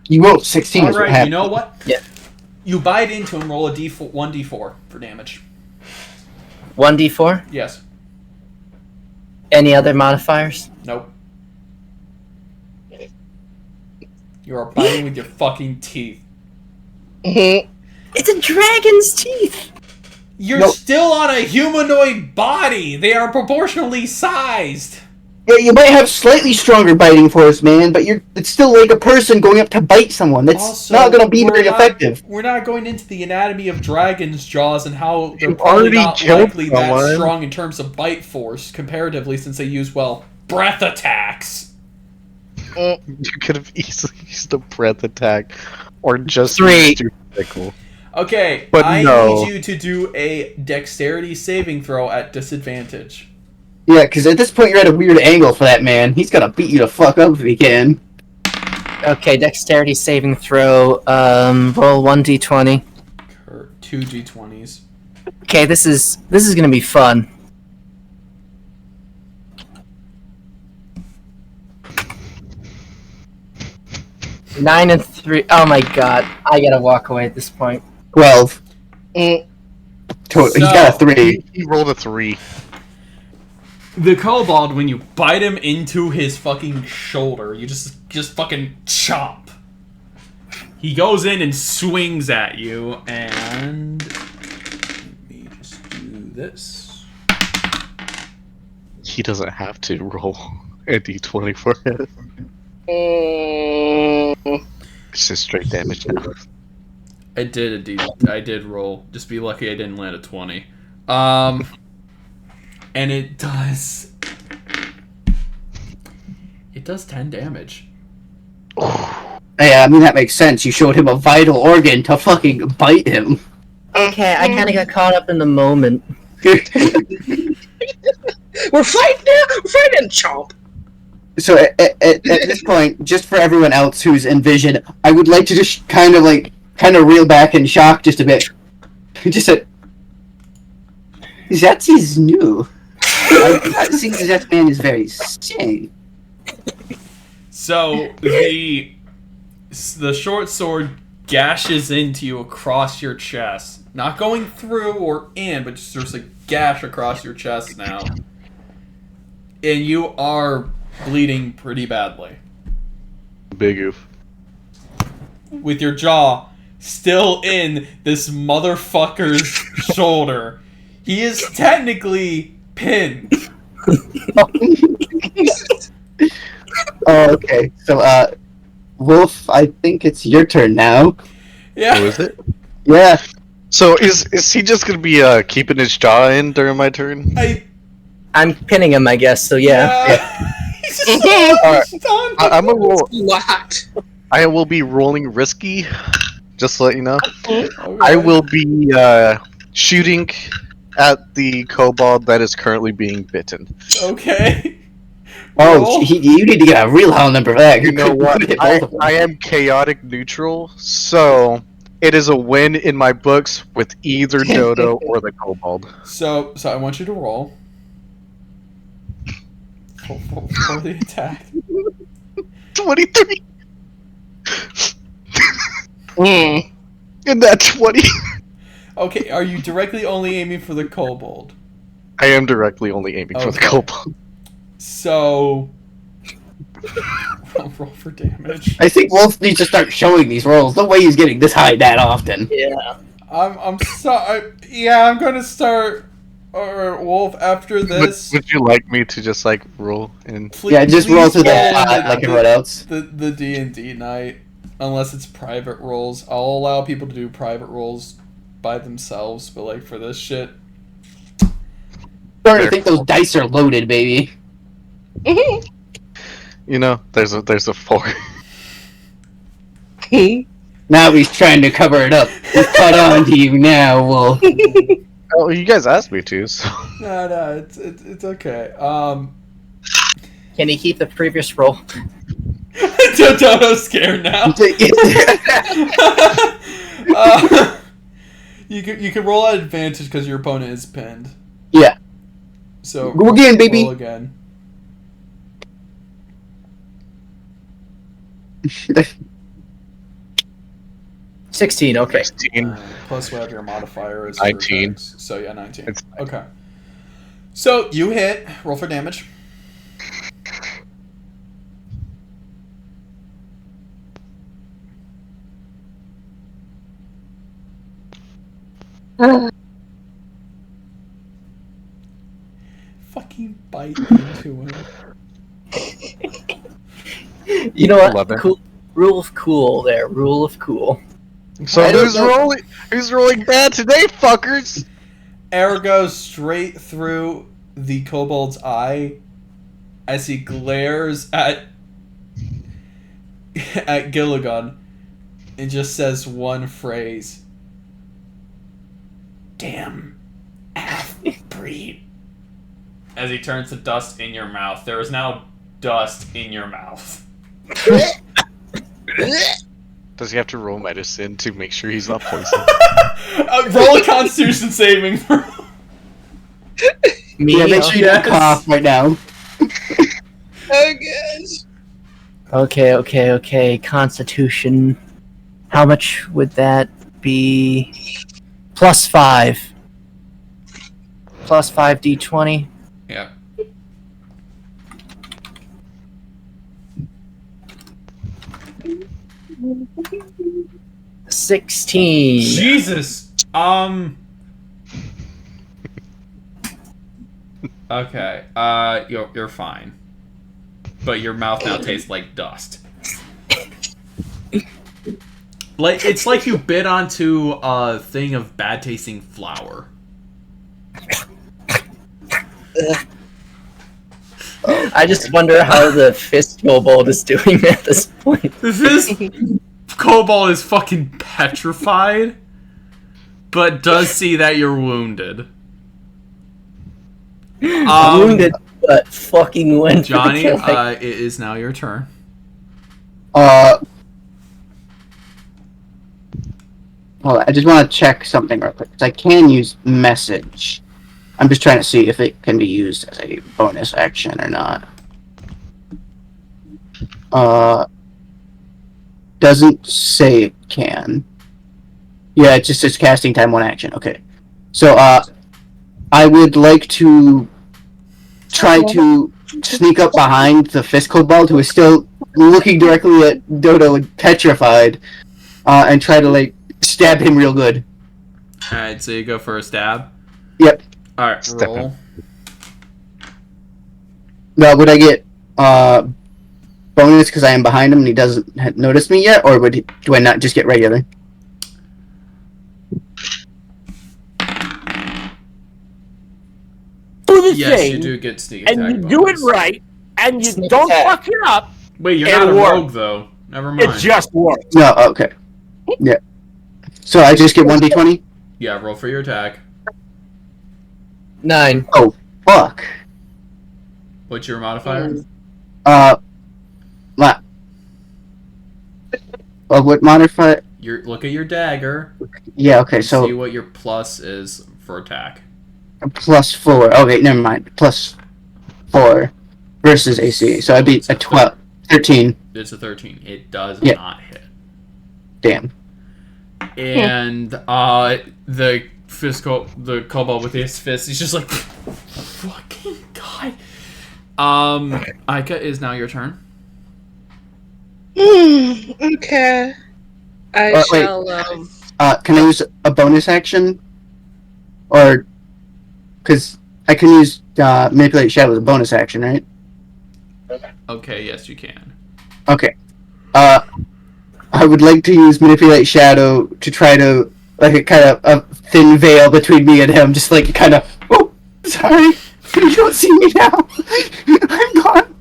You rolled 16 is what Alright, happened. you know what? Yeah. You bite into him, roll a 1d4 for damage. 1d4? Yes. Any other modifiers? Nope. You are biting with your fucking teeth. It's a dragon's teeth! You're still on a humanoid body. They are proportionally sized. Yeah, you might have slightly stronger biting force, man, but it's still like a person going up to bite someone. That's Also, not going to be we're very not- effective. We're not going into the anatomy of dragons' jaws and how they're You probably already not killed likely that someone. strong in terms of bite force comparatively, since they use breath attacks. You could have easily used a breath attack, or just 3. used your pickle. Okay, But I no. need you to do a dexterity saving throw at disadvantage. Yeah, because at this point you're at a weird angle for that man. He's going to beat you the fuck up if he can. Okay, dexterity saving throw. Roll 1d20. Or 2 d20s. Okay, this is gonna be fun. Nine and 3. Oh my god, I gotta walk away at this point. 12. He's got a 3. He rolled a 3. The kobold, when you bite him into his fucking shoulder, you just fucking chomp. He goes in and swings at you, and let me just do this. He doesn't have to roll a d20 for it. It's just straight damage now. I did roll. Just be lucky I didn't land a 20. And it does 10 damage. Yeah, I mean, that makes sense. You showed him a vital organ to fucking bite him. Okay, I kinda got caught up in the moment. We're fighting now. We're fighting, chomp. So at this point, just for everyone else who's in vision, I would like to just kind of reel back in shock just a bit. Just said, that is new. I think that man is very sane. So the short sword gashes into you across your chest, not going through or in, but just there's a gash across your chest now, and you are bleeding pretty badly. Big oof. With your jaw still in this motherfucker's shoulder. He is technically pinned. Oh, okay. So, Wolf, I think it's your turn now. Yeah. Oh, is it? Yeah. So is he just gonna be keeping his jaw in during my turn? I'm pinning him, I guess, so yeah. He's just so Alright. stunned. I'm gonna roll. What? I will be rolling risky, just to let you know. Okay. I will be shooting at the kobold that is currently being bitten. Okay. Oh, you need to get a real high number for that. You know what? I am chaotic neutral, so it is a win in my books with either Dodo or the kobold. So I want you to roll for the attack. 23. And that 20. Okay, are you directly only aiming for the kobold? I am directly only aiming for the kobold. So roll for damage. I think Wolf needs to start showing these rolls. No way he's getting this high that often. Yeah. I'm sorry. Yeah, I'm gonna start. Wolf, after this. Would you like me to just like roll in? Just roll to the like everyone else. The D&D night, unless it's private rolls. I'll allow people to do private rolls by themselves, but like for this shit. Starting to think those dice are loaded, baby. You know, there's a 4. Now he's trying to cover it up. He's caught on to you now, Wolf. Oh, you guys asked me to, so. No, it's okay. Can he keep the previous roll? Dodo's scared now. You can roll at advantage because your opponent is pinned. Yeah. So go again, baby. Roll again. $16. Okay. 16. Plus whatever your modifier is. 19. So yeah, 19. Okay. So you hit. Roll for damage. Fucking bite into him. You know what? 11. Cool. Rule of cool there. Rule of cool. So who's rolling bad today, fuckers? Arrow goes straight through the kobold's eye as he glares at Gilligan and just says one phrase. Damn half-breed. As he turns to dust in your mouth. There is now dust in your mouth. Does he have to roll medicine to make sure he's not poisoned? Roll a Constitution saving throw. Make sure you don't cough right now. Oh gosh. Okay. Constitution. How much would that be? +5. +5 D20. Yeah. $16. Jesus. Okay. You're fine. But your mouth now tastes like dust. Like it's like you bit onto a thing of bad tasting flour. I just wonder how the fist kobold is doing at this point. This kobold is fucking petrified, but does see that you're wounded. Wounded, but fucking went. Jonny, it is now your turn. Well, I just want to check something real quick, because I can use message. I'm just trying to see if it can be used as a bonus action or not. Doesn't say it can. Yeah, it just says casting time 1 action. Okay. So, I would like to try to sneak up behind the fist kobold, who is still looking directly at Dodo and petrified, and try to, like, stab him real good. Alright, so you go for a stab? Yep. Alright, roll. Now, would I get bonus because I am behind him and he doesn't notice me yet, or do I not just get regular? Do the Yes, thing, you do get sneak attack and you bonus. do it right, and you Sneak don't attack. fuck it up. Wait, you're It'll not a work. rogue, though. Never mind. It just works. No, okay. Yeah. So I just get 1d20? Yeah, roll for your attack. 9. Oh, fuck. What's your modifier? What modifier? Look at your dagger. Yeah, okay, so... See what your plus is for attack. +4. Okay, never mind. +4 versus AC. So I'd be a 12. 13. It's a 13. It does not hit. Damn. And the kobold with his fist, he's just like, fucking god. Aika, is now your turn. Okay. I shall. Can I use a bonus action? Or because I can use manipulate shadow as a bonus action, right? Okay, yes, you can. Okay. I would like to use manipulate shadow to try to a kind of a thin veil between me and him, just like kind of. Oh, sorry, you don't see me now. I'm gone.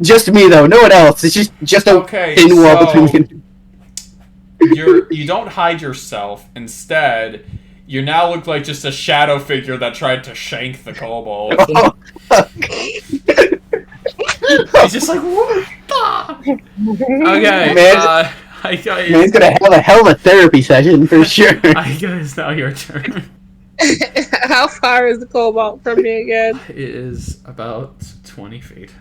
Just me though, no one else. It's just a thin wall between me and. You don't hide yourself. Instead, you now look like just a shadow figure that tried to shank the kobold. Oh, He's just like, what the? Okay, man's gonna have a hell of a therapy session for sure. Aika, is now your turn. How far is the kobold from me again? It is about 20 feet.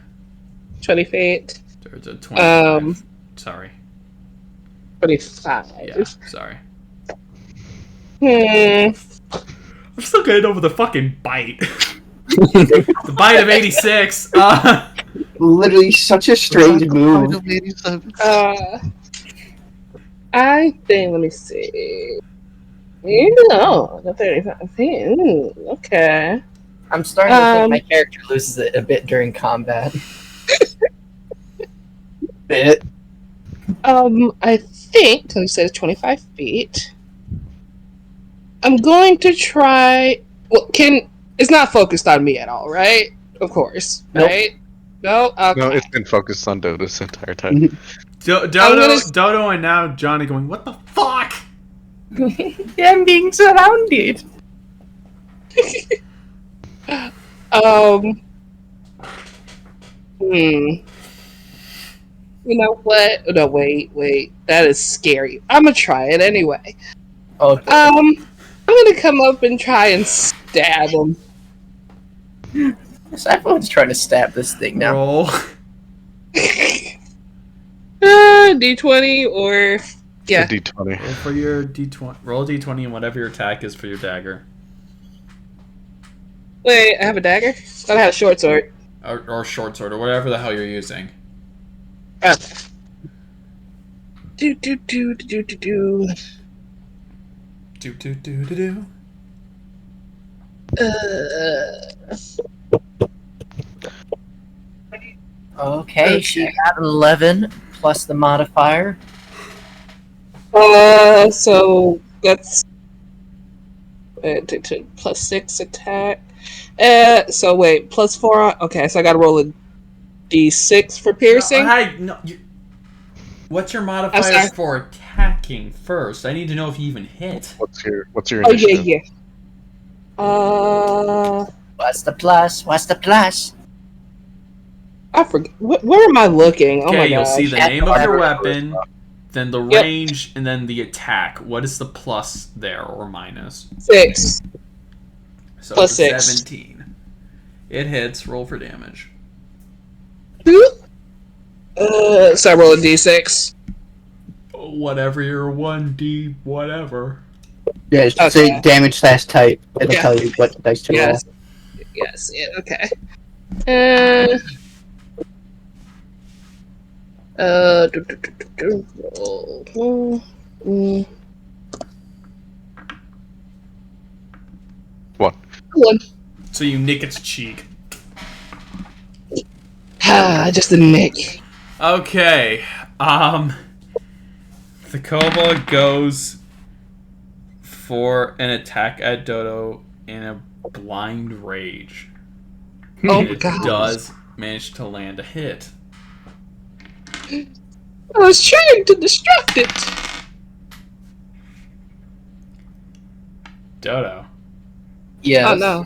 20 feet. There's a 25. Sorry. 25. Yeah, sorry. Hmm. I'm still getting over the fucking bite. The bite of 86. Literally such a strange move. I think, let me see. No, the 35. Okay. I'm starting to think my character loses it a bit during combat. Bit. I think, because you said it's 25 feet. I'm going to try. Well, it's not focused on me at all, right? Of course, right? No? Okay. No, it's been focused on Dodo this entire time. Dodo and now Jonny going, what the fuck? I'm being surrounded. You know what? No, wait. That is scary. I'm gonna try it anyway. Okay. I'm gonna come up and try and stab him. So everyone's trying to stab this thing now. Roll. D20 or yeah. D20. Roll for your D20. Roll a D20 and whatever your attack is for your dagger. Wait, I have a dagger? I thought I had a short sword. Or short sword, or whatever the hell you're using. Okay. Do. Okay, she got 11 plus the modifier. So that's +6 attack. So wait, +4. Okay, so I gotta roll a D6 for piercing. What's your modifier for attacking first? I need to know if you even hit. What's your initiative? Yeah. What's the plus? I forget. Where am I looking? Oh my god. You'll see the name of your weapon, then the range, and then the attack. What is the plus there or minus? 6. So plus 6. 17. It hits. Roll for damage. So I roll a D6. Whatever your 1D, whatever. Yeah, it's say damage /type. It'll tell you what dice to roll. Yes. Yeah. Okay. What? 1. So you nick its cheek. Just a nick. Okay. The kobold goes for an attack at Dodo in a blind rage. Oh and my god. It does manage to land a hit. I was trying to distract it. Dodo. Yes. Oh no.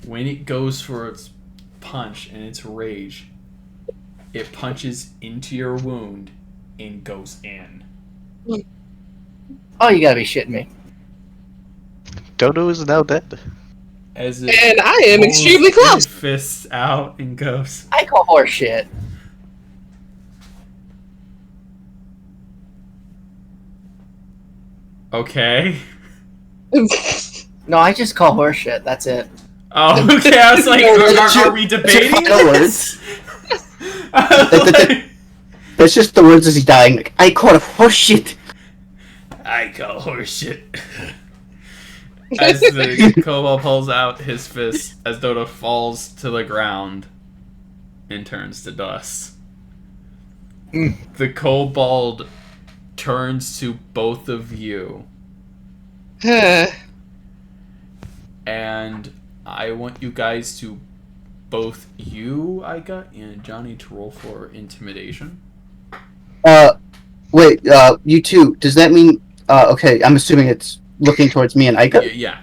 When it goes for its punch and its rage, it punches into your wound and goes in. Oh, you gotta be shitting me. Dodo is now dead. As it And I am pulls extremely its close. fists out and goes. I call horse shit. Okay. No, I just call horse shit. That's it. Oh, okay. I was like, are we debating final this? That's just the words as he's dying. Like, I call it horseshit. I call horseshit. As the kobold pulls out his fist, as Dodo falls to the ground and turns to dust. The kobold turns to both of you. And I want you guys to, both you, Aika, and Jonny, to roll for intimidation. Wait, you two, does that mean, okay, I'm assuming it's looking towards me and Aika? Yeah.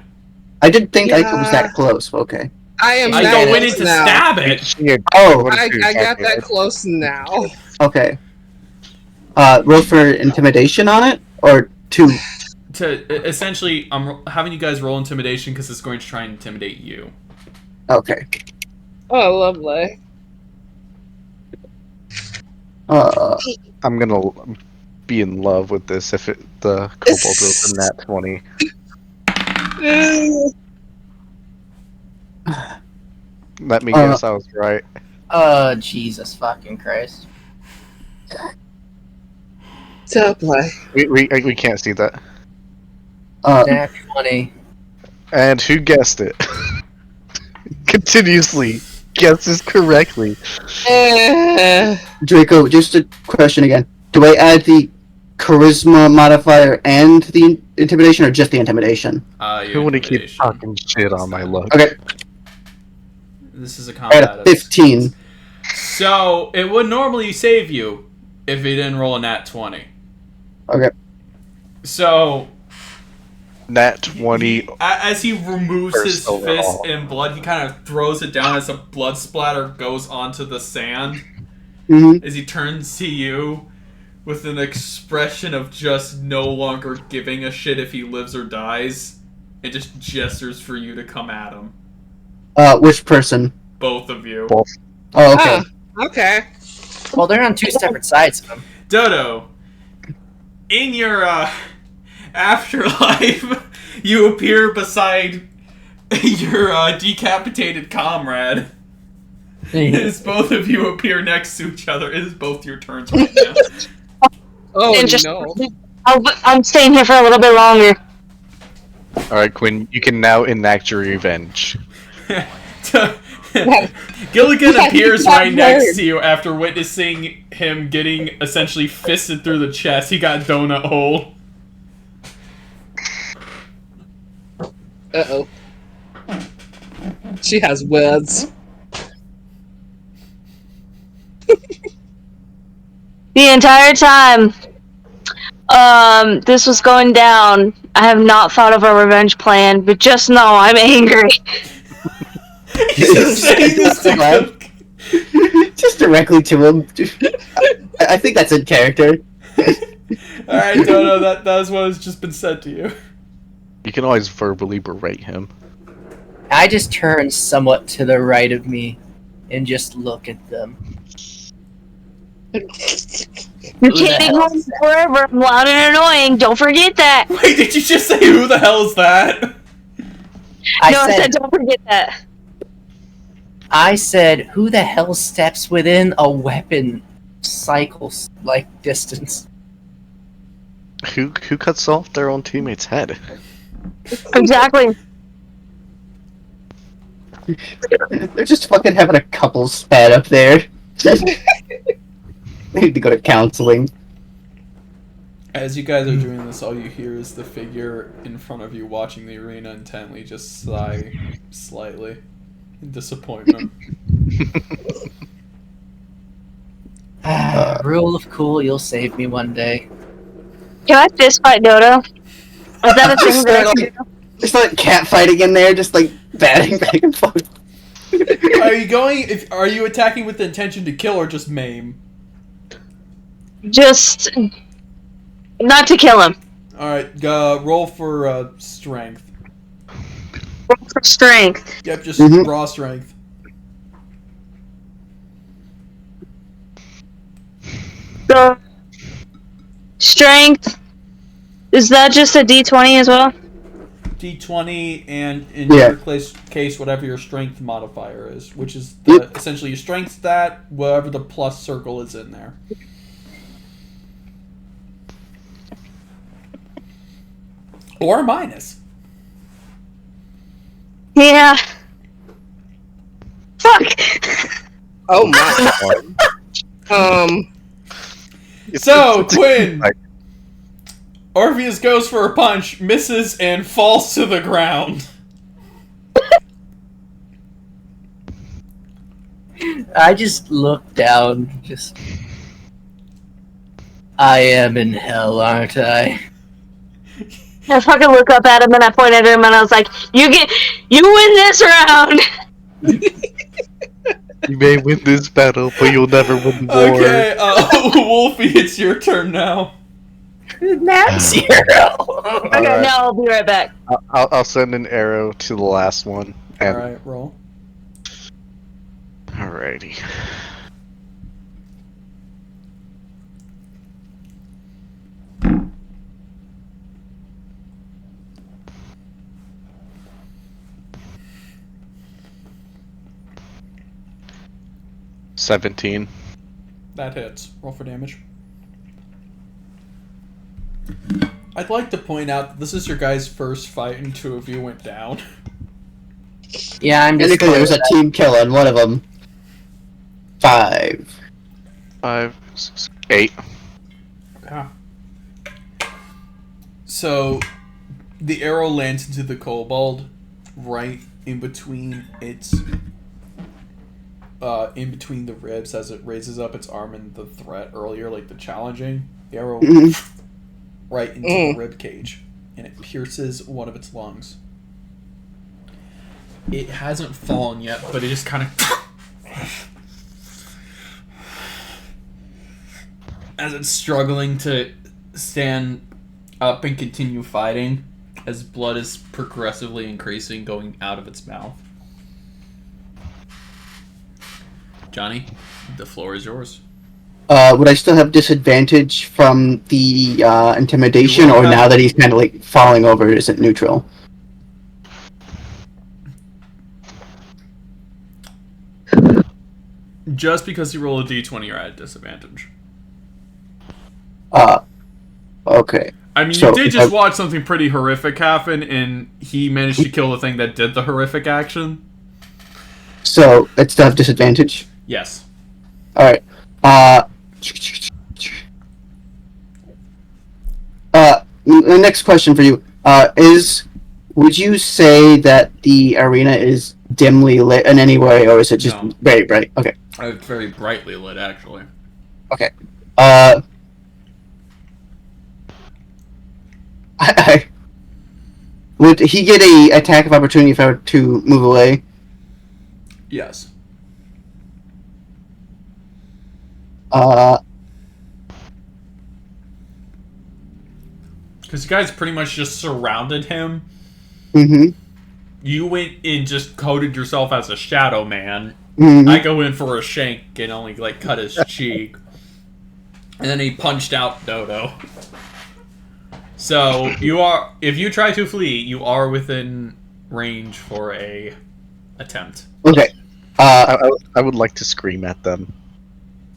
I didn't think Aika was that close, okay. I am I that go in close to now. stab it. Oh, I got that close now. okay. Roll for intimidation on it? Or two? To essentially, I'm having you guys roll intimidation because it's going to try and intimidate you. Okay. Oh, lovely. I'm gonna be in love with this if the kobold rolls in that 20. Let me guess, I was right. Jesus fucking Christ. So play. We can't see that. Nat 20. And who guessed it? Continuously guesses correctly. Draco, just a question again. Do I add the charisma modifier and the intimidation, or just the intimidation? Who wanna keep talking shit on my luck? Okay. This is a I combat got a 15. So, it would normally save you if he didn't roll a nat 20. Okay. So, nat 20. As he removes his First fist overall. in blood, he kind of throws it down as a blood splatter goes onto the sand. Mm-hmm. As he turns to you with an expression of just no longer giving a shit if he lives or dies, and just gestures for you to come at him. Which person? Both of you. Both. Oh, okay. Okay. Well, they're on two separate sides of them. Dodo, in your afterlife, you appear beside your decapitated comrade. As both of you appear next to each other, it is both your turns right now. Oh, And just- no. I'm staying here for a little bit longer. Alright, Quinn, you can now enact your revenge. Gilligan Yeah, appears he got right next murdered. to you after witnessing him getting essentially fisted through the chest. He got donut hole. Uh-oh. She has words. The entire time this was going down, I have not thought of a revenge plan, but just know I'm angry. He's just saying this to Gilligan. Just directly to him. I think that's in character. Alright, Dodo, that is what has just been said to you. You can always verbally berate him. I just turn somewhat to the right of me and just look at them. You can't ignore me forever. I'm loud and annoying. Don't forget that. Wait, did you just say who the hell's that? I said don't forget that. I said, who the hell steps within a weapon cycles like distance? Who cuts off their own teammate's head? Exactly. They're just fucking having a couple spat up there. They need to go to counseling. As you guys are doing this, all you hear is the figure in front of you watching the arena intently just sigh slightly in disappointment. Rule of cool, you'll save me one day. Can I fist fight Dodo? Is that a thing that I can do? Just like cat fighting in there, just like batting back and forth. Are you attacking with the intention to kill or just maim? Just not to kill him. Alright, roll for strength. Roll for strength. Yep, just raw strength. So, strength, is that just a d20 as well? D20, and in your case, whatever your strength modifier is, which is essentially your strength stat, whatever the plus circle is in there. Or minus. Yeah. Fuck! Oh my god. So, Quinn! Orpheus goes for a punch, misses, and falls to the ground. I just look down, I am in hell, aren't I? I fucking look up at him and I point at him and I was like, you win this round! You may win this battle, but you'll never win the war. Okay, Wolfie, it's your turn now. Nat 0. Okay, now I'll be right back. I'll send an arrow to the last one. Alright, roll. Alrighty. $17. That hits. Roll for damage. I'd like to point out that this is your guys' first fight and 2 of you went down. Yeah, I'm just... There was a team kill on one of them. 5. 5, 6, 8. Yeah. So, the arrow lands into the kobold right in between its... in between the ribs as it raises up its arm and the threat earlier, like the challenging. The arrow right into the rib cage, and it pierces one of its lungs. It hasn't fallen yet, but it just kind of... as it's struggling to stand up and continue fighting, as blood is progressively increasing going out of its mouth. Jonny, the floor is yours. Would I still have disadvantage from the intimidation, or now that he's kind of like falling over, is it neutral? Just because you roll a d20, you're at disadvantage. Okay. I mean, you did just watch something pretty horrific happen, and he managed to kill the thing that did the horrific action. So, it still have disadvantage? Yes. Alright. The next question for you is, would you say that the arena is dimly lit in any way, or is it just very bright? Okay. It's very brightly lit, actually. Okay. Would he get a attack of opportunity if I were to move away? Yes. Because you guys pretty much just surrounded him. Mm-hmm. You went and just coded yourself as a shadow man. Mm-hmm. I go in for a shank and only like cut his cheek. And then he punched out Dodo. So you are, if you try to flee, you are within range for a attempt. Okay. I would like to scream at them.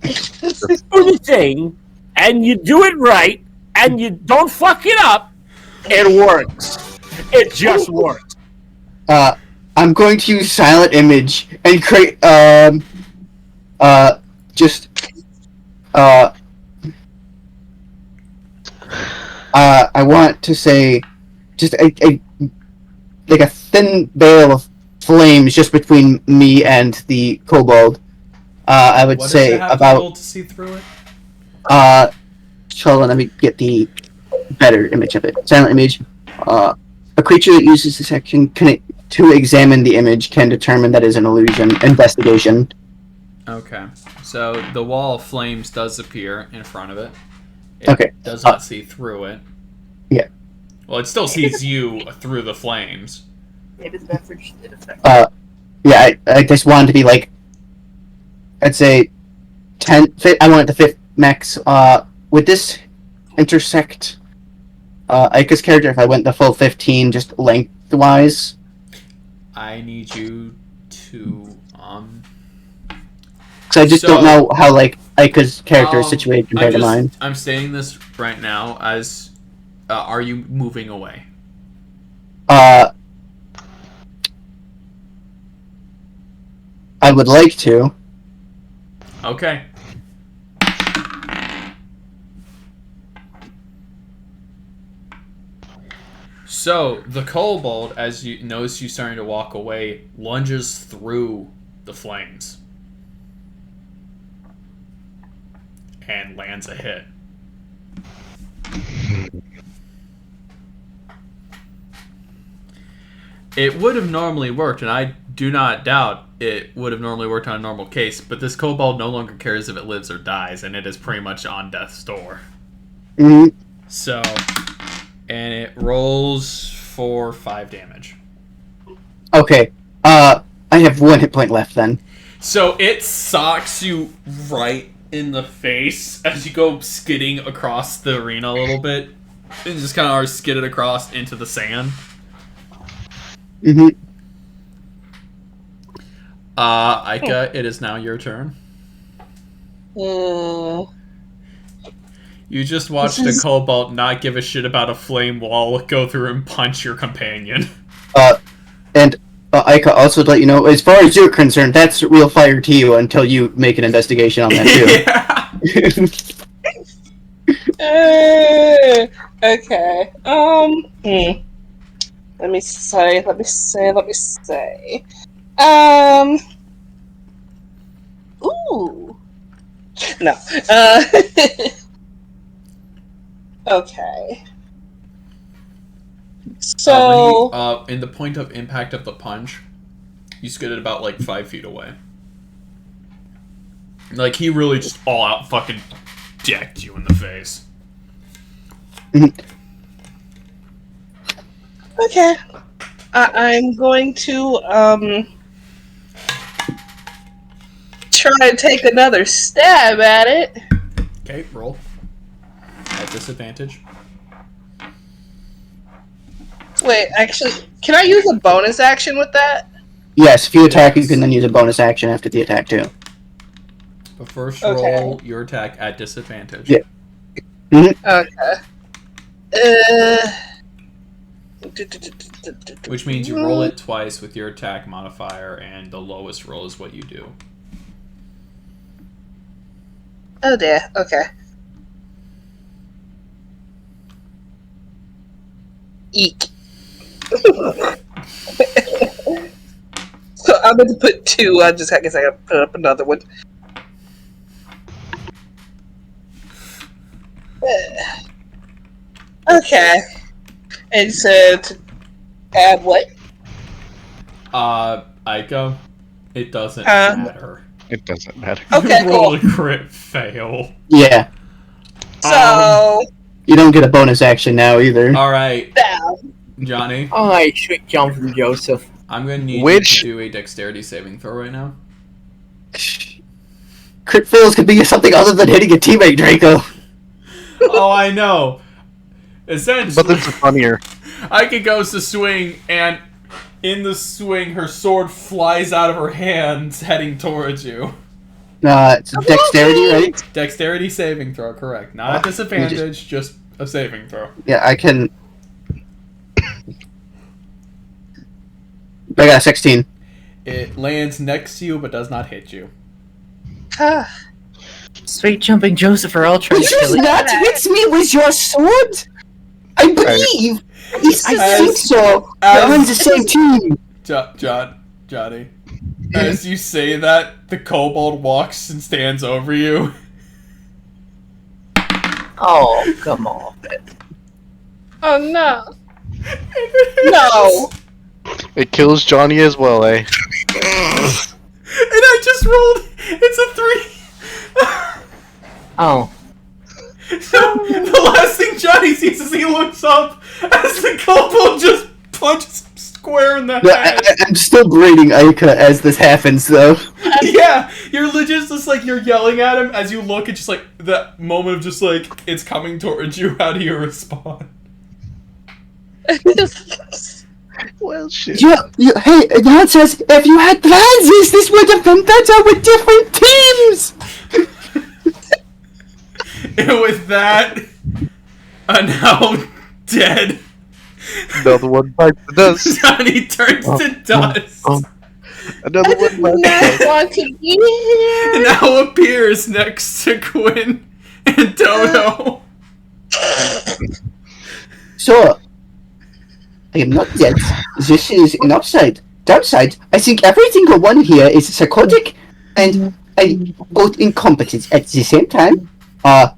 Do the thing, and you do it right, and you don't fuck it up, it works. It just works. I'm going to use silent image and create I want to say just a like a thin veil of flames just between me and the kobold. I would What say does it have about. to roll to see through it? Hold on, let me get the better image of it. Silent image. A creature that uses this action to examine the image can determine that is an illusion. Investigation. Okay. So the wall of flames does appear in front of it. It Okay. does not see through it. Yeah. Well, it still sees you through the flames. Maybe the beverage did affect. Yeah, I just wanted to be like, I'd say 10. I want it to fit max. Would this intersect Aika's character if I went the full 15, just lengthwise? I need you to Because I just don't know how like Aika's character is situated compared to mine. I'm saying this right now as, are you moving away? I would like to. Okay. So, the kobold, as you notice you starting to walk away, lunges through the flames. And lands a hit. It would have normally worked, and I do not doubt it would have normally worked on a normal case, but this kobold no longer cares if it lives or dies, and it is pretty much on death's door. Mm-hmm. So, and it rolls for 5 damage. Okay. I have 1 hit point left then. So it socks you right in the face as you go skidding across the arena a little bit, and just kind of are skidded across into the sand. Mm-hmm. Aika, it is now your turn. You just watched a kobold not give a shit about a flame wall go through and punch your companion. And Aika, also to let you know, as far as you're concerned, that's real fire to you until you make an investigation on that too. Okay. Let me say. Ooh. No. Okay. So. In the point of impact of the punch, you skidded about like 5 feet away. Like he really just all out fucking decked you in the face. Okay. I'm going to try and take another stab at it. Okay, roll. At disadvantage. Wait, actually, can I use a bonus action with that? Yes, if you attack, you can then use a bonus action after the attack too. But first roll your attack at disadvantage. Yeah. Mm-hmm. Okay. Which means you roll it twice with your attack modifier, and the lowest roll is what you do. Oh dear, okay. Eek. So I'm going to put 2. I guess I gotta put up another one. Okay. And so to add what? Aika, it doesn't matter. It doesn't matter. Okay, roll a crit fail. Yeah. So you don't get a bonus action now either. Alright. Jonny. I should jump from Joseph. I'm gonna need you to do a dexterity saving throw right now. Crit fails could be something other than hitting a teammate, Draco. Oh, I know. Essentially, But this is funnier. Aika goes to swing, and in the swing, her sword flies out of her hands, heading towards you. It's a dexterity, right? Dexterity saving throw, correct. Not a disadvantage, just a saving throw. Yeah, I can. I got a 16. It lands next to you, but does not hit you. Sweet jumping Joseph are all trying to kill you. That hits me with your sword? I believe! I think so! You're on the same team! Johnny. As you say that, the kobold walks and stands over you. Oh, come on. Oh no. No. It kills Jonny as well, eh? And I just rolled. It's a 3. Oh. So the last thing Jonny sees is he looks up as the kobold just punches him square in the head. I'm still braiding Aika as this happens, though. Yeah, you're legit just like you're yelling at him as you look at just like that moment of just like it's coming towards you. How do you respond? Well, shit. Hey, announcers, if you had plans, this would have been better with different teams! And with that, now dead, Another one bites the dust. Jonny turns to dust. Another one bites the dust. I want to be here. And now appears next to Quinn and Dodo. So, I am not dead. This is an upside. Downside, I think every single one here is psychotic and both incompetent at the same time.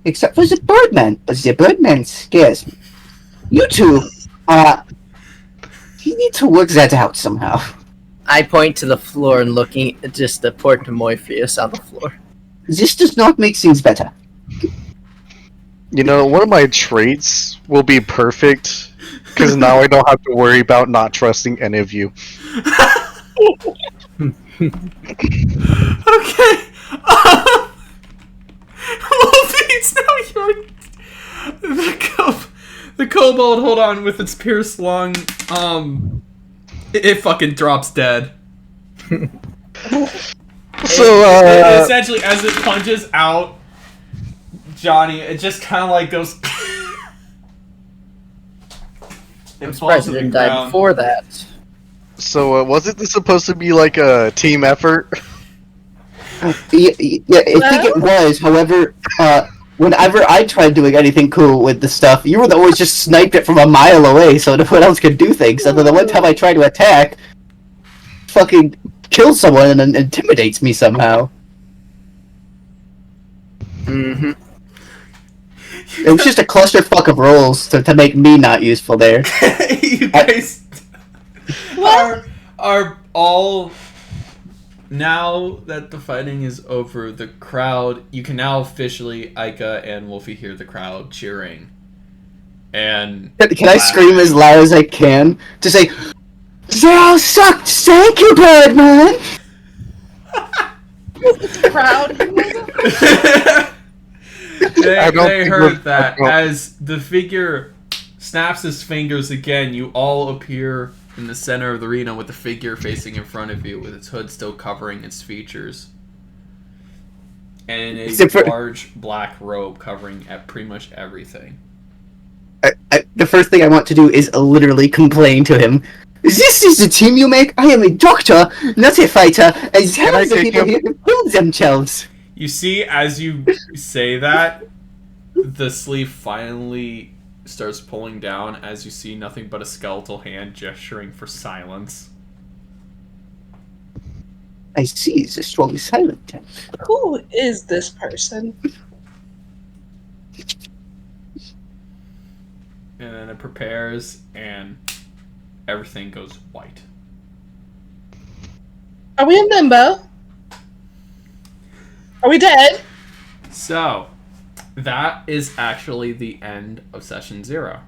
Except for the Birdman, but the Birdman scares me. You two, you need to work that out somehow. I point to the floor and looking at just the port of Orpheus on the floor. This does not make things better. You know, one of my traits will be perfect, because now I don't have to worry about not trusting any of you. Okay. Wolfie, it's now your... The kobold, hold on, with its pierced lung, it fucking drops dead. So, it essentially, as it punches out Jonny, it just kind of like goes... I'm surprised it didn't die before that. So, wasn't this supposed to be like a team effort? Yeah, I think it was. However, whenever I tried doing anything cool with the stuff, you were the always just sniped it from a mile away, so no one else could do things. And then the one time I tried to attack, fucking kills someone and intimidates me somehow. Mm-hmm. It was just a clusterfuck of rolls to make me not useful there. You guys are all... Now that the fighting is over, the crowd... You can now officially, Aika and Wolfie, hear the crowd cheering. And... Can I scream as loud as I can to say, "They all sucked! Thank you, Birdman!" Proud. They heard that. As the figure snaps his fingers again, you all appear in the center of the arena with the figure facing in front of you, with its hood still covering its features. And a large black robe covering at pretty much everything. The first thing I want to do is literally complain to him. This is the team you make? I am a doctor, not a fighter, and half the people here have killed themselves. You see, as you say that, the sleeve finally starts pulling down as you see nothing but a skeletal hand gesturing for silence. I see, it's a strong silent type. Who is this person? And then it prepares, and everything goes white. Are we in limbo? Are we dead? So, that is actually the end of session 0.